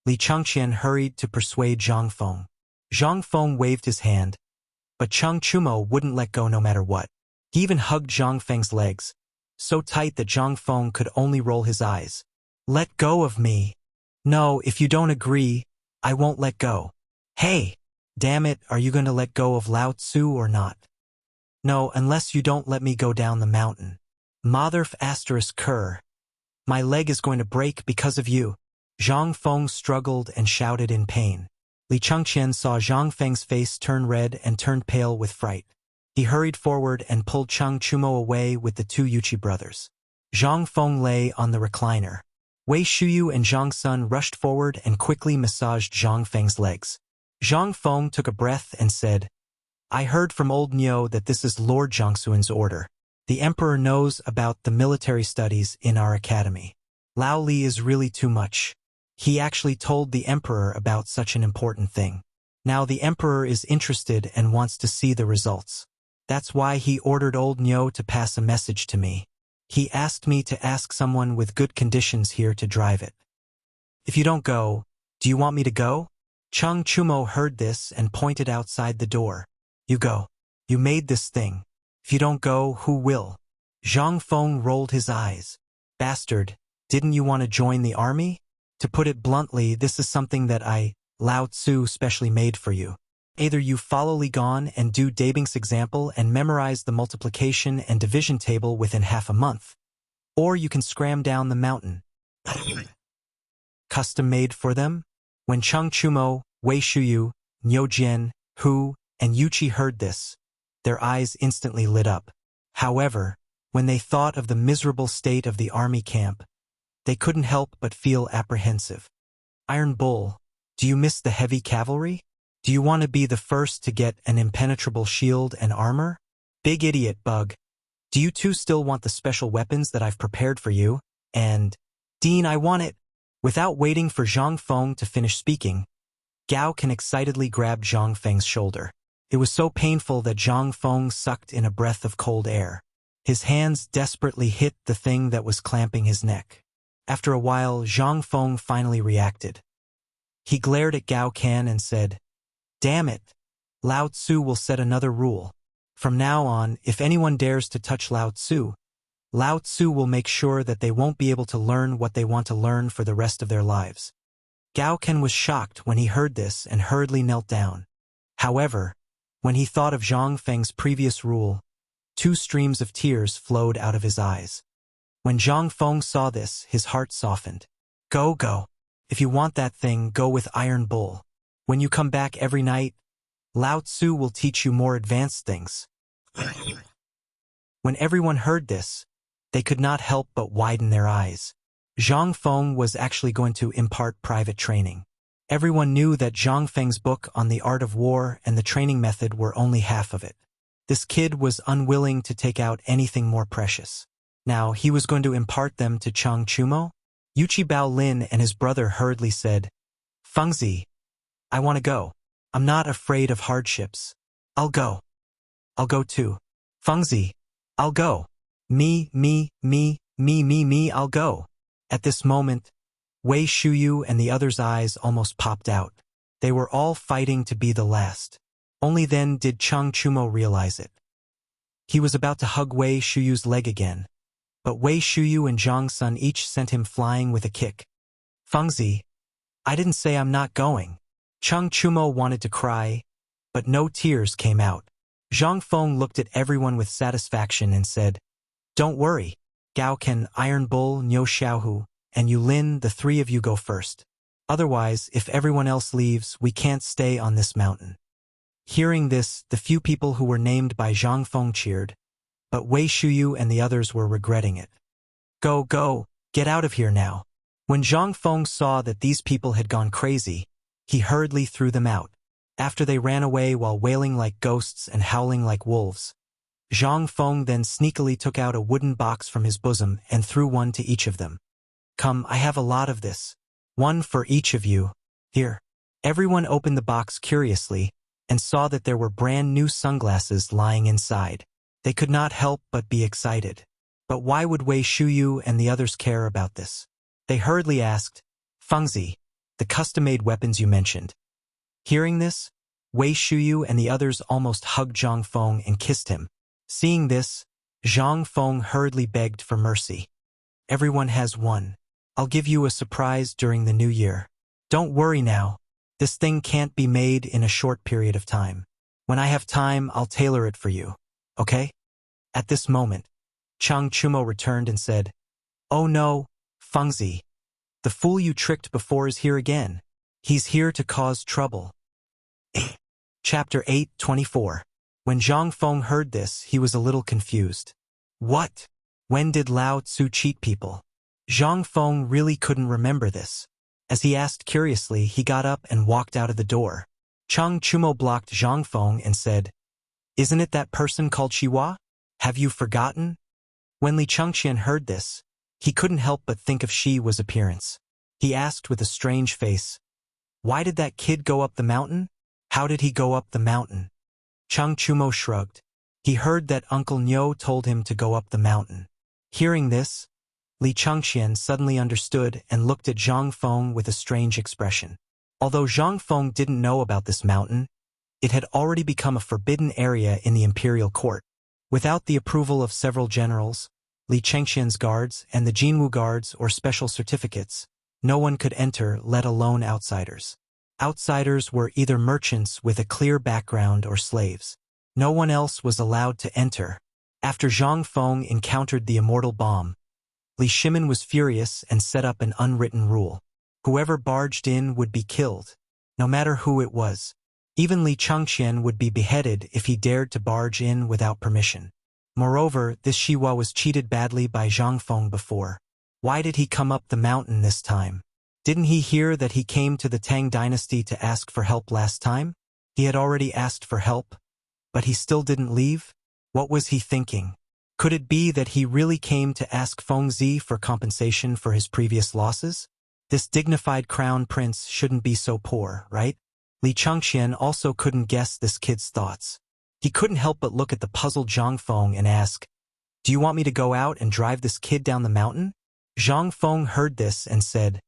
Li Changqian hurried to persuade Zhang Feng. Zhang Feng waved his hand, but Chang Chumo wouldn't let go no matter what. He even hugged Zhang Feng's legs, so tight that Zhang Feng could only roll his eyes. Let go of me. No, if you don't agree, I won't let go. Hey, damn it, are you going to let go of Lao Tzu or not? No, unless you don't let me go down the mountain. Motherf asterisk cur. My leg is going to break because of you. Zhang Feng struggled and shouted in pain. Li Changqian saw Zhang Feng's face turn red and turned pale with fright. He hurried forward and pulled Chang Chumo away with the two Yuchi brothers. Zhang Feng lay on the recliner. Wei Shuyu and Zhang Sun rushed forward and quickly massaged Zhang Feng's legs. Zhang Feng took a breath and said, I heard from old Niu that this is Lord Jiangxuan's order. The emperor knows about the military studies in our academy. Lao Li is really too much. He actually told the emperor about such an important thing. Now the emperor is interested and wants to see the results. That's why he ordered old Niu to pass a message to me. He asked me to ask someone with good conditions here to drive it. If you don't go, do you want me to go? Chang Chumo heard this and pointed outside the door. You go. You made this thing. If you don't go, who will? Zhang Feng rolled his eyes. Bastard, didn't you want to join the army? To put it bluntly, this is something that Lao Tzu, specially made for you. Either you follow Li Gan and do Dabing's example and memorize the multiplication and division table within half a month, or you can scram down the mountain. Custom made for them? When Chang Chumo, Wei Shuyu, Niu Jianhu, and Yuchi heard this, their eyes instantly lit up. However, when they thought of the miserable state of the army camp, they couldn't help but feel apprehensive. Iron Bull, do you miss the heavy cavalry? Do you want to be the first to get an impenetrable shield and armor? Big idiot, Bug. Do you two still want the special weapons that I've prepared for you? And, Dean, I want it. Without waiting for Zhang Feng to finish speaking, Gao Can excitedly grabbed Zhang Feng's shoulder. It was so painful that Zhang Feng sucked in a breath of cold air. His hands desperately hit the thing that was clamping his neck. After a while, Zhang Feng finally reacted. He glared at Gao Can and said, Damn it! Lao Tzu will set another rule. From now on, if anyone dares to touch Lao Tzu will make sure that they won't be able to learn what they want to learn for the rest of their lives. Gao Can was shocked when he heard this and hurriedly knelt down. However, when he thought of Zhang Feng's previous rule, 2 streams of tears flowed out of his eyes. When Zhang Feng saw this, his heart softened. Go. If you want that thing, go with Iron Bull. When you come back every night, Lao Tzu will teach you more advanced things. When everyone heard this, they could not help but widen their eyes. Zhang Feng was actually going to impart private training. Everyone knew that Zhang Feng's book on the art of war and the training method were only half of it. This kid was unwilling to take out anything more precious. Now he was going to impart them to Chang Chumo? Yuchi Baolin and his brother hurriedly said, Fengzi, I want to go. I'm not afraid of hardships. I'll go. I'll go too. Fengzi, I'll go. Me, I'll go. At this moment, Wei Shuyu and the others' eyes almost popped out. They were all fighting to be the last. Only then did Chang Chumo realize it. He was about to hug Wei Shuyu's leg again, but Wei Shuyu and Zhang Sun each sent him flying with a kick. Fengzi, I didn't say I'm not going. Chang Chumo wanted to cry, but no tears came out. Zhang Feng looked at everyone with satisfaction and said, Don't worry, Gao Can, Iron Bull, Niu Xiaohu, and Yulin, the 3 of you go first. Otherwise, if everyone else leaves, we can't stay on this mountain. Hearing this, the few people who were named by Zhang Feng cheered, but Wei Shuyu and the others were regretting it. Go, get out of here now. When Zhang Feng saw that these people had gone crazy, he hurriedly threw them out. After they ran away while wailing like ghosts and howling like wolves, Zhang Feng then sneakily took out a wooden box from his bosom and threw one to each of them. Come, I have a lot of this. One for each of you. Here. Everyone opened the box curiously and saw that there were brand new sunglasses lying inside. They could not help but be excited. But why would Wei Shuyu and the others care about this? They hurriedly asked, Fengzi, the custom-made weapons you mentioned. Hearing this, Wei Shuyu and the others almost hugged Zhang Feng and kissed him. Seeing this, Zhang Feng hurriedly begged for mercy. Everyone has one. I'll give you a surprise during the new year. Don't worry now. This thing can't be made in a short period of time. When I have time, I'll tailor it for you. Okay? At this moment, Chang Chumo returned and said, Oh no, Fengzi. The fool you tricked before is here again. He's here to cause trouble. Chapter 8:24. When Zhang Feng heard this, he was a little confused. What? When did Lao Tzu cheat people? Zhang Feng really couldn't remember this. As he asked curiously, he got up and walked out of the door. Chang Chumo blocked Zhang Feng and said, Isn't it that person called Shiwa? Have you forgotten? When Li Chengxian heard this, he couldn't help but think of Shiwa's appearance. He asked with a strange face, Why did that kid go up the mountain? How did he go up the mountain? Chang Chumo shrugged. He heard that Uncle Nyo told him to go up the mountain. Hearing this, Li Chengxian suddenly understood and looked at Zhang Feng with a strange expression. Although Zhang Feng didn't know about this mountain, it had already become a forbidden area in the imperial court. Without the approval of several generals, Li Chengxian's guards, and the Jinwu guards or special certificates, no one could enter, let alone outsiders. Outsiders were either merchants with a clear background or slaves. No one else was allowed to enter. After Zhang Feng encountered the immortal bomb, Li Shimin was furious and set up an unwritten rule. Whoever barged in would be killed, no matter who it was. Even Li Chengxian would be beheaded if he dared to barge in without permission. Moreover, this Shiwa was cheated badly by Zhang Feng before. Why did he come up the mountain this time? Didn't he hear that he came to the Tang dynasty to ask for help last time? He had already asked for help, but he still didn't leave? What was he thinking? Could it be that he really came to ask Fengzi for compensation for his previous losses? This dignified crown prince shouldn't be so poor, right? Li Chengxian also couldn't guess this kid's thoughts. He couldn't help but look at the puzzled Zhang Feng and ask, Do you want me to go out and drive this kid down the mountain? Zhang Feng heard this and said,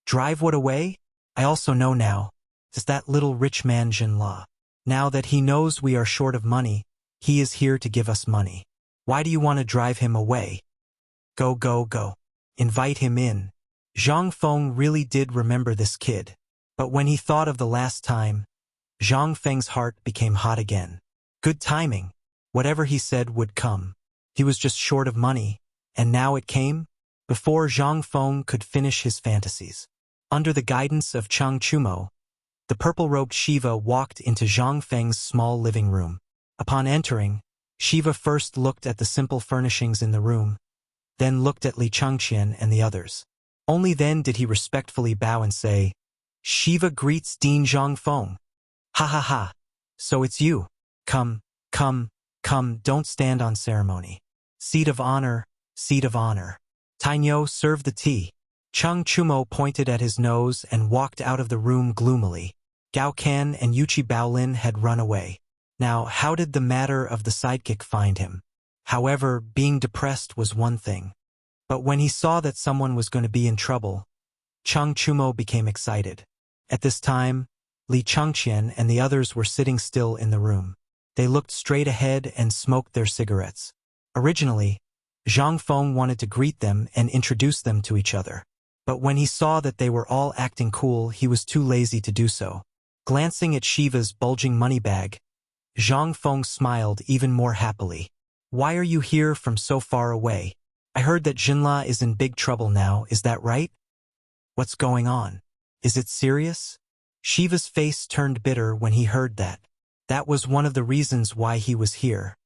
Drive what away? I also know now. It's that little rich man Jinla. Now that he knows we are short of money, he is here to give us money. Why do you want to drive him away? Go, go, go. Invite him in. Zhang Feng really did remember this kid. But when he thought of the last time, Zhang Feng's heart became hot again. Good timing. Whatever he said would come. He was just short of money, and now it came? Before Zhang Feng could finish his fantasies. Under the guidance of Chang Chumo, the purple-robed Shiva walked into Zhang Feng's small living room. Upon entering, Shiva first looked at the simple furnishings in the room, then looked at Li Chengxian and the others. Only then did he respectfully bow and say, Shiva greets Dean Zhang Feng. Ha ha ha. So it's you. Come, come, come, don't stand on ceremony. Seat of honor, seat of honor. Tainyo, serve the tea. Chang Chumo pointed at his nose and walked out of the room gloomily. Gao Kan and Yuchi Baolin had run away. Now, how did the matter of the sidekick find him? However, being depressed was one thing. But when he saw that someone was going to be in trouble, Chang Chumo became excited. At this time, Li Chengxian and the others were sitting still in the room. They looked straight ahead and smoked their cigarettes. Originally, Zhang Feng wanted to greet them and introduce them to each other. But when he saw that they were all acting cool, he was too lazy to do so. Glancing at Shiva's bulging money bag, Zhang Feng smiled even more happily. Why are you here from so far away? I heard that Jinla is in big trouble now, is that right? What's going on? Is it serious? Shiva's face turned bitter when he heard that. That was one of the reasons why he was here.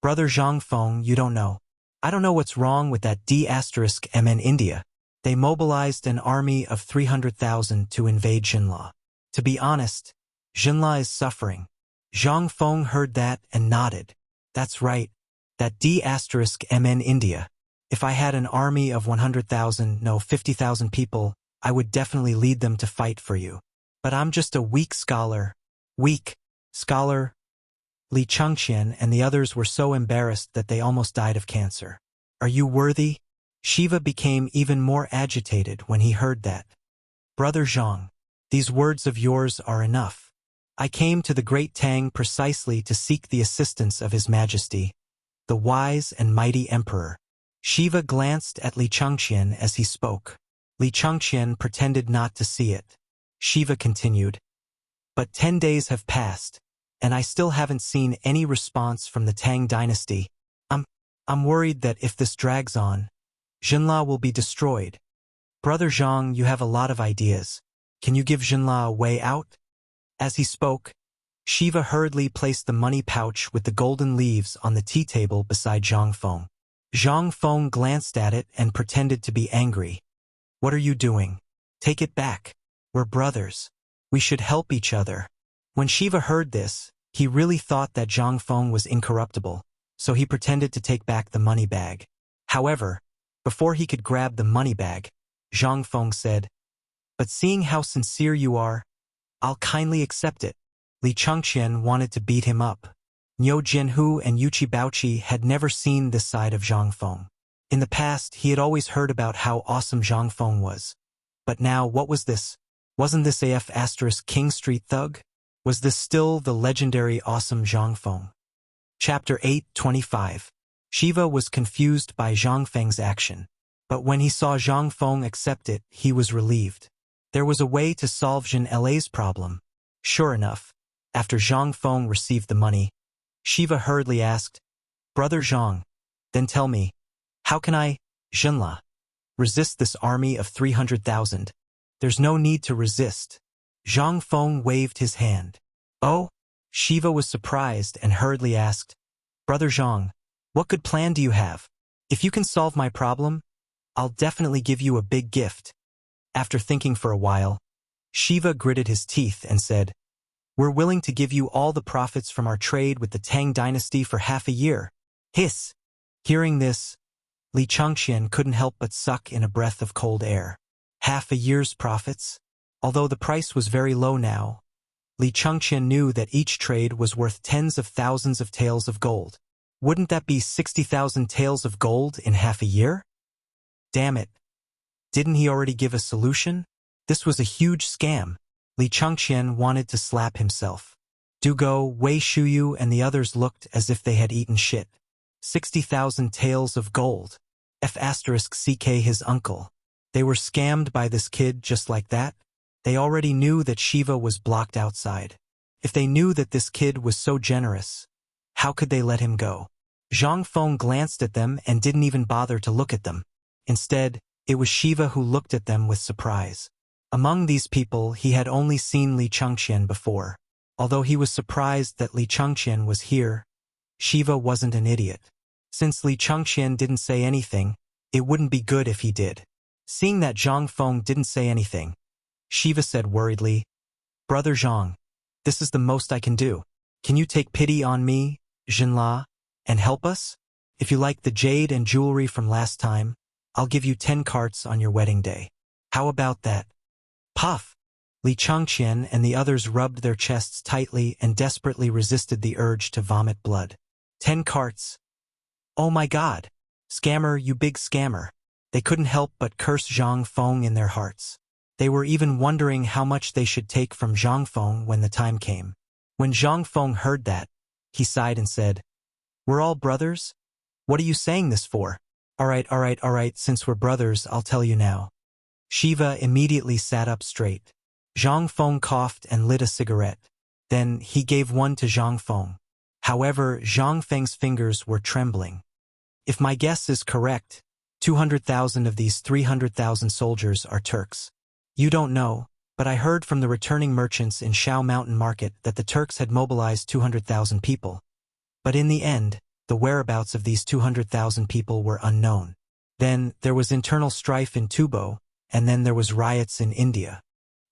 Brother Zhang Feng, you don't know. I don't know what's wrong with that D*MN India. They mobilized an army of 300,000 to invade Jinla. To be honest, Jinla is suffering. Zhang Feng heard that and nodded. That's right. That D*MN India. If I had an army of 100,000, no 50,000 people, I would definitely lead them to fight for you. But I'm just a weak scholar. Weak scholar. Li Chengqian and the others were so embarrassed that they almost died of cancer. Are you worthy? Shiva became even more agitated when he heard that. Brother Zhang, these words of yours are enough. I came to the great Tang precisely to seek the assistance of His Majesty, the wise and mighty emperor. Shiva glanced at Li Chengqian as he spoke. Li Chengqian pretended not to see it. Shiva continued, but 10 days have passed, and I still haven't seen any response from the Tang dynasty. I'm worried that if this drags on, Jinla will be destroyed. Brother Zhang, you have a lot of ideas. Can you give Jinla a way out? As he spoke, Shiva hurriedly placed the money pouch with the golden leaves on the tea table beside Zhang Feng. Zhang Feng glanced at it and pretended to be angry. What are you doing? Take it back. We're brothers. We should help each other. When Shiva heard this, he really thought that Zhang Feng was incorruptible, so he pretended to take back the money bag. However, before he could grab the money bag, Zhang Feng said, but seeing how sincere you are, I'll kindly accept it. Li Chengqian wanted to beat him up. Niu Jinhu and Yuqi Baoqi had never seen this side of Zhang Feng. In the past, he had always heard about how awesome Zhang Feng was. But now, what was this? Wasn't this King Street thug? Was this still the legendary awesome Zhang Feng? Chapter 8:25. Shiva was confused by Zhang Feng's action. But when he saw Zhang Feng accept it, he was relieved. There was a way to solve Jin La's problem. Sure enough, after Zhang Feng received the money, Shiva hurriedly asked, Brother Zhang, then tell me, how can I, Jinla, resist this army of 300,000? There's no need to resist. Zhang Feng waved his hand. Oh? Shiva was surprised and hurriedly asked, Brother Zhang, what good plan do you have? If you can solve my problem, I'll definitely give you a big gift. After thinking for a while, Shiva gritted his teeth and said, We're willing to give you all the profits from our trade with the Tang dynasty for half a year. Hiss! Hearing this, Li Chengqian couldn't help but suck in a breath of cold air. Half a year's profits? Although the price was very low now, Li Chengqian knew that each trade was worth tens of thousands of taels of gold. Wouldn't that be 60,000 taels of gold in half a year? Damn it. Didn't he already give a solution? This was a huge scam. Li Chengqian wanted to slap himself. Dugo, Wei Shuyu and the others looked as if they had eaten shit. 60,000 taels of gold. F*ck his uncle. They were scammed by this kid just like that? They already knew that Shiva was blocked outside. If they knew that this kid was so generous, how could they let him go? Zhang Feng glanced at them and didn't even bother to look at them. Instead, it was Shiva who looked at them with surprise. Among these people, he had only seen Li Chengqian before. Although he was surprised that Li Chengqian was here, Shiva wasn't an idiot. Since Li Chengqian didn't say anything, it wouldn't be good if he did. Seeing that Zhang Feng didn't say anything, Shiva said worriedly, Brother Zhang, this is the most I can do. Can you take pity on me, Jinla, and help us? If you like the jade and jewelry from last time, I'll give you 10 carts on your wedding day. How about that? Puff! Li Chengqian and the others rubbed their chests tightly and desperately resisted the urge to vomit blood. 10 carts. Oh my God! Scammer, you big scammer. They couldn't help but curse Zhang Feng in their hearts. They were even wondering how much they should take from Zhang Feng when the time came. When Zhang Feng heard that, he sighed and said, We're all brothers? What are you saying this for? All right, since we're brothers, I'll tell you now. Shiva immediately sat up straight. Zhang Feng coughed and lit a cigarette. Then he gave one to Zhang Feng. However, Zhang Feng's fingers were trembling. If my guess is correct, 200,000 of these 300,000 soldiers are Turks. You don't know, but I heard from the returning merchants in Shao Mountain Market that the Turks had mobilized 200,000 people. But in the end, the whereabouts of these 200,000 people were unknown. Then there was internal strife in Tubo, and then there was riots in India.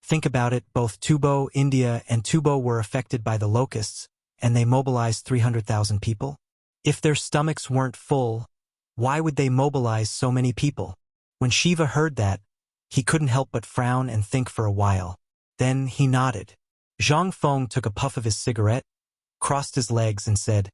Think about it, both Tubo, India, and Tubo were affected by the locusts, and they mobilized 300,000 people? If their stomachs weren't full, why would they mobilize so many people? When Shiva heard that, he couldn't help but frown and think for a while. Then he nodded. Zhang Feng took a puff of his cigarette, crossed his legs and said,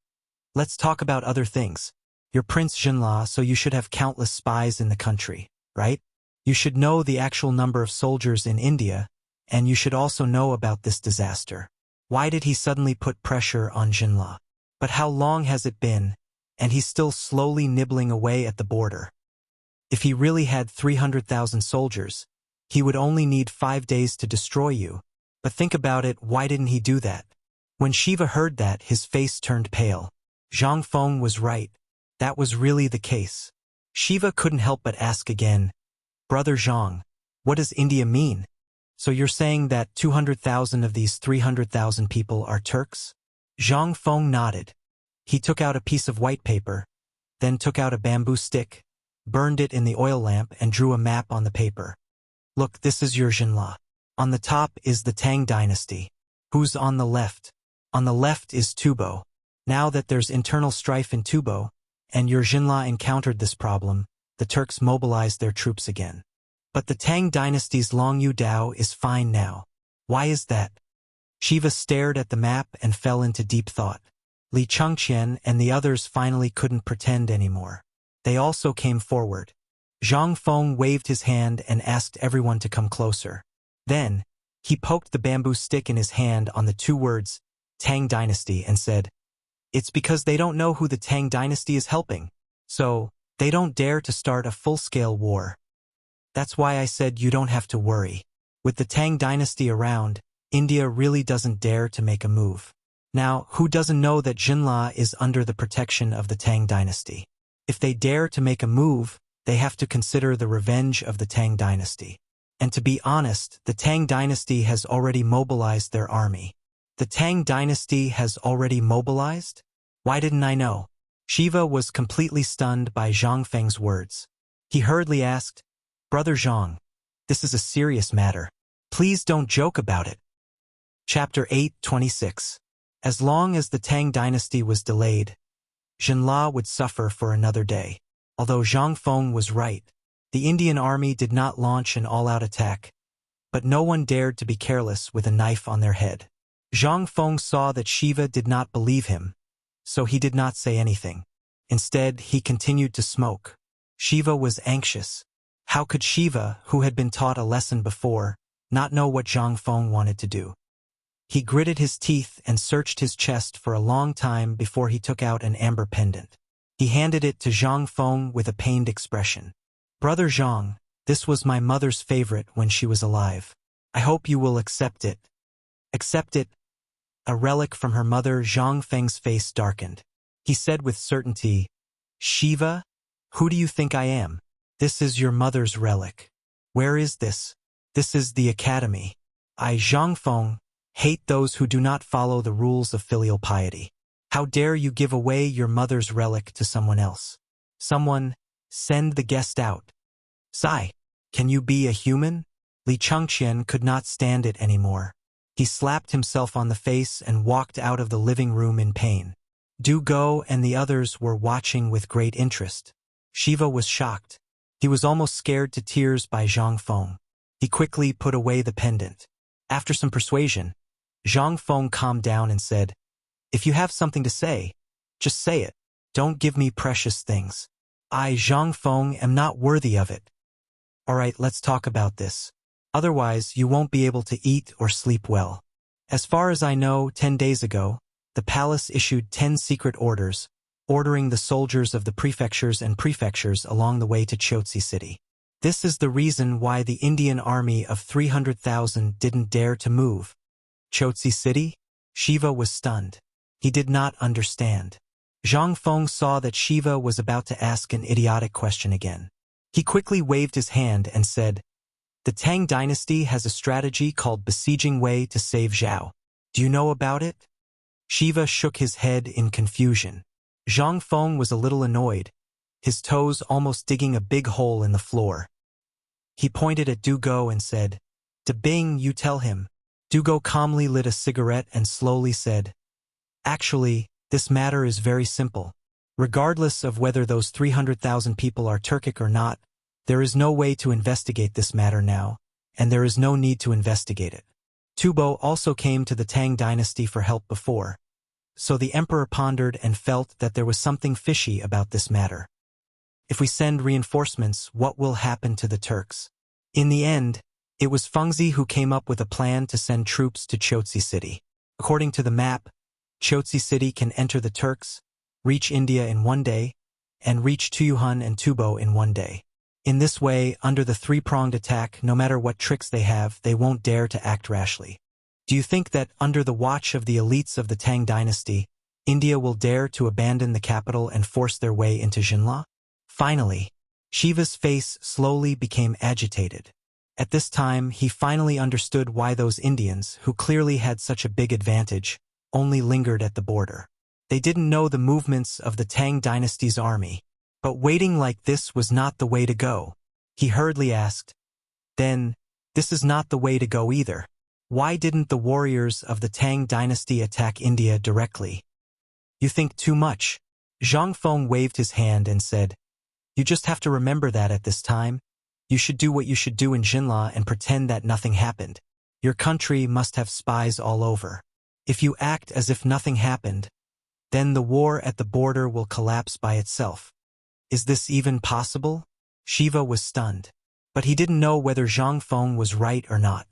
"Let's talk about other things. You're Prince Jinla, so you should have countless spies in the country, right? You should know the actual number of soldiers in India, and you should also know about this disaster. Why did he suddenly put pressure on Jinla? But how long has it been, and he's still slowly nibbling away at the border? If he really had 300,000 soldiers, he would only need 5 days to destroy you. But think about it, why didn't he do that?" When Shiva heard that, his face turned pale. Zhang Feng was right. That was really the case. Shiva couldn't help but ask again, "Brother Zhang, what does India mean? So you're saying that 200,000 of these 300,000 people are Turks?" Zhang Feng nodded. He took out a piece of white paper, then took out a bamboo stick, burned it in the oil lamp and drew a map on the paper. "Look, this is your Jinla. On the top is the Tang dynasty. Who's on the left? On the left is Tubo. Now that there's internal strife in Tubo, and your Jinla encountered this problem, the Turks mobilized their troops again. But the Tang dynasty's Long Yu Dao is fine now. Why is that?" Shiva stared at the map and fell into deep thought. Li Chengqian and the others finally couldn't pretend anymore. They also came forward. Zhang Feng waved his hand and asked everyone to come closer. Then, he poked the bamboo stick in his hand on the 2 words, Tang Dynasty, and said, "It's because they don't know who the Tang Dynasty is helping. So, they don't dare to start a full-scale war. That's why I said you don't have to worry. With the Tang Dynasty around, India really doesn't dare to make a move. Now, who doesn't know that Jinla is under the protection of the Tang Dynasty? If they dare to make a move, they have to consider the revenge of the Tang Dynasty. And to be honest, the Tang Dynasty has already mobilized their army." "The Tang Dynasty has already mobilized? Why didn't I know?" Shiva was completely stunned by Zhang Feng's words. He hurriedly asked, "Brother Zhang, this is a serious matter. Please don't joke about it." Chapter 8:26. As long as the Tang Dynasty was delayed, Jinla would suffer for another day. Although Zhang Feng was right, the Indian army did not launch an all-out attack, but no one dared to be careless with a knife on their head. Zhang Feng saw that Shiva did not believe him, so he did not say anything. Instead, he continued to smoke. Shiva was anxious. How could Shiva, who had been taught a lesson before, not know what Zhang Feng wanted to do? He gritted his teeth and searched his chest for a long time before he took out an amber pendant. He handed it to Zhang Feng with a pained expression. "Brother Zhang, this was my mother's favorite when she was alive. I hope you will accept it." "Accept it?" A relic from her mother. Zhang Feng's face darkened. He said with certainty, "Shiva, who do you think I am? This is your mother's relic." "Where is this?" "This is the academy. I, Zhang Feng, hate those who do not follow the rules of filial piety. How dare you give away your mother's relic to someone else? Someone, send the guest out." "Sai, can you be a human?" Li Chengqian could not stand it anymore. He slapped himself on the face and walked out of the living room in pain. Du Go and the others were watching with great interest. Shiva was shocked. He was almost scared to tears by Zhang Feng. He quickly put away the pendant. After some persuasion, Zhang Feng calmed down and said, "If you have something to say, just say it. Don't give me precious things. I, Zhang Feng, am not worthy of it. All right, let's talk about this. Otherwise, you won't be able to eat or sleep well. As far as I know, 10 days ago, the palace issued 10 secret orders, ordering the soldiers of the prefectures and prefectures along the way to Chotsi City. This is the reason why the Indian army of 300,000 didn't dare to move." "Chotsi City?" Shiva was stunned. He did not understand. Zhang Feng saw that Shiva was about to ask an idiotic question again. He quickly waved his hand and said, "The Tang Dynasty has a strategy called besieging Wei to save Zhao. Do you know about it?" Shiva shook his head in confusion. Zhang Feng was a little annoyed, his toes almost digging a big hole in the floor. He pointed at Du Go and said, De Bing, you tell him. Dugo calmly lit a cigarette and slowly said, actually, this matter is very simple. Regardless of whether those 300,000 people are Turkic or not, there is no way to investigate this matter now, and there is no need to investigate it. Tubo also came to the Tang dynasty for help before, so the emperor pondered and felt that there was something fishy about this matter. If we send reinforcements, what will happen to the Turks? In the end, it was Fengzi who came up with a plan to send troops to Chotsi City. According to the map, Chotsi City can enter the Turks, reach India in 1 day, and reach Tuyuhun and Tubo in 1 day. In this way, under the three-pronged attack, no matter what tricks they have, they won't dare to act rashly. Do you think that, under the watch of the elites of the Tang dynasty, India will dare to abandon the capital and force their way into Jinla? Finally, Shiva's face slowly became agitated. At this time, he finally understood why those Indians, who clearly had such a big advantage, only lingered at the border. They didn't know the movements of the Tang dynasty's army. But waiting like this was not the way to go. He hurriedly asked, then, this is not the way to go either. Why didn't the warriors of the Tang dynasty attack India directly? You think too much. Zhang Feng waved his hand and said, you just have to remember that at this time, you should do what you should do in Jinla and pretend that nothing happened. Your country must have spies all over. If you act as if nothing happened, then the war at the border will collapse by itself. Is this even possible? Shiva was stunned. But he didn't know whether Zhang Feng was right or not.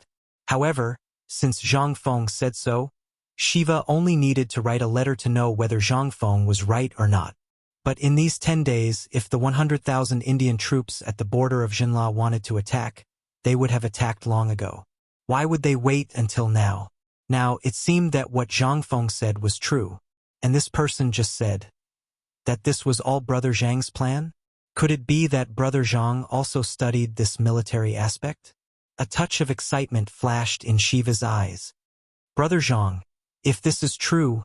However, since Zhang Feng said so, Shiva only needed to write a letter to know whether Zhang Feng was right or not. But in these 10 days, if the 100,000 Indian troops at the border of Jinla wanted to attack, they would have attacked long ago. Why would they wait until now? Now, it seemed that what Zhang Feng said was true, and this person just said that this was all Brother Zhang's plan? Could it be that Brother Zhang also studied this military aspect? A touch of excitement flashed in Shiva's eyes. Brother Zhang, if this is true,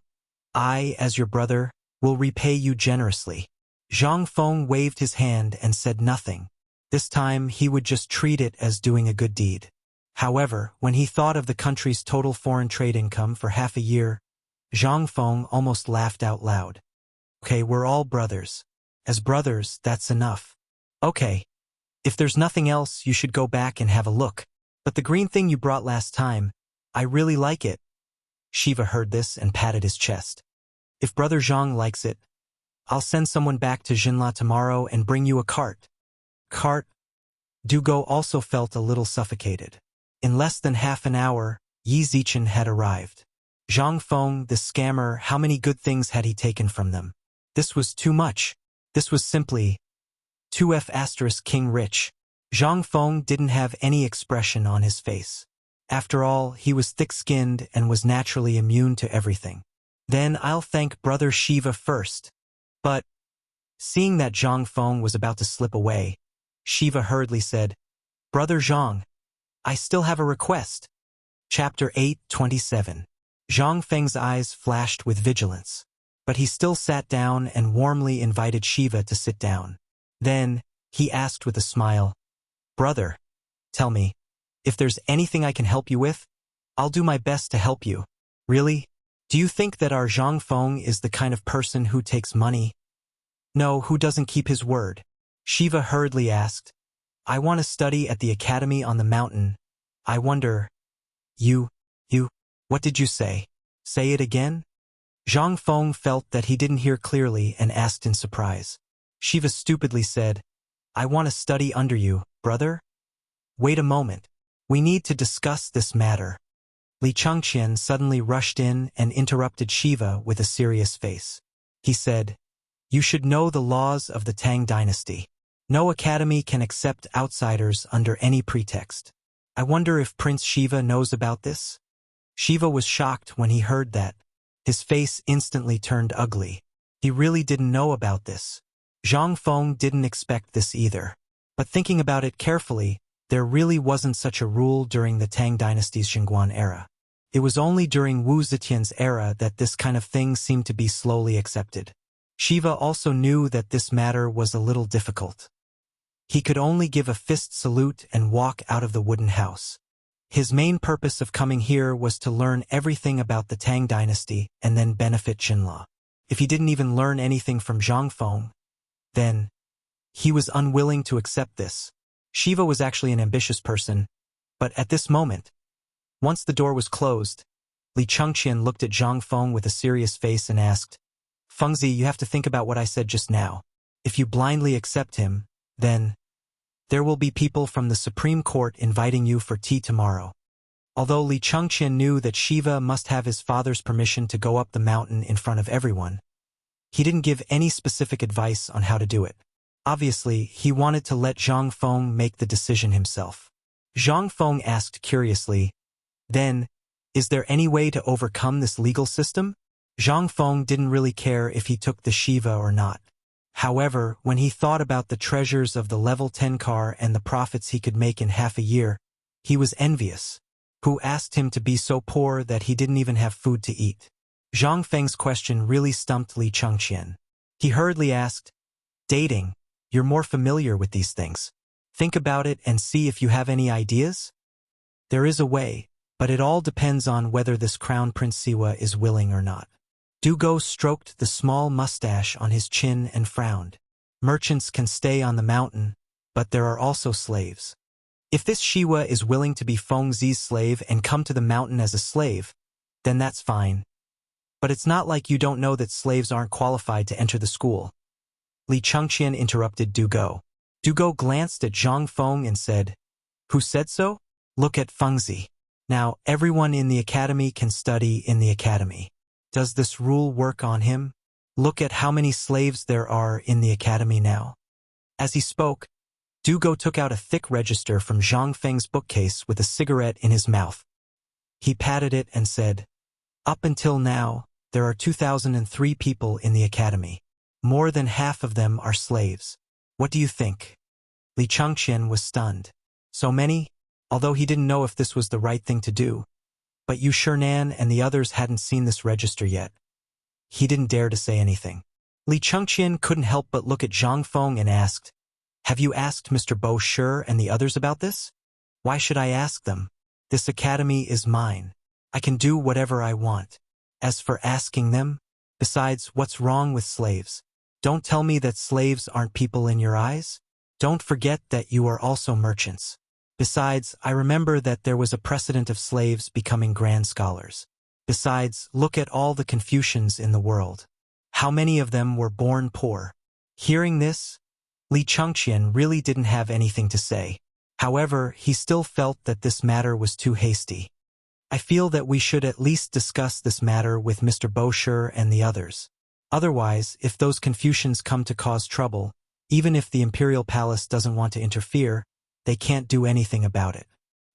I, as your brother, will repay you generously. Zhang Feng waved his hand and said nothing. This time he would just treat it as doing a good deed. However, when he thought of the country's total foreign trade income for half a year, Zhang Feng almost laughed out loud. Okay, we're all brothers. As brothers, that's enough. Okay. If there's nothing else, you should go back and have a look. But the green thing you brought last time, I really like it. Shiva heard this and patted his chest. If Brother Zhang likes it, I'll send someone back to Jinla tomorrow and bring you a cart. Cart? Dugo also felt a little suffocated. In less than half an hour, Yi Zichen had arrived. Zhang Feng, the scammer, how many good things had he taken from them? This was too much. This was simply 2F** King Rich. Zhang Feng didn't have any expression on his face. After all, he was thick-skinned and was naturally immune to everything. Then I'll thank Brother Shiva first. But, seeing that Zhang Feng was about to slip away, Shiva hurriedly said, Brother Zhang, I still have a request. Chapter 8:27. Zhang Feng's eyes flashed with vigilance. But he still sat down and warmly invited Shiva to sit down. Then, he asked with a smile, Brother, tell me, if there's anything I can help you with, I'll do my best to help you. Really? Do you think that our Zhang Feng is the kind of person who takes money? No, who doesn't keep his word? Shiva hurriedly asked, I want to study at the academy on the mountain. I wonder, you, what did you say? Say it again? Zhang Feng felt that he didn't hear clearly and asked in surprise. Shiva stupidly said, I want to study under you, brother? Wait a moment. We need to discuss this matter. Li Changqian suddenly rushed in and interrupted Shiva with a serious face. He said, You should know the laws of the Tang dynasty. No academy can accept outsiders under any pretext. I wonder if Prince Shiva knows about this? Shiva was shocked when he heard that. His face instantly turned ugly. He really didn't know about this. Zhang Feng didn't expect this either. But thinking about it carefully, there really wasn't such a rule during the Tang dynasty's Xinguan era. It was only during Wu Zetian's era that this kind of thing seemed to be slowly accepted. Shiva also knew that this matter was a little difficult. He could only give a fist salute and walk out of the wooden house. His main purpose of coming here was to learn everything about the Tang dynasty and then benefit Qinla. If he didn't even learn anything from Zhang Feng, then he was unwilling to accept this. Shiva was actually an ambitious person, but at this moment, once the door was closed, Li Chengqian looked at Zhang Feng with a serious face and asked, "Fengzi, you have to think about what I said just now. If you blindly accept him, then there will be people from the Supreme Court inviting you for tea tomorrow." Although Li Chengqian knew that Shiva must have his father's permission to go up the mountain in front of everyone, he didn't give any specific advice on how to do it. Obviously, he wanted to let Zhang Feng make the decision himself. Zhang Feng asked curiously, "Then, is there any way to overcome this legal system?" Zhang Feng didn't really care if he took the Shiva or not. However, when he thought about the treasures of the level 10 car and the profits he could make in half a year, he was envious. Who asked him to be so poor that he didn't even have food to eat? Zhang Feng's question really stumped Li Chengqian. He hurriedly asked, "Dating, you're more familiar with these things. Think about it and see if you have any ideas?" "There is a way, but it all depends on whether this Crown Prince Siwa is willing or not." Dugo stroked the small mustache on his chin and frowned. "Merchants can stay on the mountain, but there are also slaves. If this Shiwa is willing to be Fengzi's slave and come to the mountain as a slave, then that's fine. But it's not like you don't know that slaves aren't qualified to enter the school." Li Chengqian interrupted Dugo. Dugo glanced at Zhang Feng and said, "Who said so? Look at Fengzi. Now, everyone in the academy can study in the academy. Does this rule work on him? Look at how many slaves there are in the academy now." As he spoke, Dugo took out a thick register from Zhang Feng's bookcase with a cigarette in his mouth. He patted it and said, "Up until now, there are 2003 people in the academy. More than half of them are slaves. What do you think?" Li Chengqian was stunned. So many? Although he didn't know if this was the right thing to do. But Yu Shernan and the others hadn't seen this register yet. He didn't dare to say anything. Li Chengqian couldn't help but look at Zhang Feng and asked, "Have you asked Mr. Bo Shi and the others about this?" "Why should I ask them? This academy is mine. I can do whatever I want. As for asking them, besides, what's wrong with slaves? Don't tell me that slaves aren't people in your eyes. Don't forget that you are also merchants. Besides, I remember that there was a precedent of slaves becoming grand scholars. Besides, look at all the Confucians in the world. How many of them were born poor?" Hearing this, Li Chengqian really didn't have anything to say. However, he still felt that this matter was too hasty. "I feel that we should at least discuss this matter with Mr. Bo Shi and the others. Otherwise, if those Confucians come to cause trouble, even if the Imperial Palace doesn't want to interfere, they can't do anything about it.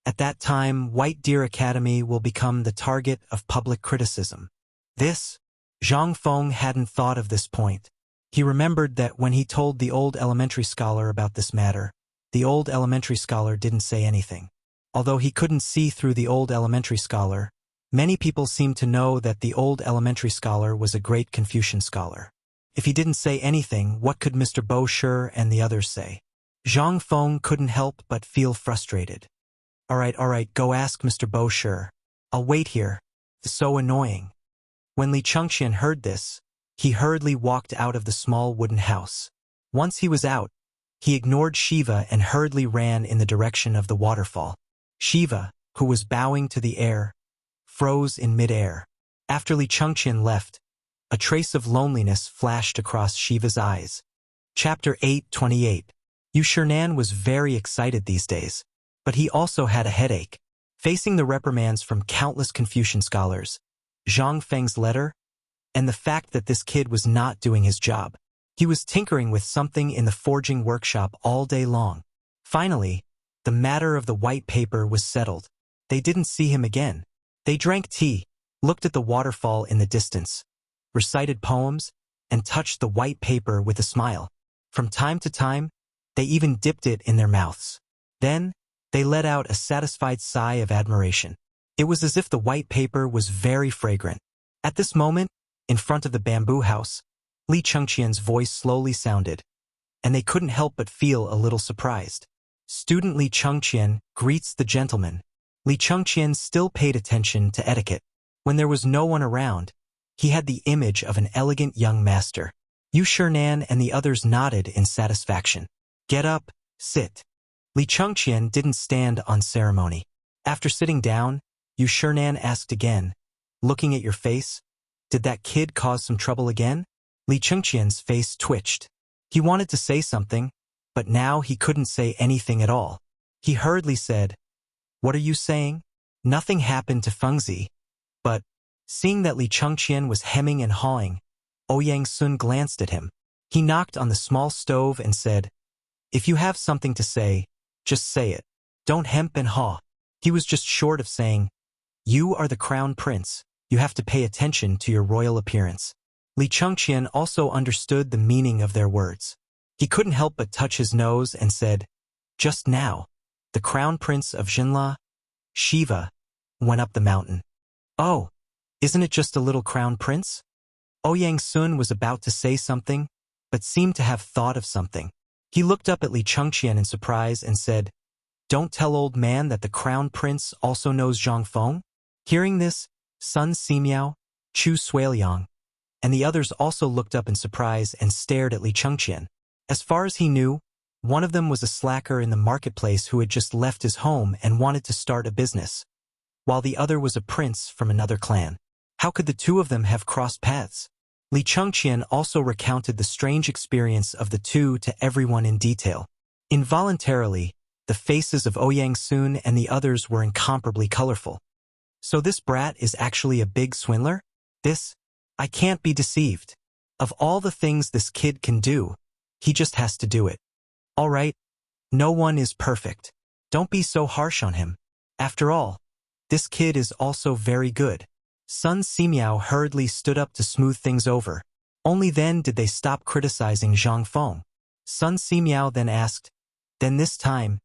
At that time, White Deer Academy will become the target of public criticism." Zhang Feng hadn't thought of this point. He remembered that when he told the old elementary scholar about this matter, the old elementary scholar didn't say anything. Although he couldn't see through the old elementary scholar, many people seemed to know that the old elementary scholar was a great Confucian scholar. If he didn't say anything, what could Mr. Bo Shi and the others say? Zhang Feng couldn't help but feel frustrated. All right, go ask Mr. Bo Shi. I'll wait here. It's so annoying." When Li Chengqian heard this, he hurriedly walked out of the small wooden house. Once he was out, he ignored Shiva and hurriedly ran in the direction of the waterfall. Shiva, who was bowing to the air, froze in midair. After Li Chengqian left, a trace of loneliness flashed across Shiva's eyes. Chapter 8:28. Yu Shernan was very excited these days, but he also had a headache. Facing the reprimands from countless Confucian scholars, Zhang Feng's letter, and the fact that this kid was not doing his job, he was tinkering with something in the forging workshop all day long. Finally, the matter of the white paper was settled. They didn't see him again. They drank tea, looked at the waterfall in the distance, recited poems, and touched the white paper with a smile. From time to time, they even dipped it in their mouths. Then, they let out a satisfied sigh of admiration. It was as if the white paper was very fragrant. At this moment, in front of the bamboo house, Li Chengqian's voice slowly sounded, and they couldn't help but feel a little surprised. "Student Li Chengqian greets the gentleman." Li Chengqian still paid attention to etiquette. When there was no one around, he had the image of an elegant young master. Yu Shernan and the others nodded in satisfaction. Get up, sit. Li Chengqian didn't stand on ceremony. After sitting down, Yu Shernan asked again, looking at your face, did that kid cause some trouble again? Li Chengqian's face twitched. He wanted to say something, but now he couldn't say anything at all. He hurriedly said, what are you saying? Nothing happened to Fengzi. But, seeing that Li Chengqian was hemming and hawing, Ouyang Sun glanced at him. He knocked on the small stove and said, if you have something to say, just say it. Don't hem and haw. He was just short of saying, you are the crown prince. You have to pay attention to your royal appearance. Li Chengqian also understood the meaning of their words. He couldn't help but touch his nose and said, just now, the crown prince of Jinla, Shiva, went up the mountain. Oh, isn't it just a little crown prince? Ouyang Sun was about to say something, but seemed to have thought of something. He looked up at Li Chengqian in surprise and said, don't tell old man that the crown prince also knows Zhang Feng? Hearing this, Sun Simiao, Chu Suiliang, and the others also looked up in surprise and stared at Li Chengqian. As far as he knew, one of them was a slacker in the marketplace who had just left his home and wanted to start a business, while the other was a prince from another clan. How could the two of them have crossed paths? Li Chengqian also recounted the strange experience of the two to everyone in detail. Involuntarily, the faces of Ouyang Sun and the others were incomparably colorful. So this brat is actually a big swindler? I can't be deceived. Of all the things this kid can do, he just has to do it. All right, no one is perfect. Don't be so harsh on him. After all, this kid is also very good. Sun Simiao hurriedly stood up to smooth things over. Only then did they stop criticizing Zhang Feng. Sun Simiao then asked, then this time,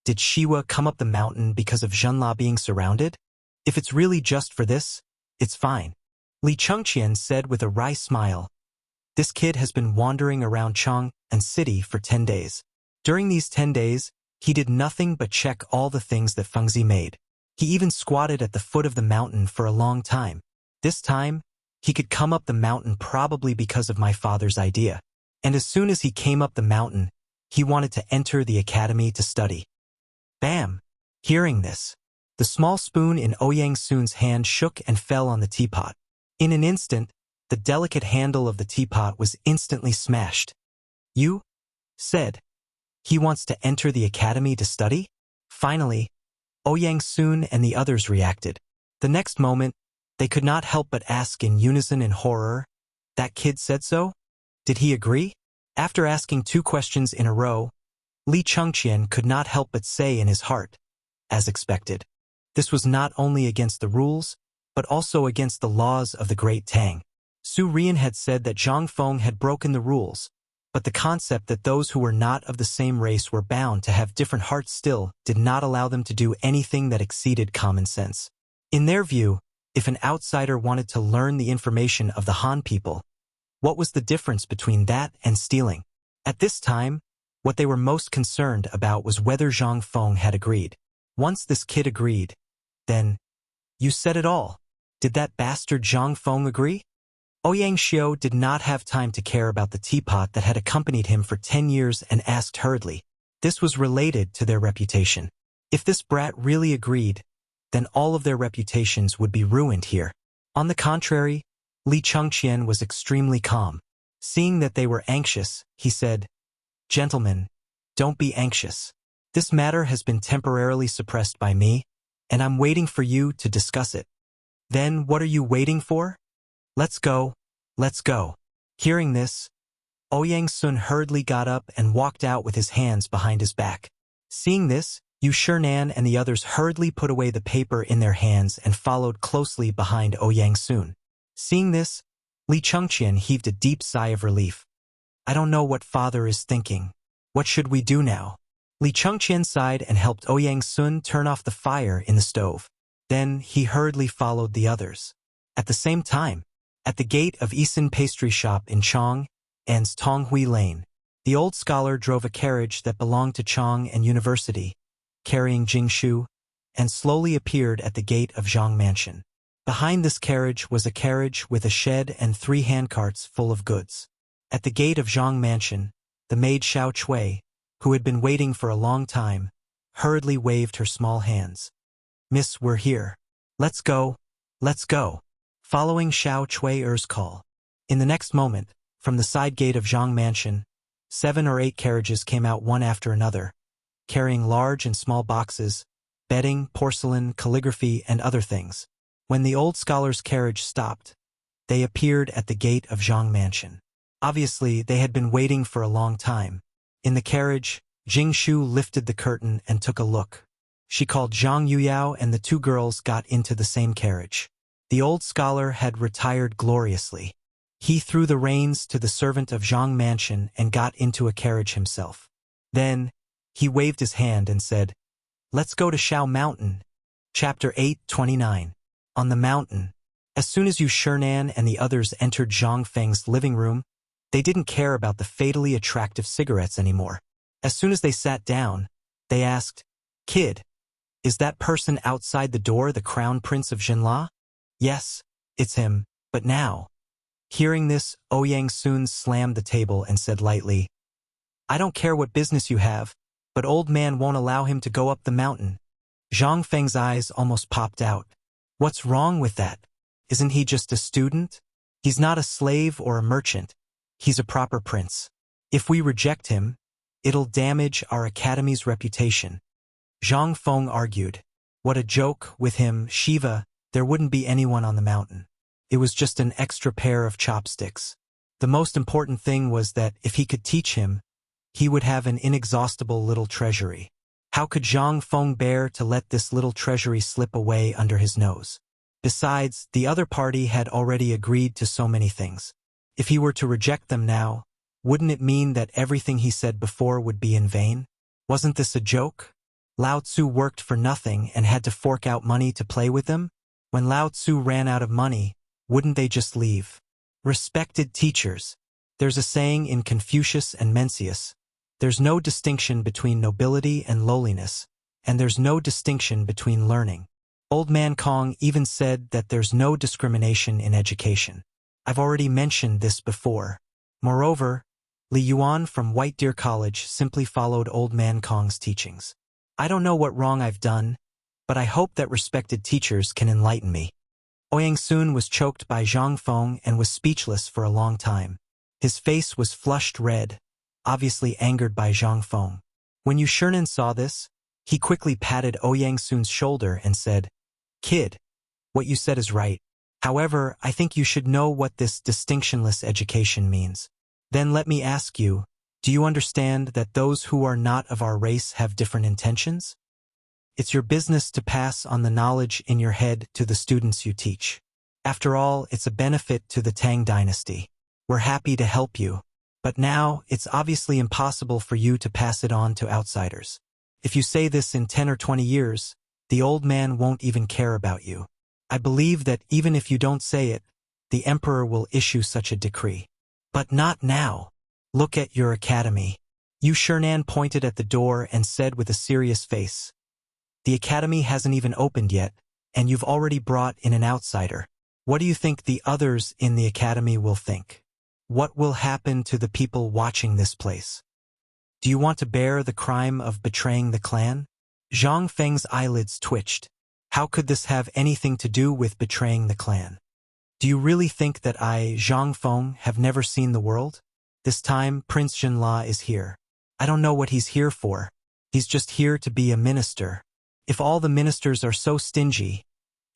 did Shiwa come up the mountain because of Zhenla being surrounded? If it's really just for this, it's fine. Li Chengqian said with a wry smile, this kid has been wandering around Chang and city for 10 days. During these 10 days, he did nothing but check all the things that Fengzi made. He even squatted at the foot of the mountain for a long time. This time, he could come up the mountain probably because of my father's idea. And as soon as he came up the mountain, he wanted to enter the academy to study. Bam! Hearing this, the small spoon in Ouyang Sun's hand shook and fell on the teapot. In an instant, the delicate handle of the teapot was instantly smashed. You said, he wants to enter the academy to study? Finally, Ouyang Sun and the others reacted. The next moment, they could not help but ask in unison in horror, that kid said so? Did he agree? After asking 2 questions in a row, Li Chengqian could not help but say in his heart, as expected. This was not only against the rules, but also against the laws of the great Tang. Su Rian had said that Zhang Feng had broken the rules, but the concept that those who were not of the same race were bound to have different hearts still did not allow them to do anything that exceeded common sense. In their view, if an outsider wanted to learn the information of the Han people, what was the difference between that and stealing? At this time, what they were most concerned about was whether Zhang Feng had agreed. Once this kid agreed, then, you said it all. Did that bastard Zhang Feng agree? Ouyang Xiao did not have time to care about the teapot that had accompanied him for 10 years and asked hurriedly. This was related to their reputation. If this brat really agreed, then all of their reputations would be ruined here. On the contrary, Li Chengqian was extremely calm. Seeing that they were anxious, he said, gentlemen, don't be anxious. This matter has been temporarily suppressed by me, and I'm waiting for you to discuss it. Then what are you waiting for? Let's go, let's go. Hearing this, Ouyang Sun hurriedly got up and walked out with his hands behind his back. Seeing this, Yu Shernan and the others hurriedly put away the paper in their hands and followed closely behind Ouyang Sun. Seeing this, Li Chengqian heaved a deep sigh of relief. I don't know what father is thinking. What should we do now? Li Chengqian sighed and helped Ouyang Sun turn off the fire in the stove. Then he hurriedly followed the others. At the same time, at the gate of Yisan Pastry Shop in Chang and's Tonghui Lane, the old scholar drove a carriage that belonged to Chang and University, carrying Jingshu, and slowly appeared at the gate of Zhang Mansion. Behind this carriage was a carriage with a shed and 3 handcarts full of goods. At the gate of Zhang Mansion, the maid Xiao Chui, who had been waiting for a long time, hurriedly waved her small hands. "Miss, we're here. Let's go, let's go," following Xiao Chui's call. In the next moment, from the side gate of Zhang Mansion, 7 or 8 carriages came out one after another, carrying large and small boxes, bedding, porcelain, calligraphy, and other things. When the old scholar's carriage stopped, they appeared at the gate of Zhang Mansion. Obviously, they had been waiting for a long time. In the carriage, Jing Shu lifted the curtain and took a look. She called Zhang Yuyao, and the 2 girls got into the same carriage. The old scholar had retired gloriously. He threw the reins to the servant of Zhang Mansion and got into a carriage himself. Then, he waved his hand and said, "Let's go to Shao Mountain." Chapter 8:29. On the mountain. As soon as Yu Shinan and the others entered Zhang Feng's living room, they didn't care about the fatally attractive cigarettes anymore. As soon as they sat down, they asked, "Kid, is that person outside the door the crown prince of Jinla?" "Yes, it's him, but now." Hearing this, Ouyang Sun slammed the table and said lightly, "I don't care what business you have, but old man won't allow him to go up the mountain." Zhang Feng's eyes almost popped out. "What's wrong with that? Isn't he just a student? He's not a slave or a merchant. He's a proper prince. If we reject him, it'll damage our academy's reputation." Zhang Feng argued. "What a joke, with him, Shiva, there wouldn't be anyone on the mountain. It was just an extra pair of chopsticks. The most important thing was that if he could teach him, he would have an inexhaustible little treasury. How could Zhang Feng bear to let this little treasury slip away under his nose? Besides, the other party had already agreed to so many things. If he were to reject them now, wouldn't it mean that everything he said before would be in vain? Wasn't this a joke? Lao Tzu worked for nothing and had to fork out money to play with them? When Lao Tzu ran out of money, wouldn't they just leave? Respected teachers. There's a saying in Confucius and Mencius, there's no distinction between nobility and lowliness, and there's no distinction between learning. Old Man Kong even said that there's no discrimination in education. I've already mentioned this before. Moreover, Li Yuan from White Deer College simply followed Old Man Kong's teachings. I don't know what wrong I've done, but I hope that respected teachers can enlighten me. Ouyang Sun was choked by Zhang Feng and was speechless for a long time. His face was flushed red, obviously angered by Zhang Feng. When Yu Shinan saw this, he quickly patted Ouyang Sun's shoulder and said, "Kid, what you said is right. However, I think you should know what this distinctionless education means. Then let me ask you, do you understand that those who are not of our race have different intentions? It's your business to pass on the knowledge in your head to the students you teach. After all, it's a benefit to the Tang dynasty. We're happy to help you. But now, it's obviously impossible for you to pass it on to outsiders. If you say this in 10 or 20 years, the old man won't even care about you. I believe that even if you don't say it, the emperor will issue such a decree. But not now. Look at your academy." Yu Shinan pointed at the door and said with a serious face, "The academy hasn't even opened yet, and you've already brought in an outsider. What do you think the others in the academy will think? What will happen to the people watching this place? Do you want to bear the crime of betraying the clan?" Zhang Feng's eyelids twitched. How could this have anything to do with betraying the clan? Do you really think that I, Zhang Feng, have never seen the world? This time, Prince Jinla is here. I don't know what he's here for. He's just here to be a minister. If all the ministers are so stingy,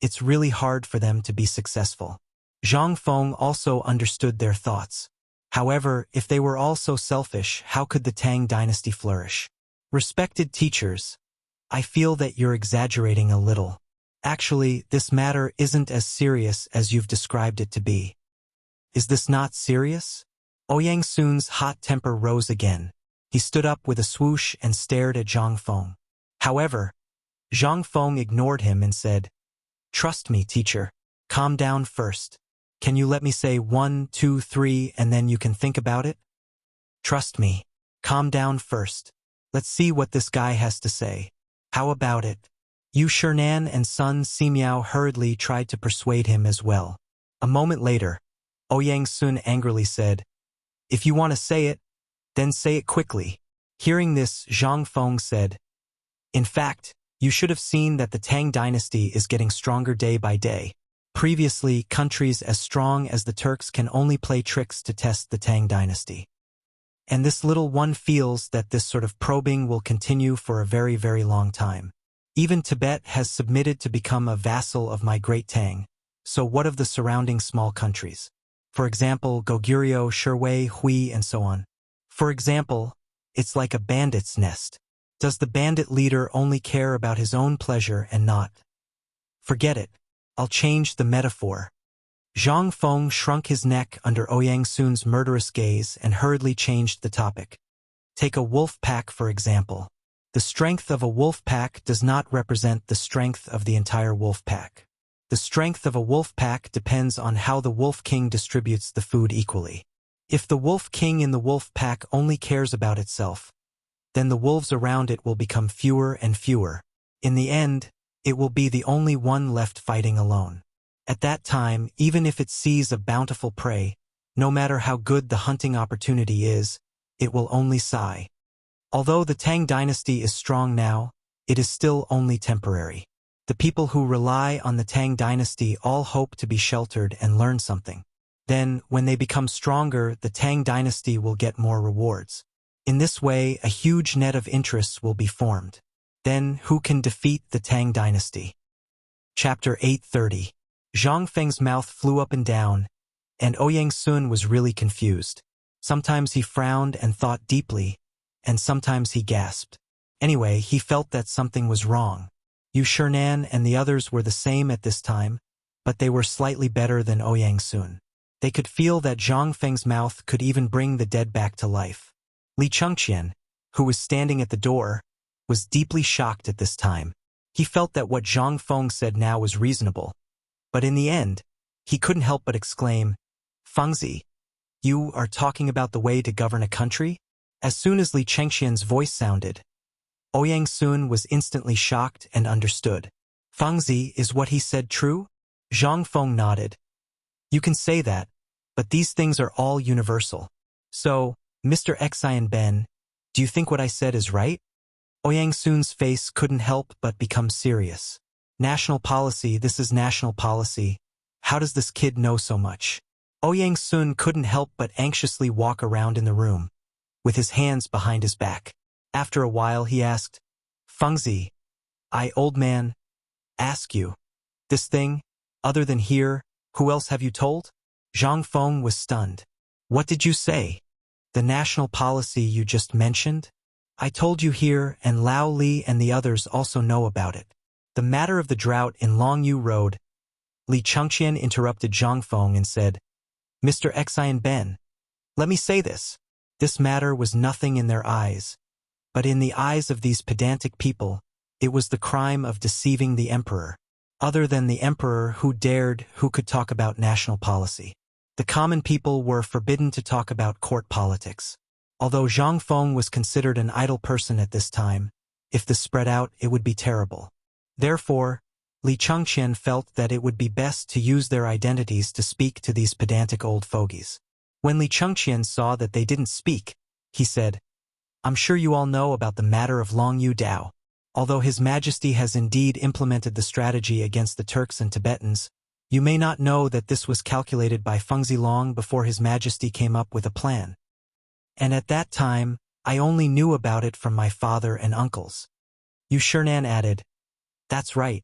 it's really hard for them to be successful. Zhang Feng also understood their thoughts. However, if they were all so selfish, how could the Tang dynasty flourish? Respected teachers, I feel that you're exaggerating a little. Actually, this matter isn't as serious as you've described it to be. Is this not serious? Ouyang Sun's hot temper rose again. He stood up with a swoosh and stared at Zhang Feng. However, Zhang Feng ignored him and said, "Trust me, teacher. Calm down first. Can you let me say 1, 2, 3 and then you can think about it? Trust me. Calm down first. Let's see what this guy has to say. How about it?" Yu Shernan and Sun Simiao hurriedly tried to persuade him as well. A moment later, Ouyang Sun angrily said, "If you want to say it, then say it quickly." Hearing this, Zhang Feng said, "In fact, you should have seen that the Tang dynasty is getting stronger day by day. Previously, countries as strong as the Turks can only play tricks to test the Tang dynasty. And this little one feels that this sort of probing will continue for a very, very long time. Even Tibet has submitted to become a vassal of my great Tang, so what of the surrounding small countries? For example, Goguryeo, Sherwei, Hui, and so on. For example, it's like a bandit's nest. Does the bandit leader only care about his own pleasure and not? Forget it. I'll change the metaphor." Zhang Feng shrunk his neck under Ouyang Sun's murderous gaze and hurriedly changed the topic. Take a wolf pack, for example. The strength of a wolf pack does not represent the strength of the entire wolf pack. The strength of a wolf pack depends on how the wolf king distributes the food equally. If the wolf king in the wolf pack only cares about itself, then the wolves around it will become fewer and fewer. In the end, it will be the only one left fighting alone. At that time, even if it sees a bountiful prey, no matter how good the hunting opportunity is, it will only sigh. Although the Tang dynasty is strong now, it is still only temporary. The people who rely on the Tang dynasty all hope to be sheltered and learn something. Then, when they become stronger, the Tang dynasty will get more rewards. In this way, a huge net of interests will be formed. Then, who can defeat the Tang dynasty? Chapter 830. Zhang Feng's mouth flew up and down, and Ouyang Sun was really confused. Sometimes he frowned and thought deeply, and sometimes he gasped. Anyway, he felt that something was wrong. Yu Shernan and the others were the same at this time, but they were slightly better than Ouyang Sun. They could feel that Zhang Feng's mouth could even bring the dead back to life. Li Chengqian, who was standing at the door, was deeply shocked at this time. He felt that what Zhang Feng said now was reasonable. But in the end, he couldn't help but exclaim, "Fengzi, you are talking about the way to govern a country?" As soon as Li Chengqian's voice sounded, Ouyang Sun was instantly shocked and understood. "Fengzi, is what he said true?" Zhang Feng nodded. "You can say that, but these things are all universal. So, Mr. Xian Ben, do you think what I said is right?" Ouyang Sun's face couldn't help but become serious. "National policy, this is national policy. How does this kid know so much?" Ouyang Sun couldn't help but anxiously walk around in the room, with his hands behind his back. After a while he asked, "Fengzi, old man, ask you. This thing, other than here, who else have you told?" Zhang Feng was stunned. "What did you say? The national policy you just mentioned? I told you here, and Lao Li and the others also know about it. The matter of the drought in Longyu Road." Li Chengqian interrupted Zhang Feng and said, "Mr. Xian Ben, let me say this. This matter was nothing in their eyes, but in the eyes of these pedantic people, it was the crime of deceiving the emperor. Other than the emperor, who could talk about national policy? The common people were forbidden to talk about court politics. Although Zhang Feng was considered an idle person at this time, if this spread out, it would be terrible. Therefore, Li Chengqian felt that it would be best to use their identities to speak to these pedantic old fogies. When Li Chengqian saw that they didn't speak, he said, "I'm sure you all know about the matter of Longyu Dao. Although His Majesty has indeed implemented the strategy against the Turks and Tibetans, you may not know that this was calculated by Fengzi long before His Majesty came up with a plan. And at that time, I only knew about it from my father and uncles." Yu Shernan added, "That's right.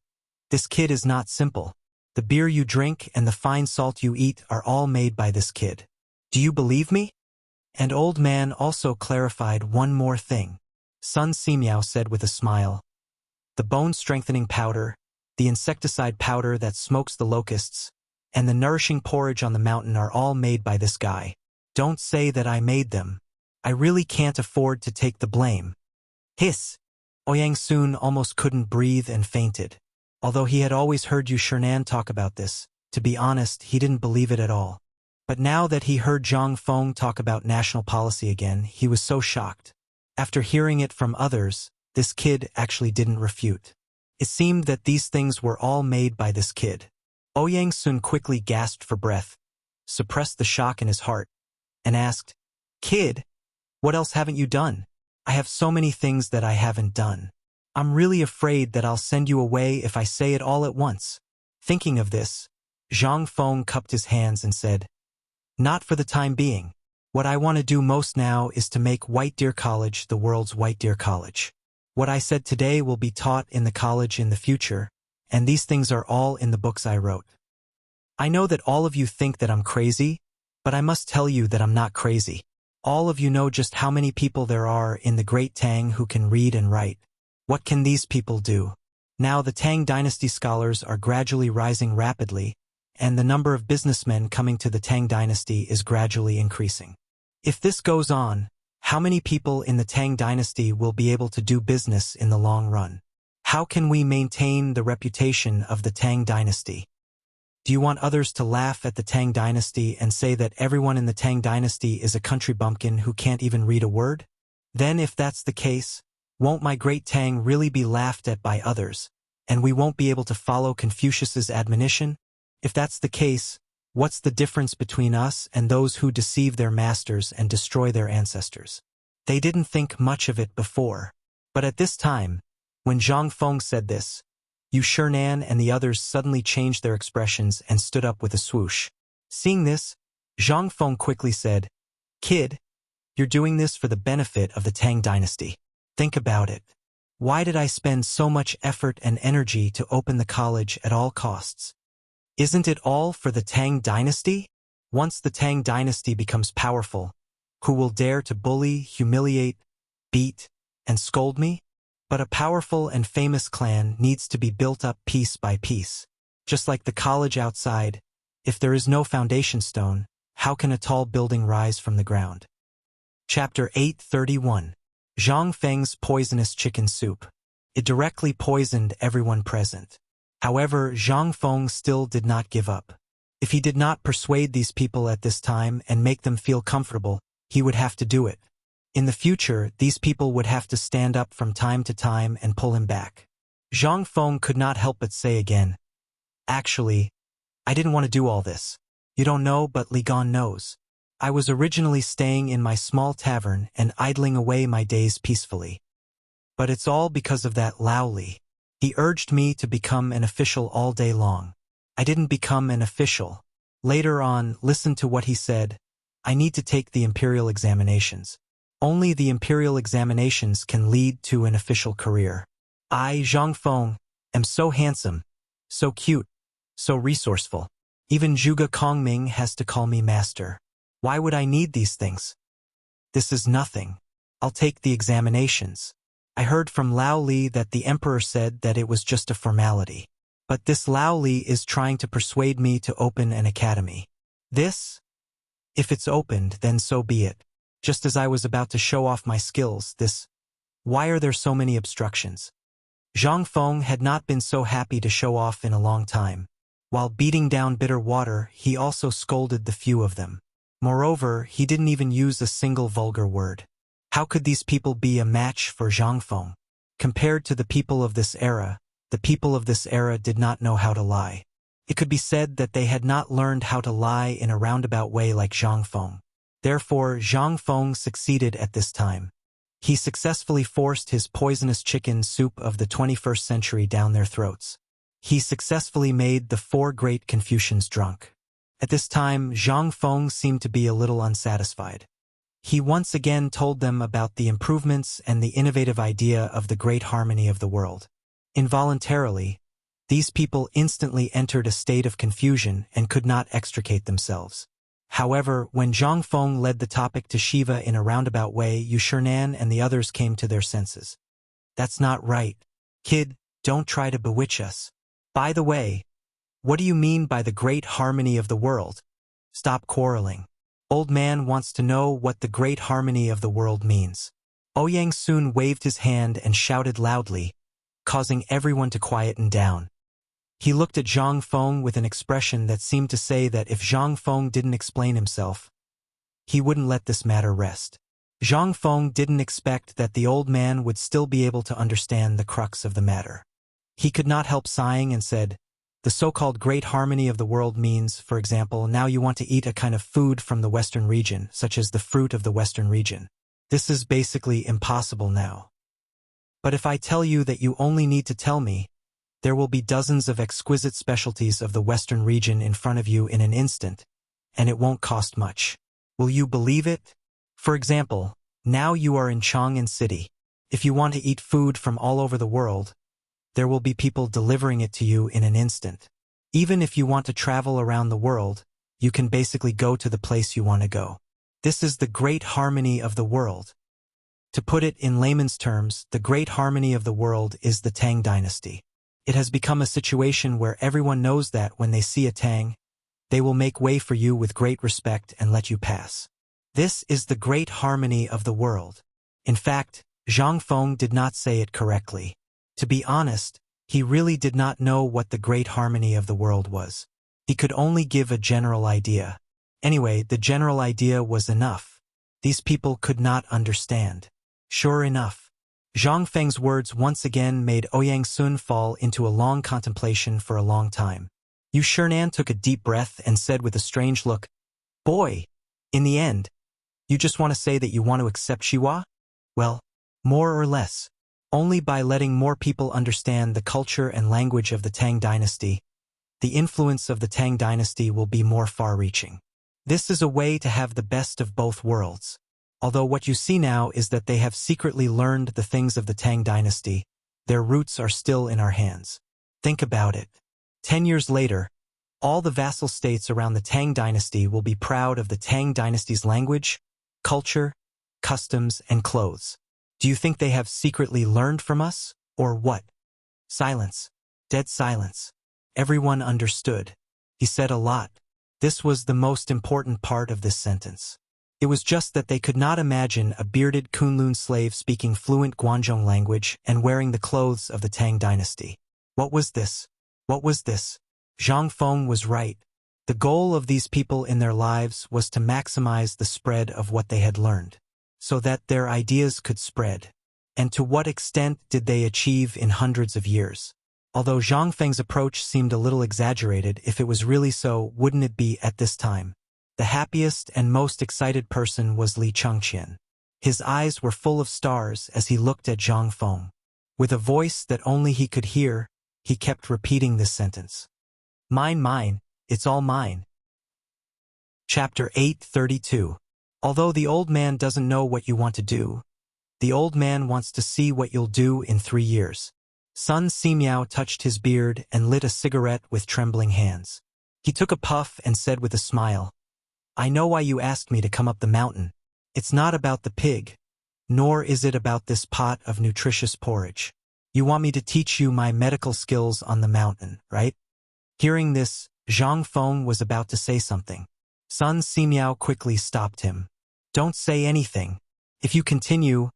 This kid is not simple. The beer you drink and the fine salt you eat are all made by this kid. Do you believe me?" And old man also clarified one more thing. Sun Simiao said with a smile, "The bone-strengthening powder, the insecticide powder that smokes the locusts, and the nourishing porridge on the mountain are all made by this guy. Don't say that I made them. I really can't afford to take the blame." Hiss! Ouyang Sun almost couldn't breathe and fainted. Although he had always heard Yu Shernan talk about this, to be honest, he didn't believe it at all. But now that he heard Zhang Feng talk about national policy again, he was so shocked. After hearing it from others, this kid actually didn't refute. It seemed that these things were all made by this kid. Ouyang Sun quickly gasped for breath, suppressed the shock in his heart, and asked, "Kid, what else haven't you done? I have so many things that I haven't done. I'm really afraid that I'll send you away if I say it all at once." Thinking of this, Zhang Feng cupped his hands and said, "Not for the time being. What I want to do most now is to make White Deer College the world's White Deer College. What I said today will be taught in the college in the future, and these things are all in the books I wrote. I know that all of you think that I'm crazy, but I must tell you that I'm not crazy. All of you know just how many people there are in the great Tang who can read and write. What can these people do? Now the Tang dynasty scholars are gradually rising rapidly, and the number of businessmen coming to the Tang dynasty is gradually increasing. If this goes on, how many people in the Tang dynasty will be able to do business in the long run? How can we maintain the reputation of the Tang dynasty? Do you want others to laugh at the Tang dynasty and say that everyone in the Tang dynasty is a country bumpkin who can't even read a word? Then if that's the case, won't my great Tang really be laughed at by others, and we won't be able to follow Confucius's admonition? If that's the case, what's the difference between us and those who deceive their masters and destroy their ancestors? They didn't think much of it before. But at this time, when Zhang Feng said this, Yu Shernan and the others suddenly changed their expressions and stood up with a swoosh. Seeing this, Zhang Feng quickly said, "Kid, you're doing this for the benefit of the Tang dynasty. Think about it. Why did I spend so much effort and energy to open the college at all costs? Isn't it all for the Tang dynasty? Once the Tang dynasty becomes powerful, who will dare to bully, humiliate, beat, and scold me? But a powerful and famous clan needs to be built up piece by piece. Just like the college outside, if there is no foundation stone, how can a tall building rise from the ground?" Chapter 831. Zhang Feng's Poisonous Chicken Soup. It directly poisoned everyone present. However, Zhang Feng still did not give up. If he did not persuade these people at this time and make them feel comfortable, he would have to do it. In the future, these people would have to stand up from time to time and pull him back. Zhang Feng could not help but say again, "Actually, I didn't want to do all this. You don't know, but Li Gan knows. I was originally staying in my small tavern and idling away my days peacefully. But it's all because of that Lao Li. He urged me to become an official all day long. I didn't become an official. Later on, listen to what he said. I need to take the imperial examinations. Only the imperial examinations can lead to an official career. I, Zhang Feng, am so handsome, so cute, so resourceful. Even Zhuge Kongming has to call me master. Why would I need these things? This is nothing. I'll take the examinations. I heard from Lao Li that the emperor said that it was just a formality. But this Lao Li is trying to persuade me to open an academy. This? If it's opened, then so be it. Just as I was about to show off my skills, this... Why are there so many obstructions?" Zhang Feng had not been so happy to show off in a long time. While beating down bitter water, he also scolded the few of them. Moreover, he didn't even use a single vulgar word. How could these people be a match for Zhang Feng? Compared to the people of this era, the people of this era did not know how to lie. It could be said that they had not learned how to lie in a roundabout way like Zhang Feng. Therefore, Zhang Feng succeeded at this time. He successfully forced his poisonous chicken soup of the 21st century down their throats. He successfully made the 4 great Confucians drunk. At this time, Zhang Feng seemed to be a little unsatisfied. He once again told them about the improvements and the innovative idea of the great harmony of the world. Involuntarily, these people instantly entered a state of confusion and could not extricate themselves. However, when Zhang Feng led the topic to Shiva in a roundabout way, Yu Shernan and the others came to their senses. "That's not right. Kid, don't try to bewitch us. By the way, what do you mean by the great harmony of the world? Stop quarreling. Old man wants to know what the great harmony of the world means." Ouyang Sun waved his hand and shouted loudly, causing everyone to quieten down. He looked at Zhang Feng with an expression that seemed to say that if Zhang Feng didn't explain himself, he wouldn't let this matter rest. Zhang Feng didn't expect that the old man would still be able to understand the crux of the matter. He could not help sighing and said, "The so-called great harmony of the world means, for example, now you want to eat a kind of food from the Western region, such as the fruit of the Western region. This is basically impossible now. But if I tell you that you only need to tell me, there will be dozens of exquisite specialties of the Western region in front of you in an instant, and it won't cost much. Will you believe it? For example, now you are in Chang'an City. If you want to eat food from all over the world, there will be people delivering it to you in an instant. Even if you want to travel around the world, you can basically go to the place you want to go. This is the great harmony of the world. To put it in layman's terms, the great harmony of the world is the Tang dynasty. It has become a situation where everyone knows that when they see a Tang, they will make way for you with great respect and let you pass. This is the great harmony of the world. In fact, Zhang Feng did not say it correctly. To be honest, he really did not know what the great harmony of the world was. He could only give a general idea. Anyway, the general idea was enough. These people could not understand. Sure enough, Zhang Feng's words once again made Ouyang Sun fall into a long contemplation for a long time. Yu Shernan took a deep breath and said with a strange look, "Boy, in the end, you just want to say that you want to accept Shiwa? Well, more or less. Only by letting more people understand the culture and language of the Tang dynasty, the influence of the Tang dynasty will be more far-reaching. This is a way to have the best of both worlds. Although what you see now is that they have secretly learned the things of the Tang dynasty, their roots are still in our hands. Think about it. 10 years later, all the vassal states around the Tang dynasty will be proud of the Tang dynasty's language, culture, customs, and clothes. Do you think they have secretly learned from us, or what?" Silence. Dead silence. Everyone understood. He said a lot. This was the most important part of this sentence. It was just that they could not imagine a bearded Kunlun slave speaking fluent Guanzhong language and wearing the clothes of the Tang dynasty. What was this? What was this? Zhang Feng was right. The goal of these people in their lives was to maximize the spread of what they had learned, so that their ideas could spread. And to what extent did they achieve in hundreds of years? Although Zhang Feng's approach seemed a little exaggerated, if it was really so, wouldn't it be at this time? The happiest and most excited person was Li Chengqian. His eyes were full of stars as he looked at Zhang Feng. With a voice that only he could hear, he kept repeating this sentence. "Mine, mine, it's all mine." Chapter 832. Although the old man doesn't know what you want to do, the old man wants to see what you'll do in 3 years. Sun Simiao touched his beard and lit a cigarette with trembling hands. He took a puff and said with a smile, "I know why you asked me to come up the mountain. It's not about the pig, nor is it about this pot of nutritious porridge. You want me to teach you my medical skills on the mountain, right?" Hearing this, Zhang Feng was about to say something. Sun Simiao quickly stopped him. "Don't say anything. If you continue,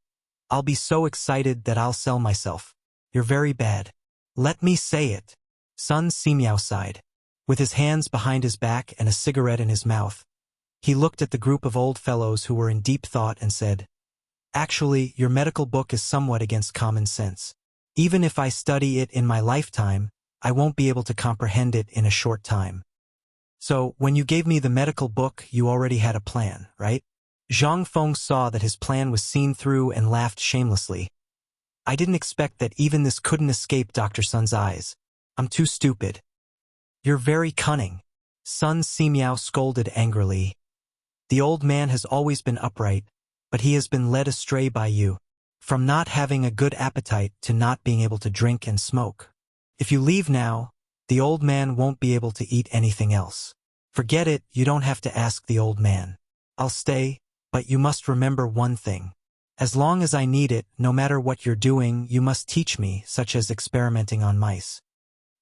I'll be so excited that I'll sell myself. You're very bad." "Let me say it." Sun Simiao sighed. With his hands behind his back and a cigarette in his mouth, he looked at the group of old fellows who were in deep thought and said, "Actually, your medical book is somewhat against common sense. Even if I study it in my lifetime, I won't be able to comprehend it in a short time. So, when you gave me the medical book, you already had a plan, right?" Zhang Feng saw that his plan was seen through and laughed shamelessly. "I didn't expect that even this couldn't escape Dr. Sun's eyes. I'm too stupid." "You're very cunning," Sun Simiao scolded angrily. "The old man has always been upright, but he has been led astray by you, from not having a good appetite to not being able to drink and smoke. If you leave now, the old man won't be able to eat anything else. Forget it, you don't have to ask the old man. I'll stay, but you must remember one thing. As long as I need it, no matter what you're doing, you must teach me, such as experimenting on mice."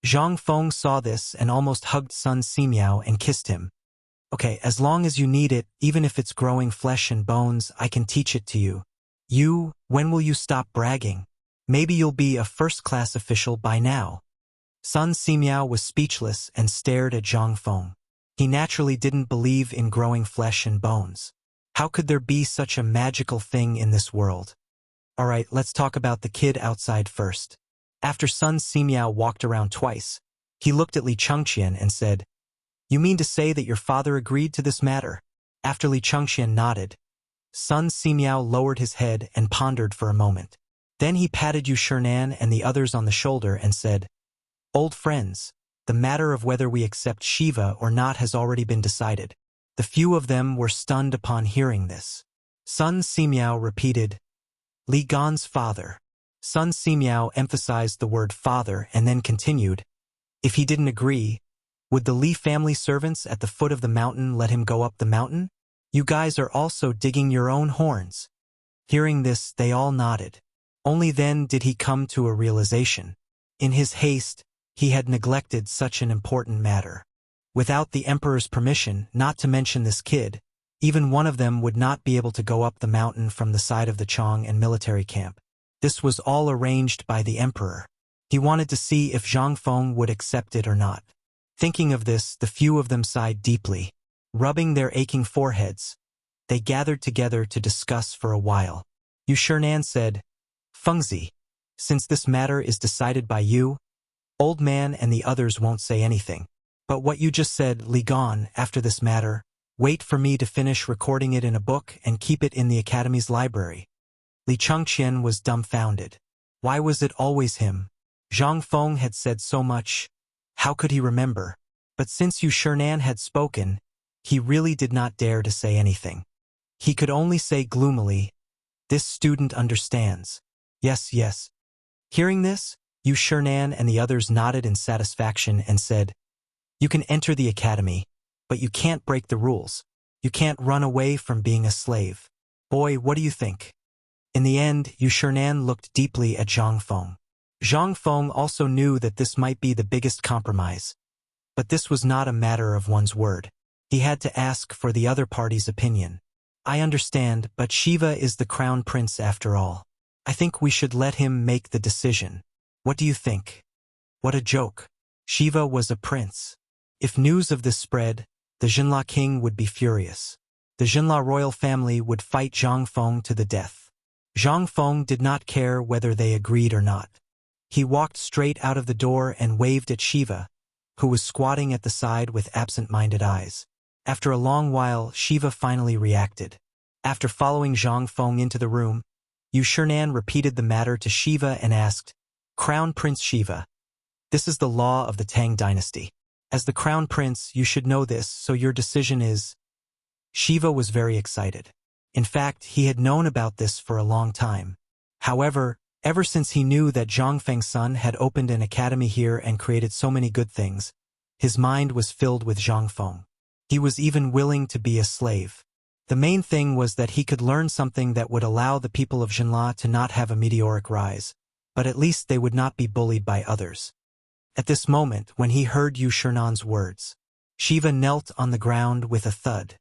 Zhang Feng saw this and almost hugged Sun Simiao and kissed him. "Okay, as long as you need it, even if it's growing flesh and bones, I can teach it to you. When will you stop bragging? Maybe you'll be a first-class official by now." Sun Simiao was speechless and stared at Zhang Feng. He naturally didn't believe in growing flesh and bones. How could there be such a magical thing in this world? Alright, let's talk about the kid outside first. After Sun Simiao walked around twice, he looked at Li Chengqian and said, "You mean to say that your father agreed to this matter?" After Li Chengqian nodded, Sun Simiao lowered his head and pondered for a moment. Then he patted Yu Shernan and the others on the shoulder and said, "Old friends, the matter of whether we accept Shiva or not has already been decided." The few of them were stunned upon hearing this. Sun Simiao repeated, "Li Gan's father." Sun Simiao emphasized the word father and then continued, "If he didn't agree, would the Li family servants at the foot of the mountain let him go up the mountain? You guys are also digging your own horns." Hearing this, they all nodded. Only then did he come to a realization. In his haste, he had neglected such an important matter. Without the emperor's permission, not to mention this kid, even one of them would not be able to go up the mountain from the side of the Chong and military camp. This was all arranged by the emperor. He wanted to see if Zhang Feng would accept it or not. Thinking of this, the few of them sighed deeply. Rubbing their aching foreheads, they gathered together to discuss for a while. Yu Shernan said, "Fengzi, since this matter is decided by you, Old Man and the others won't say anything. But what you just said, Li Gan, after this matter, wait for me to finish recording it in a book and keep it in the Academy's library." Li Chengqian was dumbfounded. Why was it always him? Zhang Feng had said so much. How could he remember? But since Yu Shernan had spoken, he really did not dare to say anything. He could only say gloomily, "This student understands." Yes, yes. Hearing this, Yu Shernan and the others nodded in satisfaction and said, "You can enter the academy, but you can't break the rules. You can't run away from being a slave. Boy, what do you think?" In the end, Yu Shernan looked deeply at Zhang Feng. Zhang Feng also knew that this might be the biggest compromise. But this was not a matter of one's word. He had to ask for the other party's opinion. "I understand, but Shiva is the crown prince after all. I think we should let him make the decision. What do you think?" What a joke. Shiva was a prince. If news of this spread, the Jinla king would be furious. The Jinla royal family would fight Zhang Feng to the death. Zhang Feng did not care whether they agreed or not. He walked straight out of the door and waved at Shiva, who was squatting at the side with absent-minded eyes. After a long while, Shiva finally reacted. After following Zhang Feng into the room, Yu Shernan repeated the matter to Shiva and asked, "Crown Prince Shiva, this is the law of the Tang dynasty. As the crown prince, you should know this, so your decision is..." Shiva was very excited. In fact, he had known about this for a long time. However, ever since he knew that Zhang Feng's son had opened an academy here and created so many good things, his mind was filled with Zhang Feng. He was even willing to be a slave. The main thing was that he could learn something that would allow the people of Jinla to not have a meteoric rise, but at least they would not be bullied by others. At this moment, when he heard Yu Shernan's words, Shiva knelt on the ground with a thud.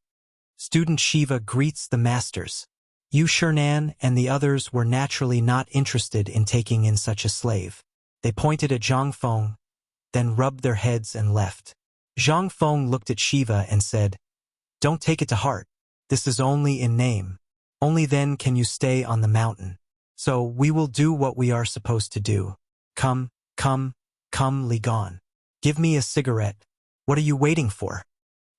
Student Shiva greets the masters. Yu Shernan and the others were naturally not interested in taking in such a slave. They pointed at Zhang Feng, then rubbed their heads and left. Zhang Feng looked at Shiva and said, "Don't take it to heart. This is only in name. Only then can you stay on the mountain. So we will do what we are supposed to do. Come, Li Gan. Give me a cigarette. What are you waiting for?"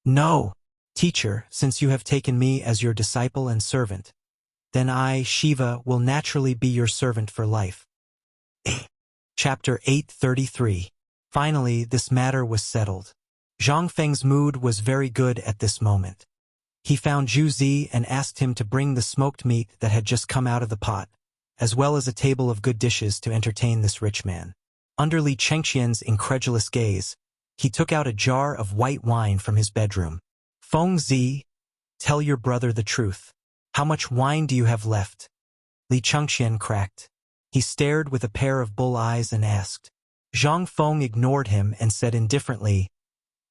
"No, teacher, since you have taken me as your disciple and servant, then I, Shiva, will naturally be your servant for life." Chapter 833. Finally, this matter was settled. Zhang Feng's mood was very good at this moment. He found Zhu Zi and asked him to bring the smoked meat that had just come out of the pot, as well as a table of good dishes to entertain this rich man. Under Li Chengqian's incredulous gaze, he took out a jar of white wine from his bedroom. "Feng Zi, tell your brother the truth. How much wine do you have left?" Li Chengqian cracked. He stared with a pair of bull eyes and asked. Zhang Feng ignored him and said indifferently,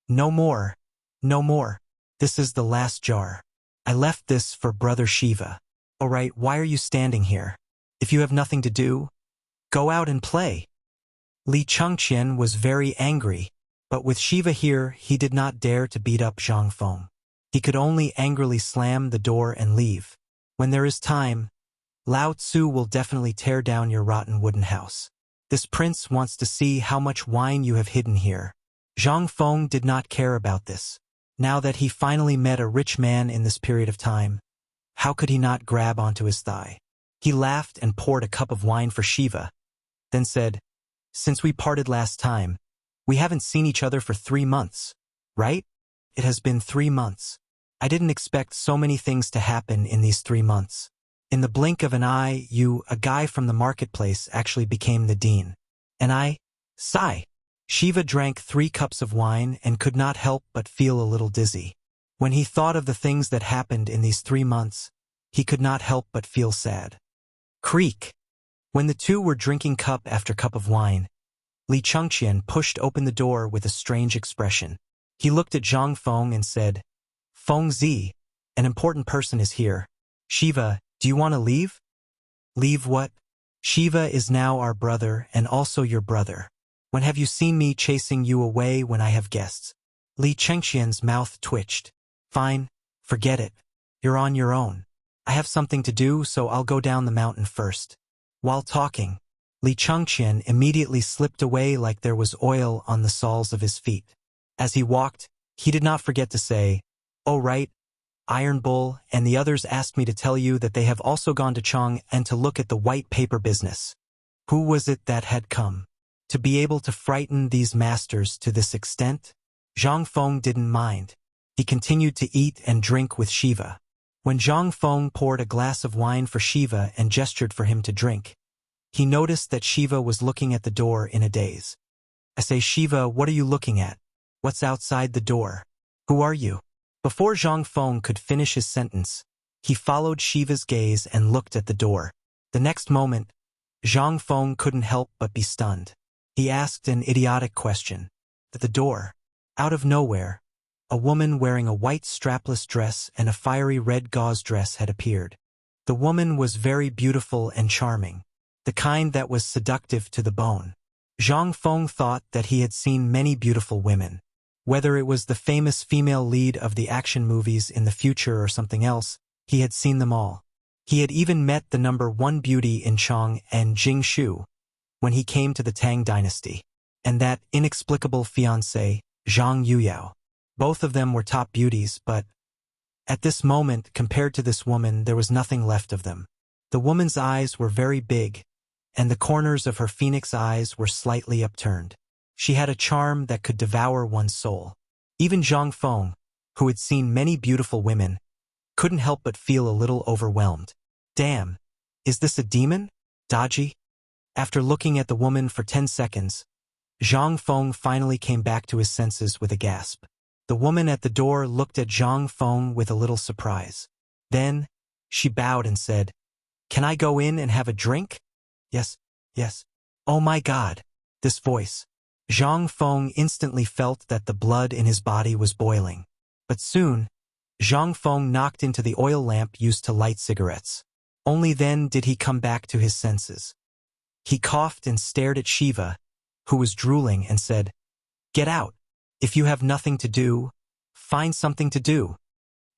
"No more. No more. This is the last jar. I left this for Brother Shiva." "All right, why are you standing here? If you have nothing to do, go out and play." Li Chengqian was very angry, but with Shiva here, he did not dare to beat up Zhang Feng. He could only angrily slam the door and leave. When there is time, Lao Tzu will definitely tear down your rotten wooden house. This prince wants to see how much wine you have hidden here. Zhang Feng did not care about this. Now that he finally met a rich man in this period of time, how could he not grab onto his thigh? He laughed and poured a cup of wine for Shiva, then said, "Since we parted last time, we haven't seen each other for 3 months, right? It has been 3 months. I didn't expect so many things to happen in these 3 months. In the blink of an eye, you, a guy from the marketplace, actually became the dean. And I, sigh." Shiva drank 3 cups of wine and could not help but feel a little dizzy. When he thought of the things that happened in these 3 months, he could not help but feel sad. Creak. When the two were drinking cup after cup of wine, Li Chengqian pushed open the door with a strange expression. He looked at Zhang Feng and said, "Feng Zi, an important person is here. Shiva, do you want to leave?" "Leave what?" "Shiva is now our brother and also your brother. When have you seen me chasing you away when I have guests?" Li Chengqian's mouth twitched. "Fine, forget it. You're on your own. I have something to do, so I'll go down the mountain first." While talking, Li Chengqian immediately slipped away like there was oil on the soles of his feet. As he walked, he did not forget to say, "Oh right, Iron Bull and the others asked me to tell you that they have also gone to Chang and to look at the white paper business." Who was it that had come? To be able to frighten these masters to this extent? Zhang Feng didn't mind. He continued to eat and drink with Shiva. When Zhang Feng poured a glass of wine for Shiva and gestured for him to drink, he noticed that Shiva was looking at the door in a daze. "I say, Shiva, what are you looking at? What's outside the door? Who are you?" Before Zhang Feng could finish his sentence, he followed Shiva's gaze and looked at the door. The next moment, Zhang Feng couldn't help but be stunned. He asked an idiotic question. At the door, out of nowhere, a woman wearing a white strapless dress and a fiery red gauze dress had appeared. The woman was very beautiful and charming, the kind that was seductive to the bone. Zhang Feng thought that he had seen many beautiful women. Whether it was the famous female lead of the action movies in the future or something else, he had seen them all. He had even met the #1 beauty in Chang and Jingshu when he came to the Tang dynasty, and that inexplicable fiancé, Zhang Yuyao. Both of them were top beauties, but at this moment, compared to this woman, there was nothing left of them. The woman's eyes were very big, and the corners of her phoenix eyes were slightly upturned. She had a charm that could devour one's soul. Even Zhang Feng, who had seen many beautiful women, couldn't help but feel a little overwhelmed. Damn, is this a demon? Dodgy? After looking at the woman for 10 seconds, Zhang Feng finally came back to his senses with a gasp. The woman at the door looked at Zhang Feng with a little surprise. Then, she bowed and said, "Can I go in and have a drink?" Yes, yes. Oh my God, this voice. Zhang Feng instantly felt that the blood in his body was boiling. But soon, Zhang Feng knocked into the oil lamp used to light cigarettes. Only then did he come back to his senses. He coughed and stared at Shiva, who was drooling, and said, "Get out. If you have nothing to do, find something to do."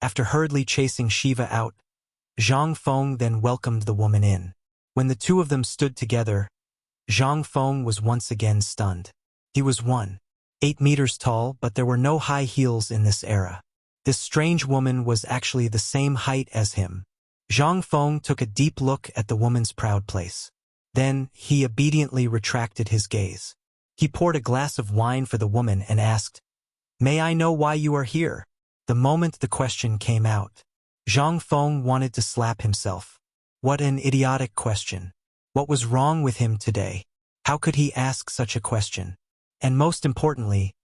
After hurriedly chasing Shiva out, Zhang Feng then welcomed the woman in. When the two of them stood together, Zhang Feng was once again stunned. He was 1.8 meters tall, but there were no high heels in this era. This strange woman was actually the same height as him. Zhang Feng took a deep look at the woman's proud place. Then, he obediently retracted his gaze. He poured a glass of wine for the woman and asked, "May I know why you are here?" The moment the question came out, Zhang Feng wanted to slap himself. What an idiotic question. What was wrong with him today? How could he ask such a question? And most importantly,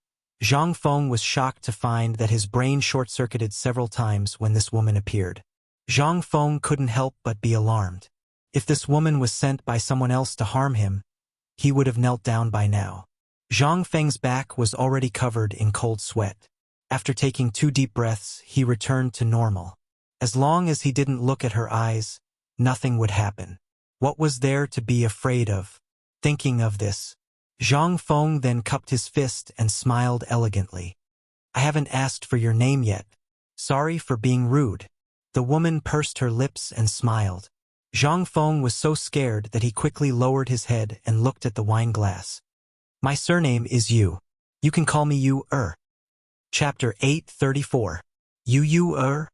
Zhang Feng was shocked to find that his brain short-circuited several times when this woman appeared. Zhang Feng couldn't help but be alarmed. If this woman was sent by someone else to harm him, he would have knelt down by now. Zhang Feng's back was already covered in cold sweat. After taking 2 deep breaths, he returned to normal. As long as he didn't look at her eyes, nothing would happen. What was there to be afraid of? Thinking of this, Zhang Feng then cupped his fist and smiled elegantly. "I haven't asked for your name yet. Sorry for being rude." The woman pursed her lips and smiled. Zhang Feng was so scared that he quickly lowered his head and looked at the wine glass. My surname is Yu. You can call me Yu. Chapter 834. Yu.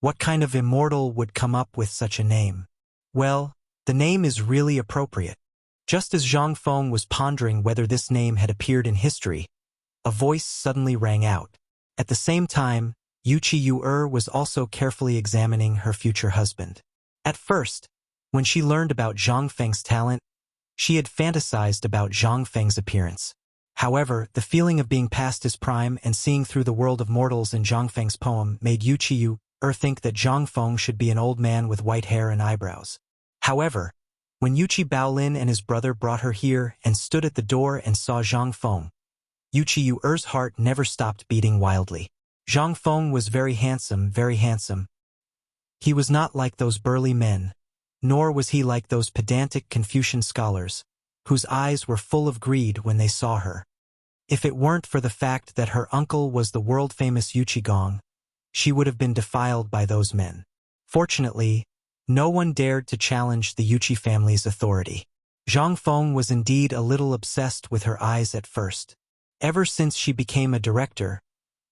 What kind of immortal would come up with such a name? Well, the name is really appropriate. Just as Zhang Feng was pondering whether this name had appeared in history, a voice suddenly rang out. At the same time, Yuchi Yu was also carefully examining her future husband. At first, when she learned about Zhang Feng's talent, she had fantasized about Zhang Feng's appearance. However, the feeling of being past his prime and seeing through the world of mortals in Zhang Feng's poem made Yuchi Yu think that Zhang Feng should be an old man with white hair and eyebrows. However, when Yuchi Baolin and his brother brought her here and stood at the door and saw Zhang Feng, Yuchi Yu's heart never stopped beating wildly. Zhang Feng was very handsome, very handsome. He was not like those burly men, nor was he like those pedantic Confucian scholars, whose eyes were full of greed when they saw her. If it weren't for the fact that her uncle was the world-famous Yuchi Gong, she would have been defiled by those men. Fortunately, no one dared to challenge the Yuchi family's authority. Zhang Feng was indeed a little obsessed with her eyes at first. Ever since she became a director,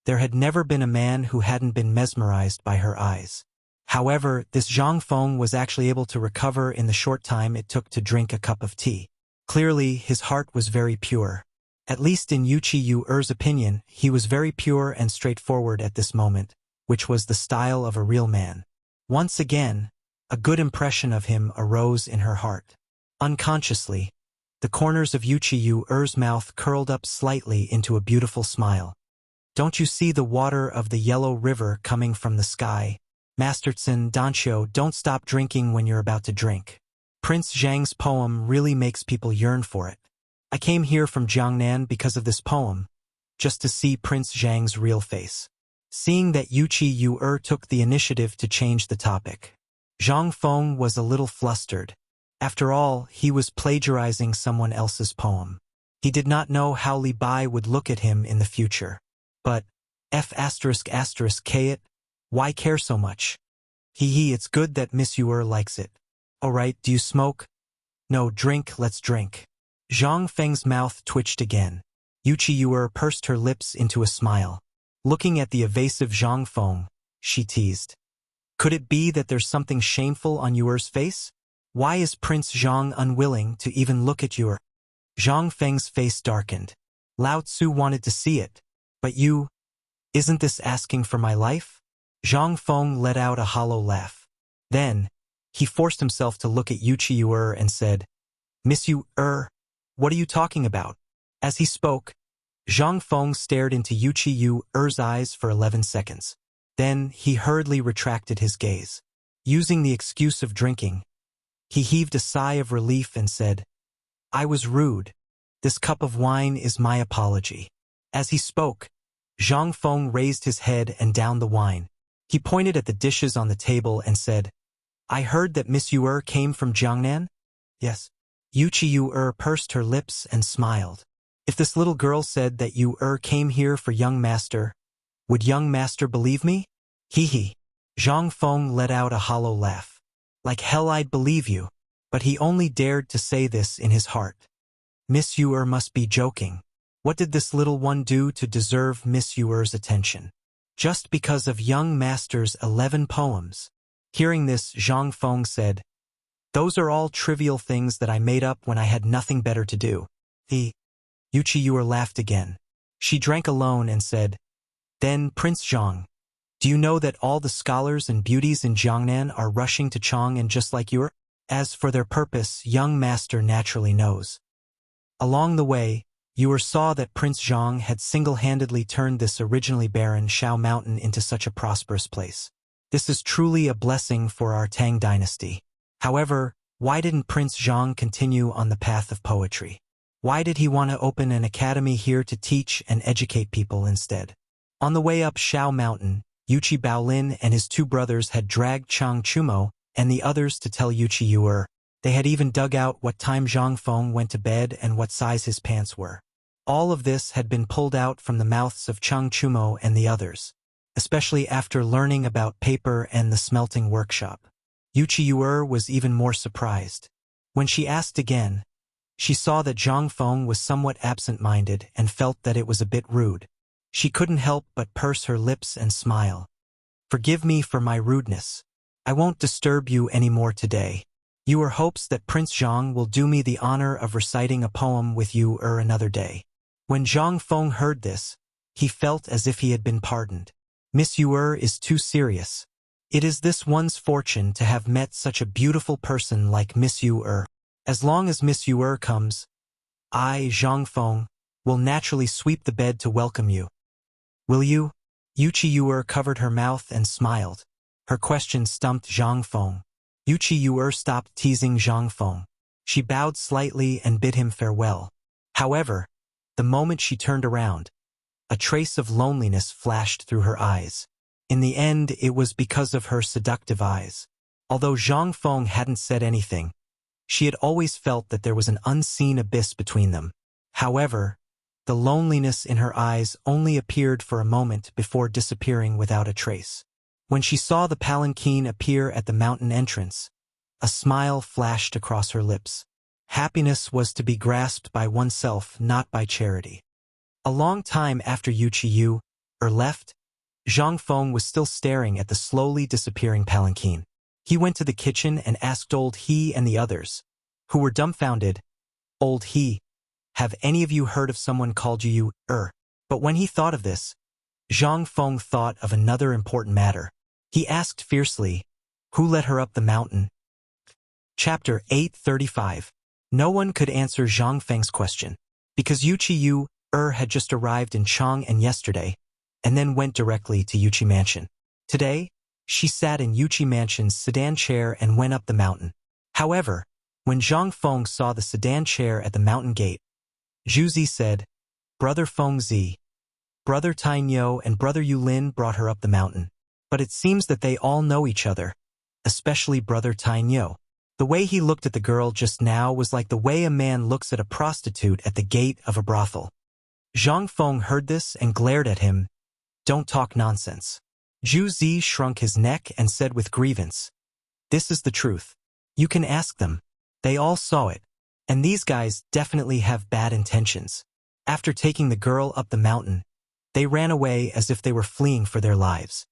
there had never been a man who hadn't been mesmerized by her eyes. However, this Zhang Feng was actually able to recover in the short time it took to drink a cup of tea. Clearly, his heart was very pure. At least in Yuchi Yu's opinion, he was very pure and straightforward at this moment, which was the style of a real man. Once again, a good impression of him arose in her heart. Unconsciously, the corners of Yuchi Yu's mouth curled up slightly into a beautiful smile. Don't you see the water of the yellow river coming from the sky? Masterson, Dancho, don't stop drinking when you're about to drink. Prince Zhang's poem really makes people yearn for it. I came here from Jiangnan because of this poem, just to see Prince Zhang's real face. Seeing that Yuchi Yu took the initiative to change the topic, Zhang Feng was a little flustered. After all, he was plagiarizing someone else's poem. He did not know how Li Bai would look at him in the future. But, K it, why care so much? It's good that Miss Yu likes it. Alright, do you smoke? No, drink, let's drink. Zhang Feng's mouth twitched again. Yuchi Yu pursed her lips into a smile. Looking at the evasive Zhang Feng, she teased. Could it be that there's something shameful on Yu's face? Why is Prince Zhang unwilling to even look at Yu? Zhang Feng's face darkened. Lao Tzu wanted to see it. But you, isn't this asking for my life? Zhang Feng let out a hollow laugh. Then, he forced himself to look at Yuchi Yu and said, Miss Yu, what are you talking about? As he spoke, Zhang Feng stared into Yuchi Yu's eyes for 11 seconds. Then, he hurriedly retracted his gaze. Using the excuse of drinking, he heaved a sigh of relief and said, I was rude. This cup of wine is my apology. As he spoke, Zhang Feng raised his head and downed the wine. He pointed at the dishes on the table and said, I heard that Miss Yu came from Jiangnan? Yes. Yuchi Yu pursed her lips and smiled. If this little girl said that Yu came here for young master, would young master believe me? Hee. Zhang Feng let out a hollow laugh. Like hell I'd believe you. But he only dared to say this in his heart. Miss Yu must be joking. What did this little one do to deserve Miss Yu's attention? Just because of young master's 11 poems. Hearing this, Zhang Feng said, Those are all trivial things that I made up when I had nothing better to do. Yuchi Yu laughed again. She drank alone and said, Then, Prince Zhang, do you know that all the scholars and beauties in Jiangnan are rushing to Chang'an just like you are? As for their purpose, young master naturally knows. Along the way, Yu saw that Prince Zhang had single-handedly turned this originally barren Shao Mountain into such a prosperous place. This is truly a blessing for our Tang dynasty. However, why didn't Prince Zhang continue on the path of poetry? Why did he want to open an academy here to teach and educate people instead? On the way up Shao Mountain, Yuchi Baolin and his two brothers had dragged Chang Chumo and the others to tell Yuchi Yu. They had even dug out what time Zhang Feng went to bed and what size his pants were. All of this had been pulled out from the mouths of Chang Chumo and the others, especially after learning about paper and the smelting workshop. Yuchi was even more surprised. When she asked again, she saw that Zhang Feng was somewhat absent-minded and felt that it was a bit rude. She couldn't help but purse her lips and smile. "Forgive me for my rudeness. I won't disturb you anymore today. Yu hopes that Prince Zhang will do me the honor of reciting a poem with you another day." When Zhang Feng heard this, he felt as if he had been pardoned. Miss Yu is too serious. It is this one's fortune to have met such a beautiful person like Miss Yu. As long as Miss Yu comes, I, Zhang Feng, will naturally sweep the bed to welcome you. Will you? Yuchi covered her mouth and smiled. Her question stumped Zhang Feng. Yuchi stopped teasing Zhang Feng. She bowed slightly and bid him farewell. However, the moment she turned around, a trace of loneliness flashed through her eyes. In the end, it was because of her seductive eyes. Although Zhang Feng hadn't said anything, she had always felt that there was an unseen abyss between them. However, the loneliness in her eyes only appeared for a moment before disappearing without a trace. When she saw the palanquin appear at the mountain entrance, a smile flashed across her lips. Happiness was to be grasped by oneself, not by charity. A long time after Yuchi left, Zhang Feng was still staring at the slowly disappearing palanquin. He went to the kitchen and asked Old He and the others, who were dumbfounded, "Old He, have any of you heard of someone called Yu?" But when he thought of this, Zhang Feng thought of another important matter. He asked fiercely, "Who led her up the mountain?" Chapter 835. No one could answer Zhang Feng's question, because Yuchi had just arrived in Chang'an yesterday, and then went directly to Yuchi Mansion. Today, she sat in Yuchi Mansion's sedan chair and went up the mountain. However, when Zhang Feng saw the sedan chair at the mountain gate, Zhu Zi said, "Brother Feng Zi, Brother Tai Nyo and Brother Yulin brought her up the mountain. But it seems that they all know each other, especially Brother Tai Nyo." The way he looked at the girl just now was like the way a man looks at a prostitute at the gate of a brothel. Zhang Feng heard this and glared at him. "Don't talk nonsense." Zhu Zi shrunk his neck and said with grievance, "This is the truth. You can ask them. They all saw it. And these guys definitely have bad intentions. After taking the girl up the mountain, they ran away as if they were fleeing for their lives."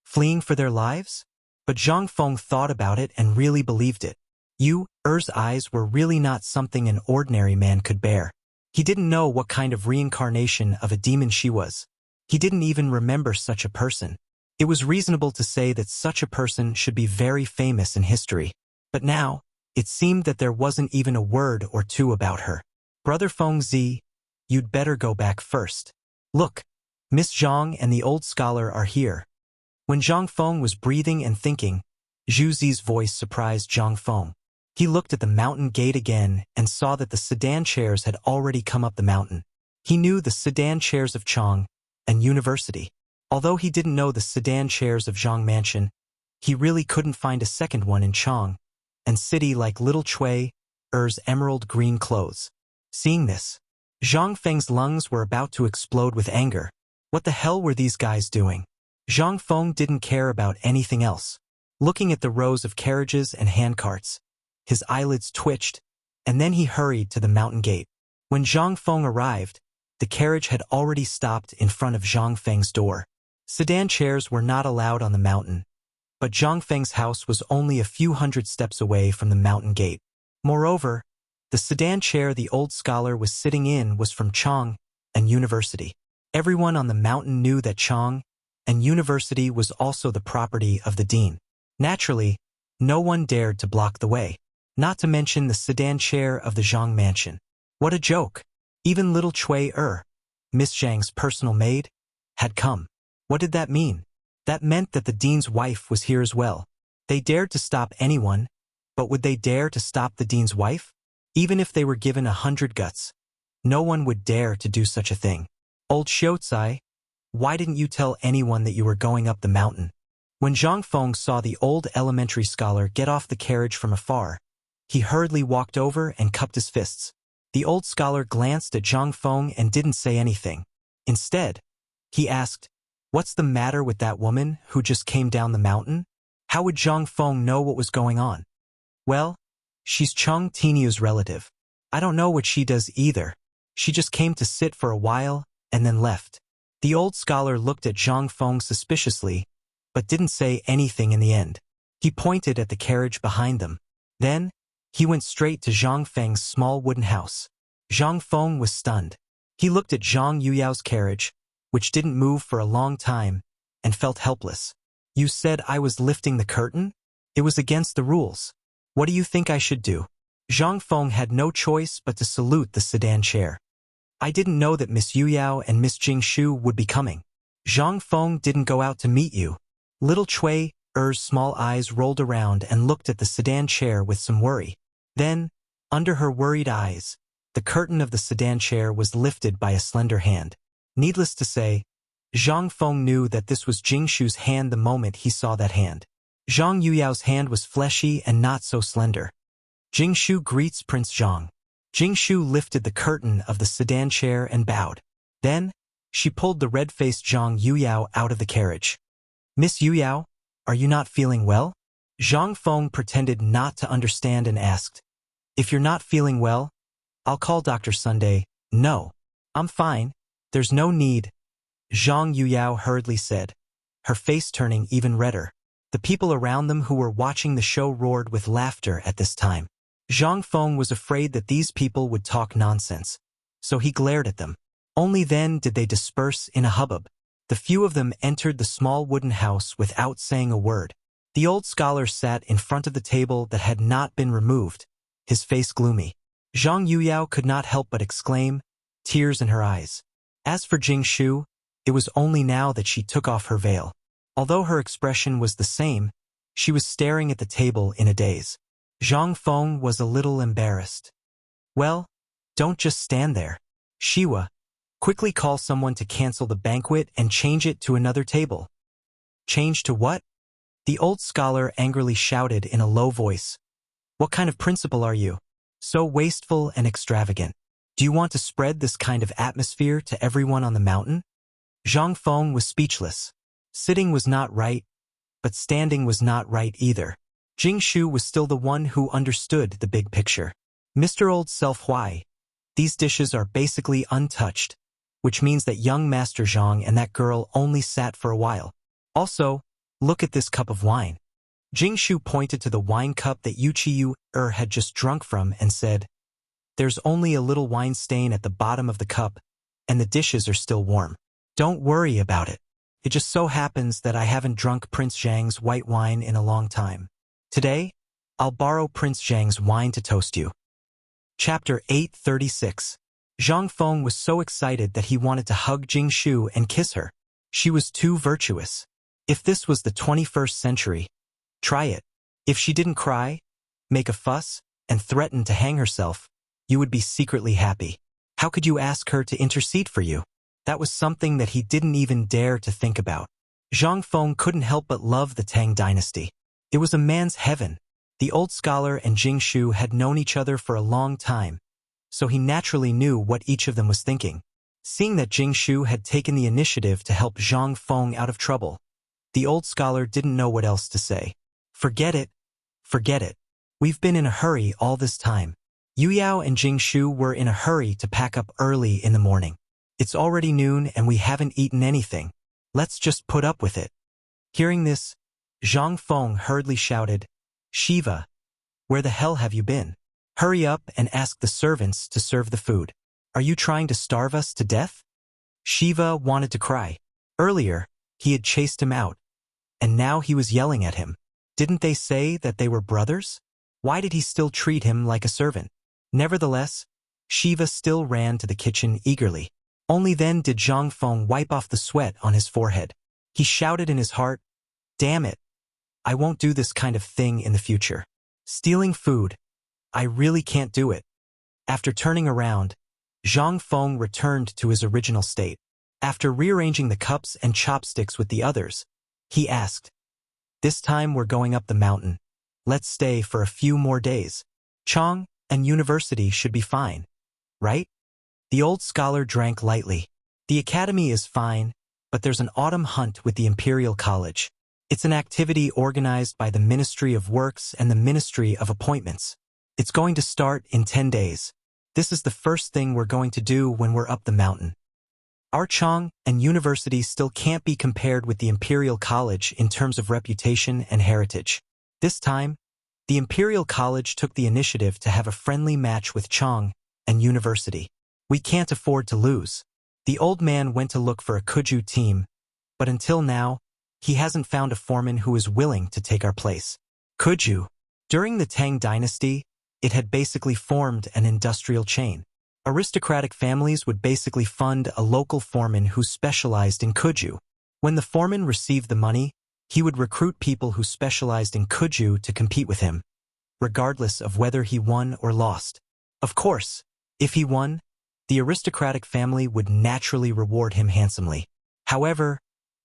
Fleeing for their lives? But Zhang Feng thought about it and really believed it. Yu's eyes were really not something an ordinary man could bear. He didn't know what kind of reincarnation of a demon she was. He didn't even remember such a person. It was reasonable to say that such a person should be very famous in history. But now, it seemed that there wasn't even a word or two about her. "Brother Feng Zi, you'd better go back first. Look, Miss Zhang and the old scholar are here." When Zhang Feng was breathing and thinking, Zhu Zi's voice surprised Zhang Feng. He looked at the mountain gate again and saw that the sedan chairs had already come up the mountain. He knew the sedan chairs of Chang and University. Although he didn't know the sedan chairs of Zhang Mansion, he really couldn't find a second one in Chang and City like little Chui-er's emerald green clothes. Seeing this, Zhang Feng's lungs were about to explode with anger. What the hell were these guys doing? Zhang Feng didn't care about anything else. Looking at the rows of carriages and handcarts, his eyelids twitched, and then he hurried to the mountain gate. When Zhang Feng arrived, the carriage had already stopped in front of Zhang Feng's door. Sedan chairs were not allowed on the mountain, but Zhang Feng's house was only a few hundred steps away from the mountain gate. Moreover, the sedan chair the old scholar was sitting in was from Chang and University. Everyone on the mountain knew that Chang and University was also the property of the dean. Naturally, no one dared to block the way, not to mention the sedan chair of the Zhang Mansion. What a joke! Even little Chui-er, Miss Zhang's personal maid, had come. What did that mean? That meant that the dean's wife was here as well. They dared to stop anyone, but would they dare to stop the dean's wife? Even if they were given 100 guts, no one would dare to do such a thing. "Old Xiaocai, why didn't you tell anyone that you were going up the mountain?" When Zhang Feng saw the old elementary scholar get off the carriage from afar, he hurriedly walked over and cupped his fists. The old scholar glanced at Zhang Feng and didn't say anything. Instead, he asked, "What's the matter with that woman who just came down the mountain?" How would Zhang Feng know what was going on? Well, she's Cheng Tiniu's relative. I don't know what she does either. She just came to sit for a while and then left. The old scholar looked at Zhang Feng suspiciously, but didn't say anything in the end. He pointed at the carriage behind them. Then, he went straight to Zhang Feng's small wooden house. Zhang Feng was stunned. He looked at Zhang Yuyao's carriage, which didn't move for a long time, and felt helpless. You said I was lifting the curtain? It was against the rules. What do you think I should do? Zhang Feng had no choice but to salute the sedan chair. I didn't know that Miss Yuyao and Miss Jingshu would be coming. Zhang Feng didn't go out to meet you. Little Cui Er's small eyes rolled around and looked at the sedan chair with some worry. Then, under her worried eyes, the curtain of the sedan chair was lifted by a slender hand. Needless to say, Zhang Feng knew that this was Jingshu's hand the moment he saw that hand. Zhang Yuyao's hand was fleshy and not so slender. Jingshu greets Prince Zhang. Jingshu lifted the curtain of the sedan chair and bowed. Then, she pulled the red-faced Zhang Yuyao out of the carriage. Miss Yuyao, are you not feeling well? Zhang Feng pretended not to understand and asked, If you're not feeling well, I'll call Dr. Sunday. No, I'm fine. There's no need, Zhang Yuyao hurriedly said, her face turning even redder. The people around them who were watching the show roared with laughter at this time. Zhang Feng was afraid that these people would talk nonsense, so he glared at them. Only then did they disperse in a hubbub. The few of them entered the small wooden house without saying a word. The old scholar sat in front of the table that had not been removed, his face gloomy. Zhang Yuyao could not help but exclaim, tears in her eyes. As for Jingshu, it was only now that she took off her veil. Although her expression was the same, she was staring at the table in a daze. Zhang Feng was a little embarrassed. Well, don't just stand there. Shiwa, quickly call someone to cancel the banquet and change it to another table. Change to what? The old scholar angrily shouted in a low voice. What kind of principal are you? So wasteful and extravagant. Do you want to spread this kind of atmosphere to everyone on the mountain? Zhang Feng was speechless. Sitting was not right, but standing was not right either. Jingshu was still the one who understood the big picture. Mr. Old Self-Huai, these dishes are basically untouched, which means that young Master Zhang and that girl only sat for a while. Also, look at this cup of wine. Jingshu pointed to the wine cup that Wuxia had just drunk from and said, There's only a little wine stain at the bottom of the cup, and the dishes are still warm. Don't worry about it. It just so happens that I haven't drunk Prince Zhang's white wine in a long time. Today, I'll borrow Prince Zhang's wine to toast you. Chapter 836. Zhang Feng was so excited that he wanted to hug Jingshu and kiss her. She was too virtuous. If this was the 21st century, try it. If she didn't cry, make a fuss, and threaten to hang herself, you would be secretly happy. How could you ask her to intercede for you? That was something that he didn't even dare to think about. Zhang Feng couldn't help but love the Tang dynasty. It was a man's heaven. The old scholar and Jingshu had known each other for a long time, so he naturally knew what each of them was thinking. Seeing that Jingshu had taken the initiative to help Zhang Feng out of trouble, the old scholar didn't know what else to say. Forget it. Forget it. We've been in a hurry all this time. Yuyao and Jingshu were in a hurry to pack up early in the morning. It's already noon and we haven't eaten anything. Let's just put up with it. Hearing this, Zhang Feng hurriedly shouted, Shiva, where the hell have you been? Hurry up and ask the servants to serve the food. Are you trying to starve us to death? Shiva wanted to cry. Earlier, he had chased him out, and now he was yelling at him. Didn't they say that they were brothers? Why did he still treat him like a servant? Nevertheless, Shiva still ran to the kitchen eagerly. Only then did Zhang Feng wipe off the sweat on his forehead. He shouted in his heart, Damn it! I won't do this kind of thing in the future. Stealing food. I really can't do it. After turning around, Zhang Feng returned to his original state. After rearranging the cups and chopsticks with the others, he asked, This time we're going up the mountain. Let's stay for a few more days. Chang and university should be fine, right? The old scholar drank lightly. The academy is fine, but there's an autumn hunt with the Imperial College. It's an activity organized by the Ministry of Works and the Ministry of Appointments. It's going to start in 10 days. This is the first thing we're going to do when we're up the mountain. Our Chang and University still can't be compared with the Imperial College in terms of reputation and heritage. This time, the Imperial College took the initiative to have a friendly match with Chang and University. We can't afford to lose. The old man went to look for a Kuju team, but until now, he hasn't found a foreman who is willing to take our place. Kuju. During the Tang dynasty, it had basically formed an industrial chain. Aristocratic families would basically fund a local foreman who specialized in Kuju. When the foreman received the money, he would recruit people who specialized in Kuju to compete with him, regardless of whether he won or lost. Of course, if he won, the aristocratic family would naturally reward him handsomely. However,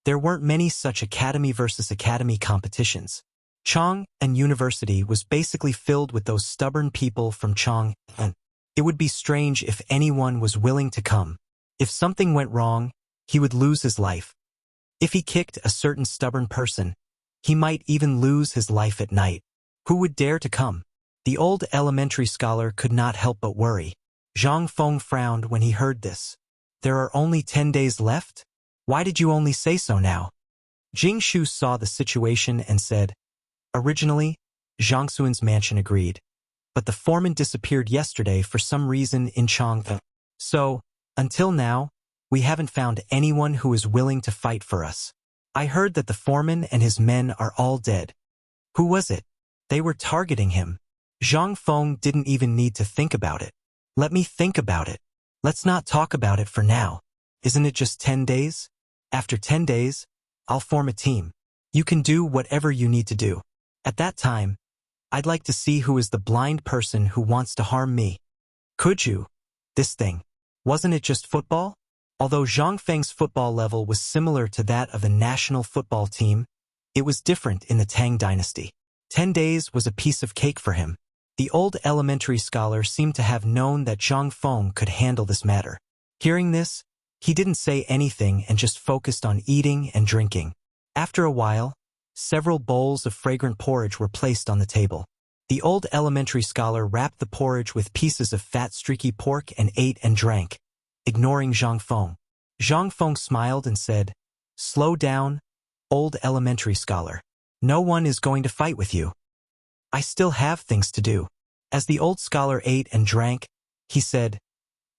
there weren't many such academy versus academy competitions. Chang and University was basically filled with those stubborn people from Chang, and it would be strange if anyone was willing to come. If something went wrong, he would lose his life. If he kicked a certain stubborn person, he might even lose his life at night. Who would dare to come? The old elementary scholar could not help but worry. Zhang Feng frowned when he heard this. There are only 10 days left? Why did you only say so now? Jing Shu saw the situation and said, originally, Zhang Xuan's mansion agreed, but the foreman disappeared yesterday for some reason in Chang'e. So, until now, we haven't found anyone who is willing to fight for us. I heard that the foreman and his men are all dead. Who was it? They were targeting him. Zhang Feng didn't even need to think about it. Let me think about it. Let's not talk about it for now. Isn't it just 10 days? After 10 days, I'll form a team. You can do whatever you need to do. At that time, I'd like to see who is the blind person who wants to harm me. Could you? This thing. Wasn't it just football? Although Zhang Feng's football level was similar to that of the national football team, it was different in the Tang dynasty. 10 days was a piece of cake for him. The old elementary scholar seemed to have known that Zhang Feng could handle this matter. Hearing this, he didn't say anything and just focused on eating and drinking. After a while, several bowls of fragrant porridge were placed on the table. The old elementary scholar wrapped the porridge with pieces of fat streaky pork and ate and drank, ignoring Zhang Feng. Zhang Feng smiled and said, slow down, old elementary scholar. No one is going to fight with you. I still have things to do. As the old scholar ate and drank, he said,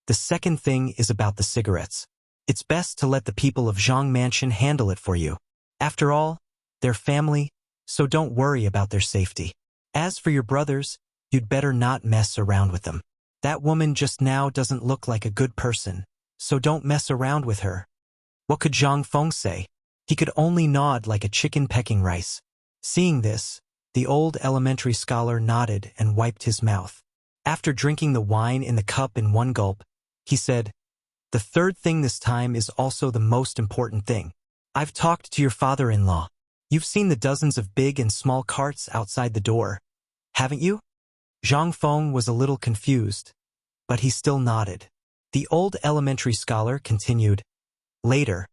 the second thing is about the cigarettes. It's best to let the people of Zhang Mansion handle it for you. After all, they're family, so don't worry about their safety. As for your brothers, you'd better not mess around with them. That woman just now doesn't look like a good person, so don't mess around with her. What could Zhang Feng say? He could only nod like a chicken pecking rice. Seeing this, the old elementary scholar nodded and wiped his mouth. After drinking the wine in the cup in one gulp, he said, the third thing this time is also the most important thing. I've talked to your father-in-law. You've seen the dozens of big and small carts outside the door, haven't you? Zhang Feng was a little confused, but he still nodded. The old elementary scholar continued, later,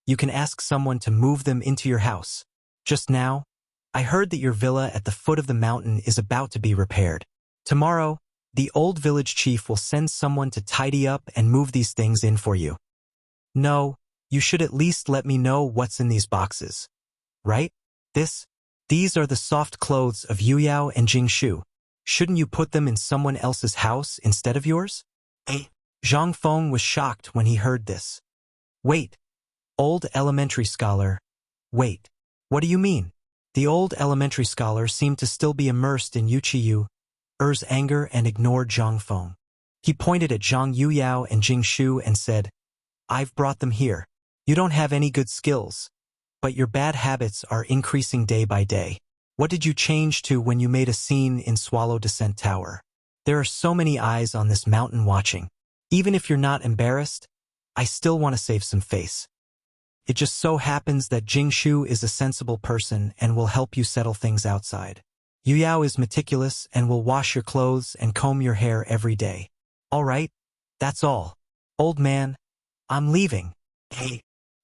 you can ask someone to move them into your house. Just now, I heard that your villa at the foot of the mountain is about to be repaired. Tomorrow, the old village chief will send someone to tidy up and move these things in for you. No, you should at least let me know what's in these boxes. Right? These are the soft clothes of Yu Yao and Jing Shu. Shouldn't you put them in someone else's house instead of yours? Zhang Feng was shocked when he heard this. Wait, old elementary scholar, wait, what do you mean? The old elementary scholar seemed to still be immersed in Yu's anger and ignored Zhang Feng. He pointed at Zhang Yuyao and Jing Shu and said, I've brought them here. You don't have any good skills, but your bad habits are increasing day by day. What did you change to when you made a scene in Swallow Descent Tower? There are so many eyes on this mountain watching. Even if you're not embarrassed, I still want to save some face. It just so happens that Jing Shu is a sensible person and will help you settle things outside. Yu Yao is meticulous and will wash your clothes and comb your hair every day. All right, that's all. Old man, I'm leaving.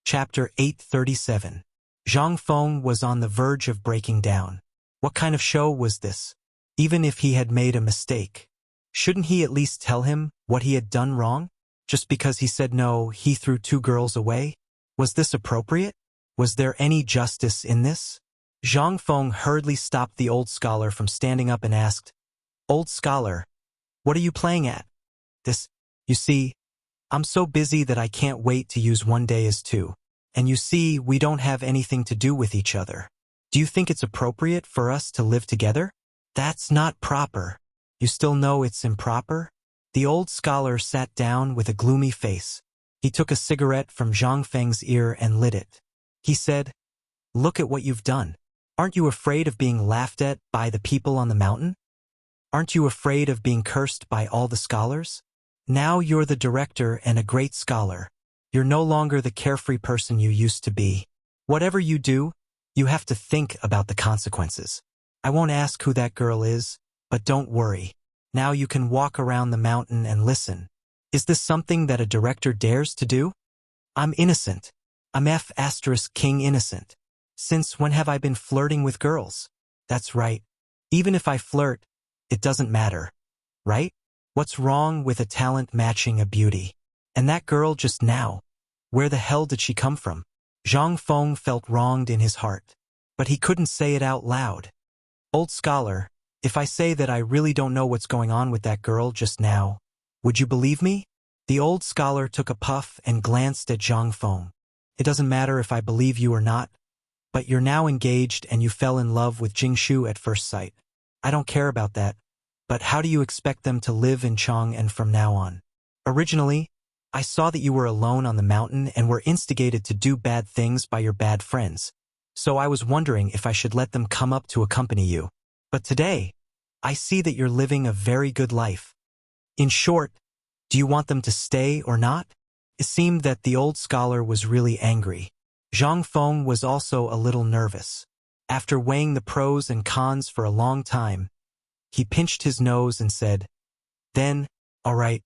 Chapter 837. Zhang Feng was on the verge of breaking down. What kind of show was this? Even if he had made a mistake, shouldn't he at least tell him what he had done wrong? Just because he said no, he threw 2 girls away? Was this appropriate? Was there any justice in this? Zhang Feng hurriedly stopped the old scholar from standing up and asked, "Old scholar, what are you playing at?" "This, you see, I'm so busy that I can't wait to use one day as 2. And you see, we don't have anything to do with each other. Do you think it's appropriate for us to live together?" "That's not proper." "You still know it's improper?" The old scholar sat down with a gloomy face. He took a cigarette from Zhang Feng's ear and lit it. He said, "Look at what you've done. Aren't you afraid of being laughed at by the people on the mountain? Aren't you afraid of being cursed by all the scholars? Now you're the director and a great scholar. You're no longer the carefree person you used to be. Whatever you do, you have to think about the consequences. I won't ask who that girl is, but don't worry. Now you can walk around the mountain and listen. Is this something that a director dares to do? I'm innocent. I'm King innocent. Since when have I been flirting with girls? That's right. Even if I flirt, it doesn't matter. Right? What's wrong with a talent matching a beauty? And that girl just now, where the hell did she come from?" Zhang Feng felt wronged in his heart, but he couldn't say it out loud. "Old scholar, if I say that I really don't know what's going on with that girl just now, would you believe me?" The old scholar took a puff and glanced at Zhang Feng. "It doesn't matter if I believe you or not, but you're now engaged and you fell in love with Jingshu at first sight. I don't care about that, but how do you expect them to live in Chang and from now on? Originally, I saw that you were alone on the mountain and were instigated to do bad things by your bad friends, so I was wondering if I should let them come up to accompany you. But today, I see that you're living a very good life. In short, do you want them to stay or not?" It seemed that the old scholar was really angry. Zhang Feng was also a little nervous. After weighing the pros and cons for a long time, he pinched his nose and said, "Then, all right."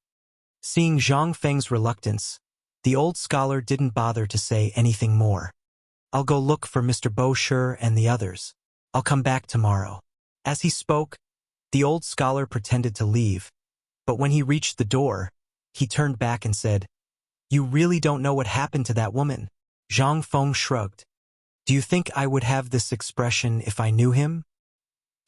Seeing Zhang Feng's reluctance, the old scholar didn't bother to say anything more. "I'll go look for Mr. Bosher and the others. I'll come back tomorrow." As he spoke, the old scholar pretended to leave, but when he reached the door, he turned back and said, "You really don't know what happened to that woman?" Zhang Feng shrugged. "Do you think I would have this expression if I knew him?"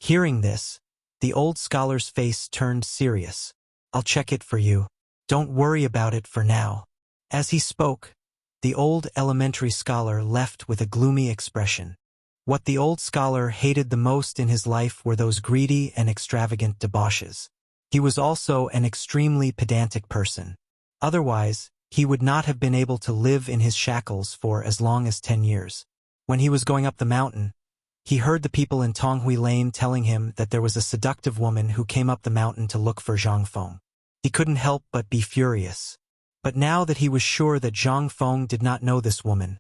Hearing this, the old scholar's face turned serious. "I'll check it for you. Don't worry about it for now." As he spoke, the old elementary scholar left with a gloomy expression. What the old scholar hated the most in his life were those greedy and extravagant debauches. He was also an extremely pedantic person. Otherwise, he would not have been able to live in his shackles for as long as 10 years. When he was going up the mountain, he heard the people in Tonghui Lane telling him that there was a seductive woman who came up the mountain to look for Zhang Feng. He couldn't help but be furious. But now that he was sure that Zhang Feng did not know this woman,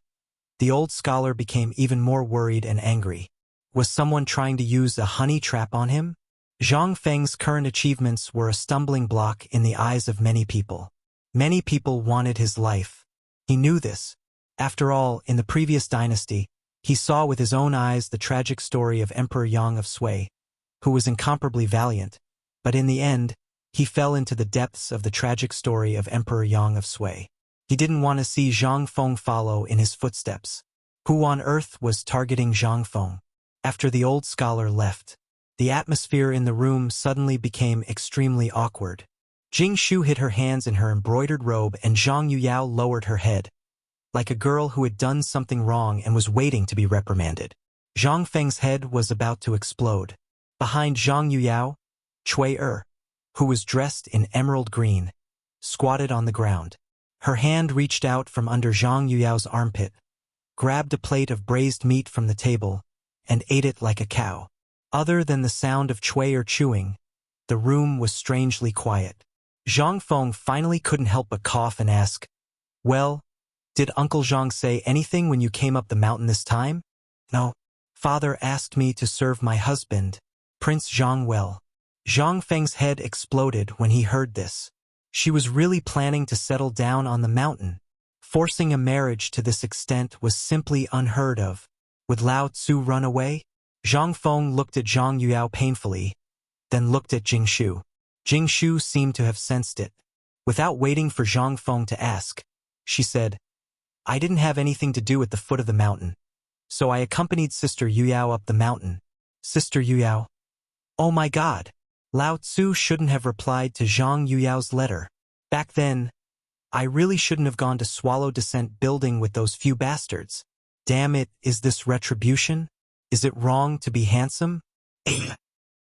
the old scholar became even more worried and angry. Was someone trying to use a honey trap on him? Zhang Feng's current achievements were a stumbling block in the eyes of many people. Many people wanted his life. He knew this. After all, in the previous dynasty, he saw with his own eyes the tragic story of Emperor Yang of Sui, who was incomparably valiant, but in the end, he fell into the depths of the tragic story of Emperor Yang of Sui. He didn't want to see Zhang Feng follow in his footsteps. Who on earth was targeting Zhang Feng? After the old scholar left, the atmosphere in the room suddenly became extremely awkward. Jing Shu hid her hands in her embroidered robe and Zhang Yuyao lowered her head, like a girl who had done something wrong and was waiting to be reprimanded. Zhang Feng's head was about to explode. Behind Zhang Yuyao, Cui who was dressed in emerald green, squatted on the ground. Her hand reached out from under Zhang Yuyao's armpit, grabbed a plate of braised meat from the table, and ate it like a cow. Other than the sound of Cui chewing, the room was strangely quiet. Zhang Feng finally couldn't help but cough and ask, "Well, did Uncle Zhang say anything when you came up the mountain this time?" "No. Father asked me to serve my husband, Prince Zhang well." Zhang Feng's head exploded when he heard this. She was really planning to settle down on the mountain. Forcing a marriage to this extent was simply unheard of. Would Lao Tzu run away? Zhang Feng looked at Zhang Yuyao painfully, then looked at Jing Shu. Jing Shu seemed to have sensed it. Without waiting for Zhang Feng to ask, she said, I didn't have anything to do at the foot of the mountain, so I accompanied Sister Yuyao up the mountain. Sister Yuyao? Oh my God! Lao Tzu shouldn't have replied to Zhang Yuyao's letter. Back then, I really shouldn't have gone to Swallow Descent building with those few bastards. Damn it, is this retribution? Is it wrong to be handsome?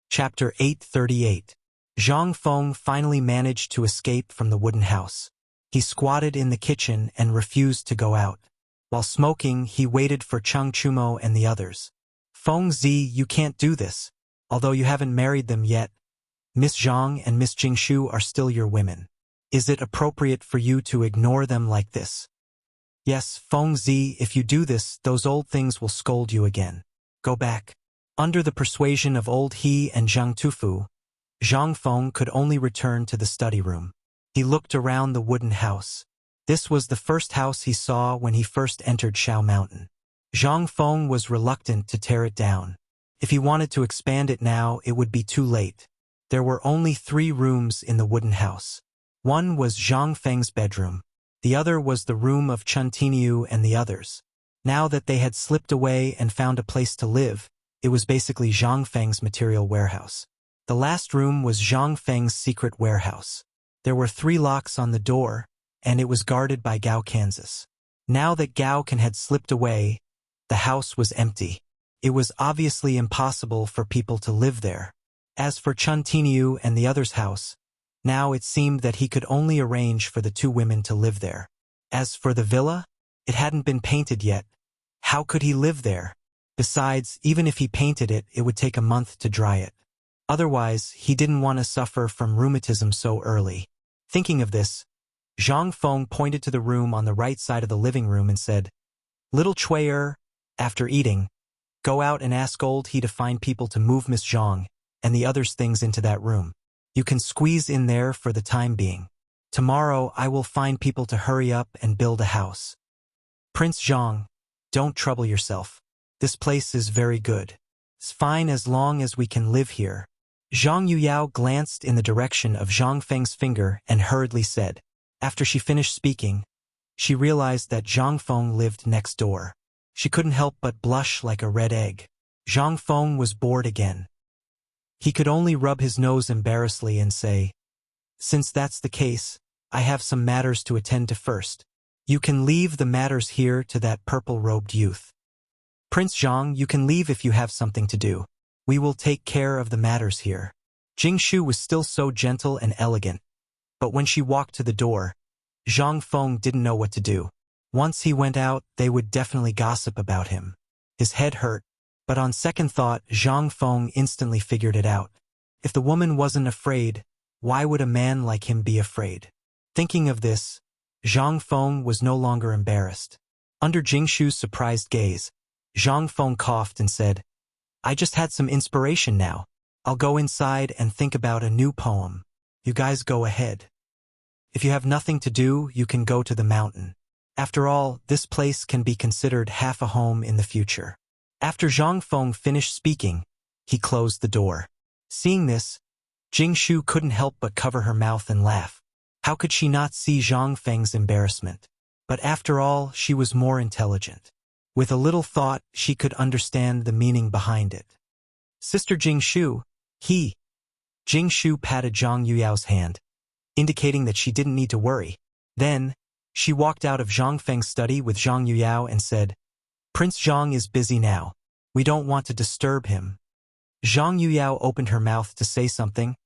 Chapter 838. Zhang Feng finally managed to escape from the wooden house. He squatted in the kitchen and refused to go out. While smoking, he waited for Cheng Chumo and the others. Feng Zi, you can't do this. Although you haven't married them yet, Miss Zhang and Miss Jingshu are still your women. Is it appropriate for you to ignore them like this? Yes, Feng Zi, if you do this, those old things will scold you again. Go back. Under the persuasion of old He and Zhang Tufu, Zhang Feng could only return to the study room. He looked around the wooden house. This was the first house he saw when he first entered Shao Mountain. Zhang Feng was reluctant to tear it down. If he wanted to expand it now, it would be too late. There were only 3 rooms in the wooden house. One was Zhang Feng's bedroom. The other was the room of Chun Tiniu and the others. Now that they had slipped away and found a place to live, it was basically Zhang Feng's material warehouse. The last room was Zhang Feng's secret warehouse. There were 3 locks on the door, and it was guarded by Gao Kansas. Now that Gao Kan had slipped away, the house was empty. It was obviously impossible for people to live there. As for Chun Tiniu and the others' house, now it seemed that he could only arrange for the 2 women to live there. As for the villa, it hadn't been painted yet. How could he live there? Besides, even if he painted it, it would take a month to dry it. Otherwise, he didn't want to suffer from rheumatism so early. Thinking of this, Zhang Feng pointed to the room on the right side of the living room and said, Little Chui, after eating, go out and ask old He to find people to move Miss Zhang and the others' things into that room. You can squeeze in there for the time being. Tomorrow I will find people to hurry up and build a house. Prince Zhang, don't trouble yourself. This place is very good. It's fine as long as we can live here. Zhang Yuyao glanced in the direction of Zhang Feng's finger and hurriedly said. After she finished speaking, she realized that Zhang Feng lived next door. She couldn't help but blush like a red egg. Zhang Feng was bored again. He could only rub his nose embarrassedly and say, Since that's the case, I have some matters to attend to first. You can leave the matters here to that purple-robed youth. Prince Zhang, you can leave if you have something to do. We will take care of the matters here. Jing Shu was still so gentle and elegant, but when she walked to the door, Zhang Feng didn't know what to do. Once he went out, they would definitely gossip about him. His head hurt, but on second thought, Zhang Feng instantly figured it out. If the woman wasn't afraid, why would a man like him be afraid? Thinking of this, Zhang Feng was no longer embarrassed. Under Jing Shu's surprised gaze, Zhang Feng coughed and said, I just had some inspiration now. I'll go inside and think about a new poem. You guys go ahead. If you have nothing to do, you can go to the mountain. After all, this place can be considered half a home in the future. After Zhang Feng finished speaking, he closed the door. Seeing this, Jing Shu couldn't help but cover her mouth and laugh. How could she not see Zhang Feng's embarrassment? But after all, she was more intelligent. With a little thought, she could understand the meaning behind it. Sister Jing Shu, Jing Shu patted Zhang Yuyao's hand, indicating that she didn't need to worry. Then, she walked out of Zhang Feng's study with Zhang Yuyao and said, Prince Zhang is busy now. We don't want to disturb him. Zhang Yuyao opened her mouth to say something,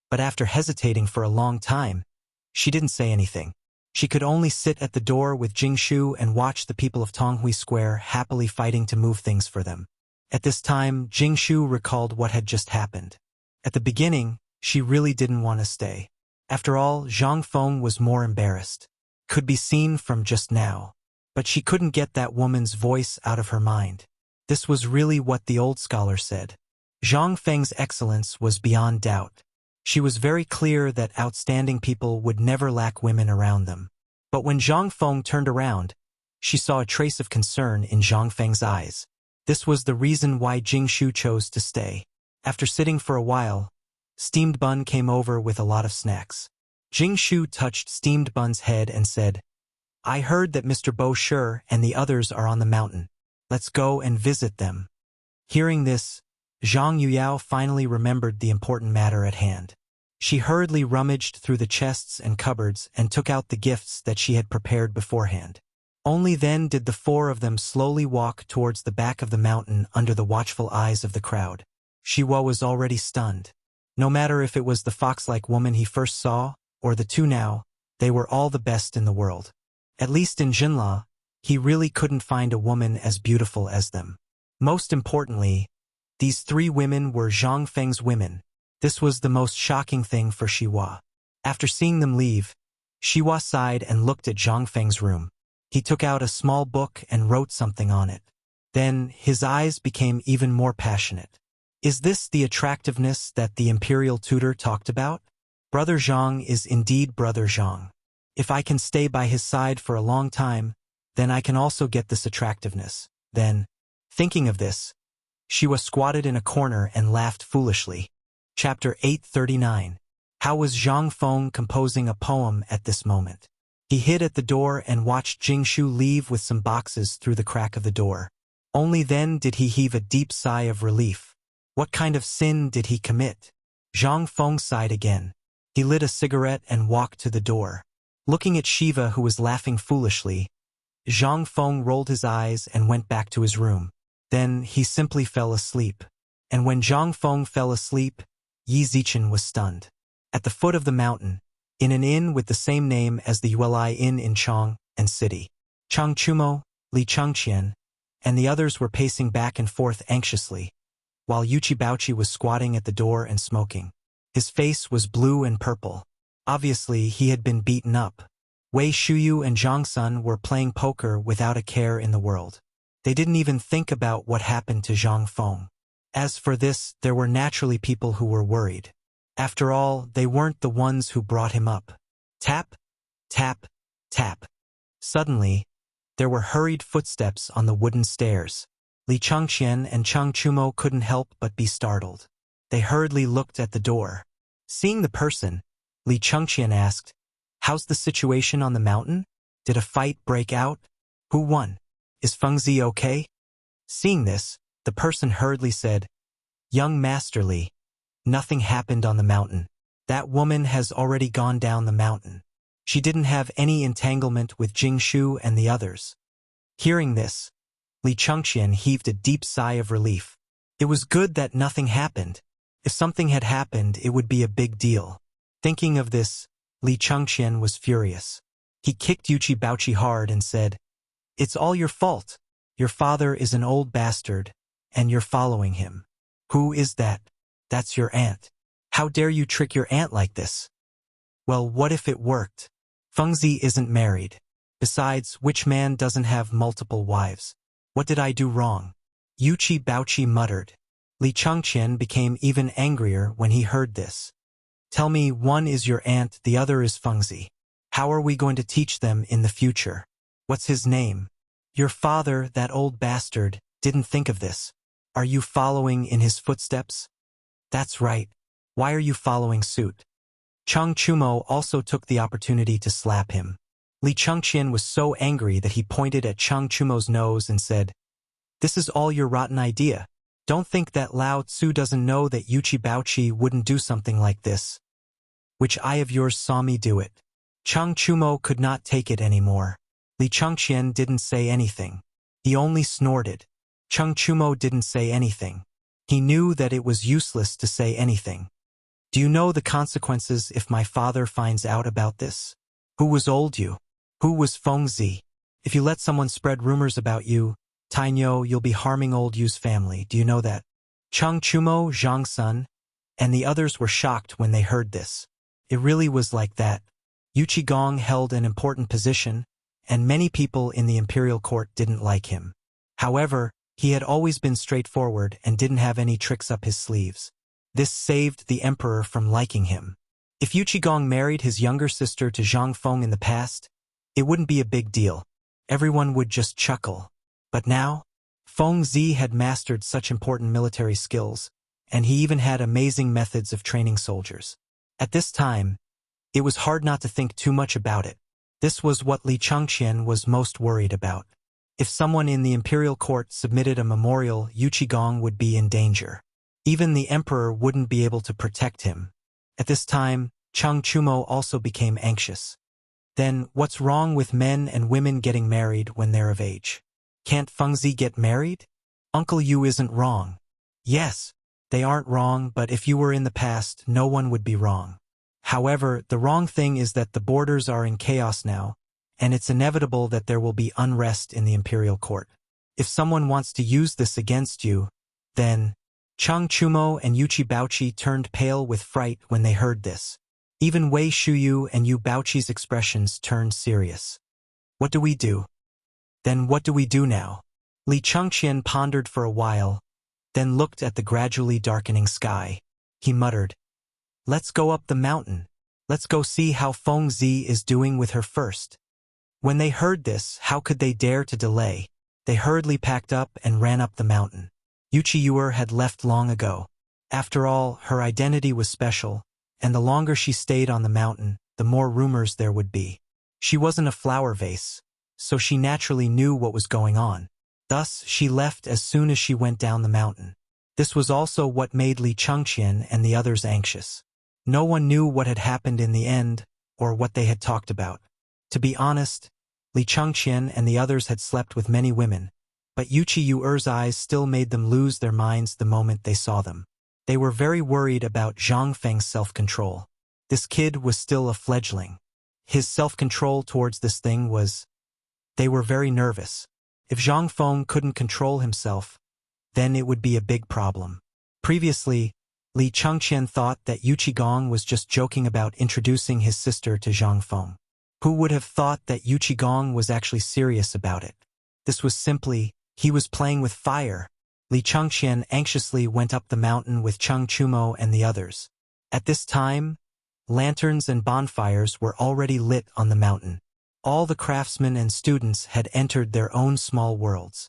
but after hesitating for a long time, she didn't say anything. She could only sit at the door with Jing Shu and watch the people of Tonghui Square happily fighting to move things for them. At this time, Jing Shu recalled what had just happened. At the beginning, she really didn't want to stay. After all, Zhang Feng was more embarrassed. Could be seen from just now. But she couldn't get that woman's voice out of her mind. This was really what the old scholar said. Zhang Feng's excellence was beyond doubt. She was very clear that outstanding people would never lack women around them. But when Zhang Feng turned around, she saw a trace of concern in Zhang Feng's eyes. This was the reason why Jingshu chose to stay. After sitting for a while, Steamed Bun came over with a lot of snacks. Jingshu touched Steamed Bun's head and said, "I heard that Mr. Bo Shi and the others are on the mountain. Let's go and visit them." Hearing this, Zhang Yuyao finally remembered the important matter at hand. She hurriedly rummaged through the chests and cupboards and took out the gifts that she had prepared beforehand. Only then did the four of them slowly walk towards the back of the mountain under the watchful eyes of the crowd. Shiwa was already stunned. No matter if it was the fox-like woman he first saw, or the two now, they were all the best in the world. At least in Jinla, he really couldn't find a woman as beautiful as them. Most importantly, these three women were Zhang Feng's women. This was the most shocking thing for Shiwa. After seeing them leave, Shiwa sighed and looked at Zhang Feng's room. He took out a small book and wrote something on it. Then his eyes became even more passionate. Is this the attractiveness that the imperial tutor talked about? Brother Zhang is indeed Brother Zhang. If I can stay by his side for a long time, then I can also get this attractiveness. Then, thinking of this, Shiwa squatted in a corner and laughed foolishly. Chapter 839. How was Zhang Feng composing a poem at this moment? He hid at the door and watched Jingshu leave with some boxes through the crack of the door. Only then did he heave a deep sigh of relief. What kind of sin did he commit? Zhang Feng sighed again. He lit a cigarette and walked to the door. Looking at Shiva, who was laughing foolishly, Zhang Feng rolled his eyes and went back to his room. Then he simply fell asleep. And when Zhang Feng fell asleep, Yi Zichen was stunned. At the foot of the mountain, in an inn with the same name as the Yuelai Inn in Chang and City, Chang Chumo, Li Changqian, and the others were pacing back and forth anxiously, while Yuchi Baochi was squatting at the door and smoking. His face was blue and purple. Obviously, he had been beaten up. Wei Shuyu and Zhang Sun were playing poker without a care in the world. They didn't even think about what happened to Zhang Feng. As for this, there were naturally people who were worried. After all, they weren't the ones who brought him up. Tap, tap, tap. Suddenly, there were hurried footsteps on the wooden stairs. Li Changqian and Chang Chumo couldn't help but be startled. They hurriedly looked at the door. Seeing the person, Li Changqian asked, "How's the situation on the mountain? Did a fight break out? Who won? Is Fengzi okay?" Seeing this, the person hurriedly said, "Young Master Li, nothing happened on the mountain. That woman has already gone down the mountain. She didn't have any entanglement with Jingshu and the others." Hearing this, Li Changqian heaved a deep sigh of relief. It was good that nothing happened. If something had happened, it would be a big deal. Thinking of this, Li Changqian was furious. He kicked Yuchi Baochi hard and said, "It's all your fault. Your father is an old bastard, and you're following him. Who is that? That's your aunt. How dare you trick your aunt like this?" Well, what if it worked? Fengzi isn't married. Besides, which man doesn't have multiple wives? What did I do wrong? Yuchi Baochi muttered. Li Changqian became even angrier when he heard this. Tell me, one is your aunt, the other is Fengzi. How are we going to teach them in the future? What's his name? Your father, that old bastard, didn't think of this. Are you following in his footsteps? That's right. Why are you following suit? Chang Chumo also took the opportunity to slap him. Li Changqian was so angry that he pointed at Chang Chumo's nose and said, "This is all your rotten idea. Don't think that Lao Tzu doesn't know that Yuchi Baochi wouldn't do something like this. Which eye of yours saw me do it?" Chang Chumo could not take it anymore. Li Changqian didn't say anything. He only snorted. Chang Chumo didn't say anything. He knew that it was useless to say anything. Do you know the consequences if my father finds out about this? Who was old you? Who was Fengzi? If you let someone spread rumors about you, Tainyo, you'll be harming old Yu's family. Do you know that? Chang Chumo, Zhang Sun, and the others were shocked when they heard this. It really was like that. Yuchi Gong held an important position, and many people in the imperial court didn't like him. However, he had always been straightforward and didn't have any tricks up his sleeves. This saved the emperor from liking him. If Yuchi Gong married his younger sister to Zhang Feng in the past, it wouldn't be a big deal. Everyone would just chuckle. But now, Feng Zi had mastered such important military skills, and he even had amazing methods of training soldiers. At this time, it was hard not to think too much about it. This was what Li Changqian was most worried about. If someone in the imperial court submitted a memorial, Yu Qigong would be in danger. Even the emperor wouldn't be able to protect him. At this time, Chang Chumo also became anxious. Then, what's wrong with men and women getting married when they're of age? Can't Feng Zi get married? Uncle Yu isn't wrong. Yes, they aren't wrong, but if you were in the past, no one would be wrong. However, the wrong thing is that the borders are in chaos now, and it's inevitable that there will be unrest in the imperial court. If someone wants to use this against you, then... Chang Chumo and Yu Baoqi turned pale with fright when they heard this. Even Wei Shuyu and Yu Baoqi's expressions turned serious. What do we do? Then what do we do now? Li Changqian pondered for a while, then looked at the gradually darkening sky. He muttered, "Let's go up the mountain. Let's go see how Feng Zi is doing with her first." When they heard this, how could they dare to delay? They hurriedly packed up and ran up the mountain. Yu Qiuer had left long ago. After all, her identity was special, and the longer she stayed on the mountain, the more rumors there would be. She wasn't a flower vase, so she naturally knew what was going on. Thus, she left as soon as she went down the mountain. This was also what made Li Changqian and the others anxious. No one knew what had happened in the end, or what they had talked about. To be honest, Li Changqian and the others had slept with many women, but Yu Qiuer's eyes still made them lose their minds the moment they saw them. They were very worried about Zhang Feng's self-control. This kid was still a fledgling. His self-control towards this thing was... They were very nervous. If Zhang Feng couldn't control himself, then it would be a big problem. Previously, Li Changqian thought that Yu Qigong was just joking about introducing his sister to Zhang Feng. Who would have thought that Yu Qigong was actually serious about it? This was simply... He was playing with fire. Li Changqian anxiously went up the mountain with Chang Chumo and the others. At this time, lanterns and bonfires were already lit on the mountain. All the craftsmen and students had entered their own small worlds.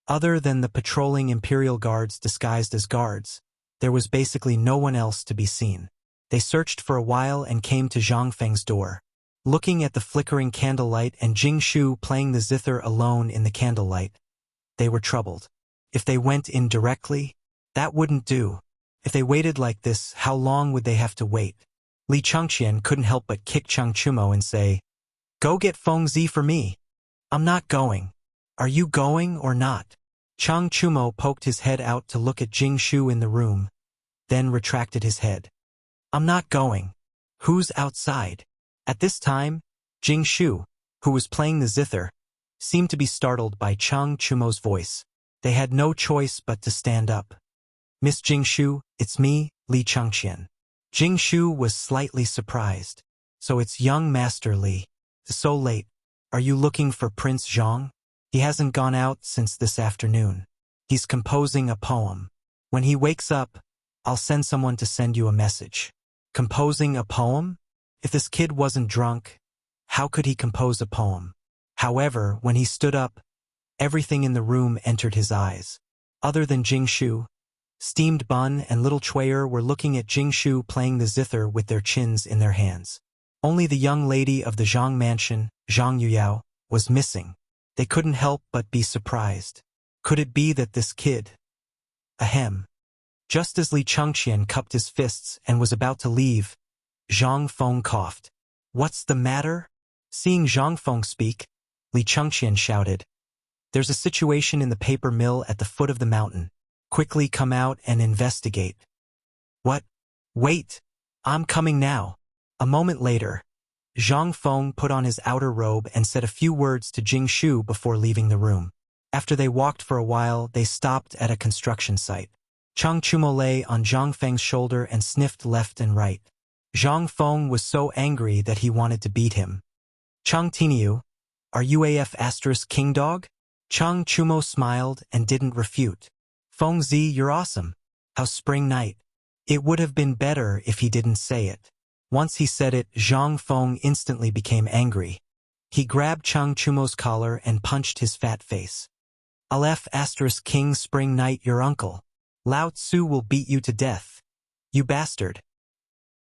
Other than the patrolling imperial guards disguised as guards, there was basically no one else to be seen. They searched for a while and came to Zhang Feng's door. Looking at the flickering candlelight and Jing Shu playing the zither alone in the candlelight, they were troubled. If they went in directly, that wouldn't do. If they waited like this, how long would they have to wait? Li Changqian couldn't help but kick Chang Chumo and say, "Go get Feng Zi for me." "I'm not going." "Are you going or not?" Chang Chumo poked his head out to look at Jing Shu in the room, then retracted his head. "I'm not going." "Who's outside?" At this time, Jing Shu, who was playing the zither, seemed to be startled by Chang Chumo's voice. They had no choice but to stand up. "Miss Jing Shu, it's me, Li Changqian." Jing Shu was slightly surprised. "So it's young Master Li. So late. Are you looking for Prince Zhang? He hasn't gone out since this afternoon. He's composing a poem. When he wakes up, I'll send someone to send you a message." Composing a poem? If this kid wasn't drunk, how could he compose a poem? However, when he stood up, everything in the room entered his eyes. Other than Jing Shu, Steamed Bun and Little Chuyer were looking at Jing Shu playing the zither with their chins in their hands. Only the young lady of the Zhang mansion, Zhang Yuyao, was missing. They couldn't help but be surprised. Could it be that this kid... Ahem. Just as Li Changqian cupped his fists and was about to leave, Zhang Feng coughed. "What's the matter?" Seeing Zhang Feng speak, Li Changqian shouted, "There's a situation in the paper mill at the foot of the mountain. Quickly come out and investigate." "What? Wait! I'm coming now." A moment later, Zhang Feng put on his outer robe and said a few words to Jing Shu before leaving the room. After they walked for a while, they stopped at a construction site. Chang Chumo lay on Zhang Feng's shoulder and sniffed left and right. Zhang Feng was so angry that he wanted to beat him. "Chang Tiniu, are you AF** King Dog?" Chang Chumo smiled and didn't refute. "Feng Zi, you're awesome. How's spring night?" It would have been better if he didn't say it. Once he said it, Zhang Feng instantly became angry. He grabbed Chang Chumo's collar and punched his fat face. Aleph *King Spring Knight your uncle. Lao Tzu will beat you to death. You bastard.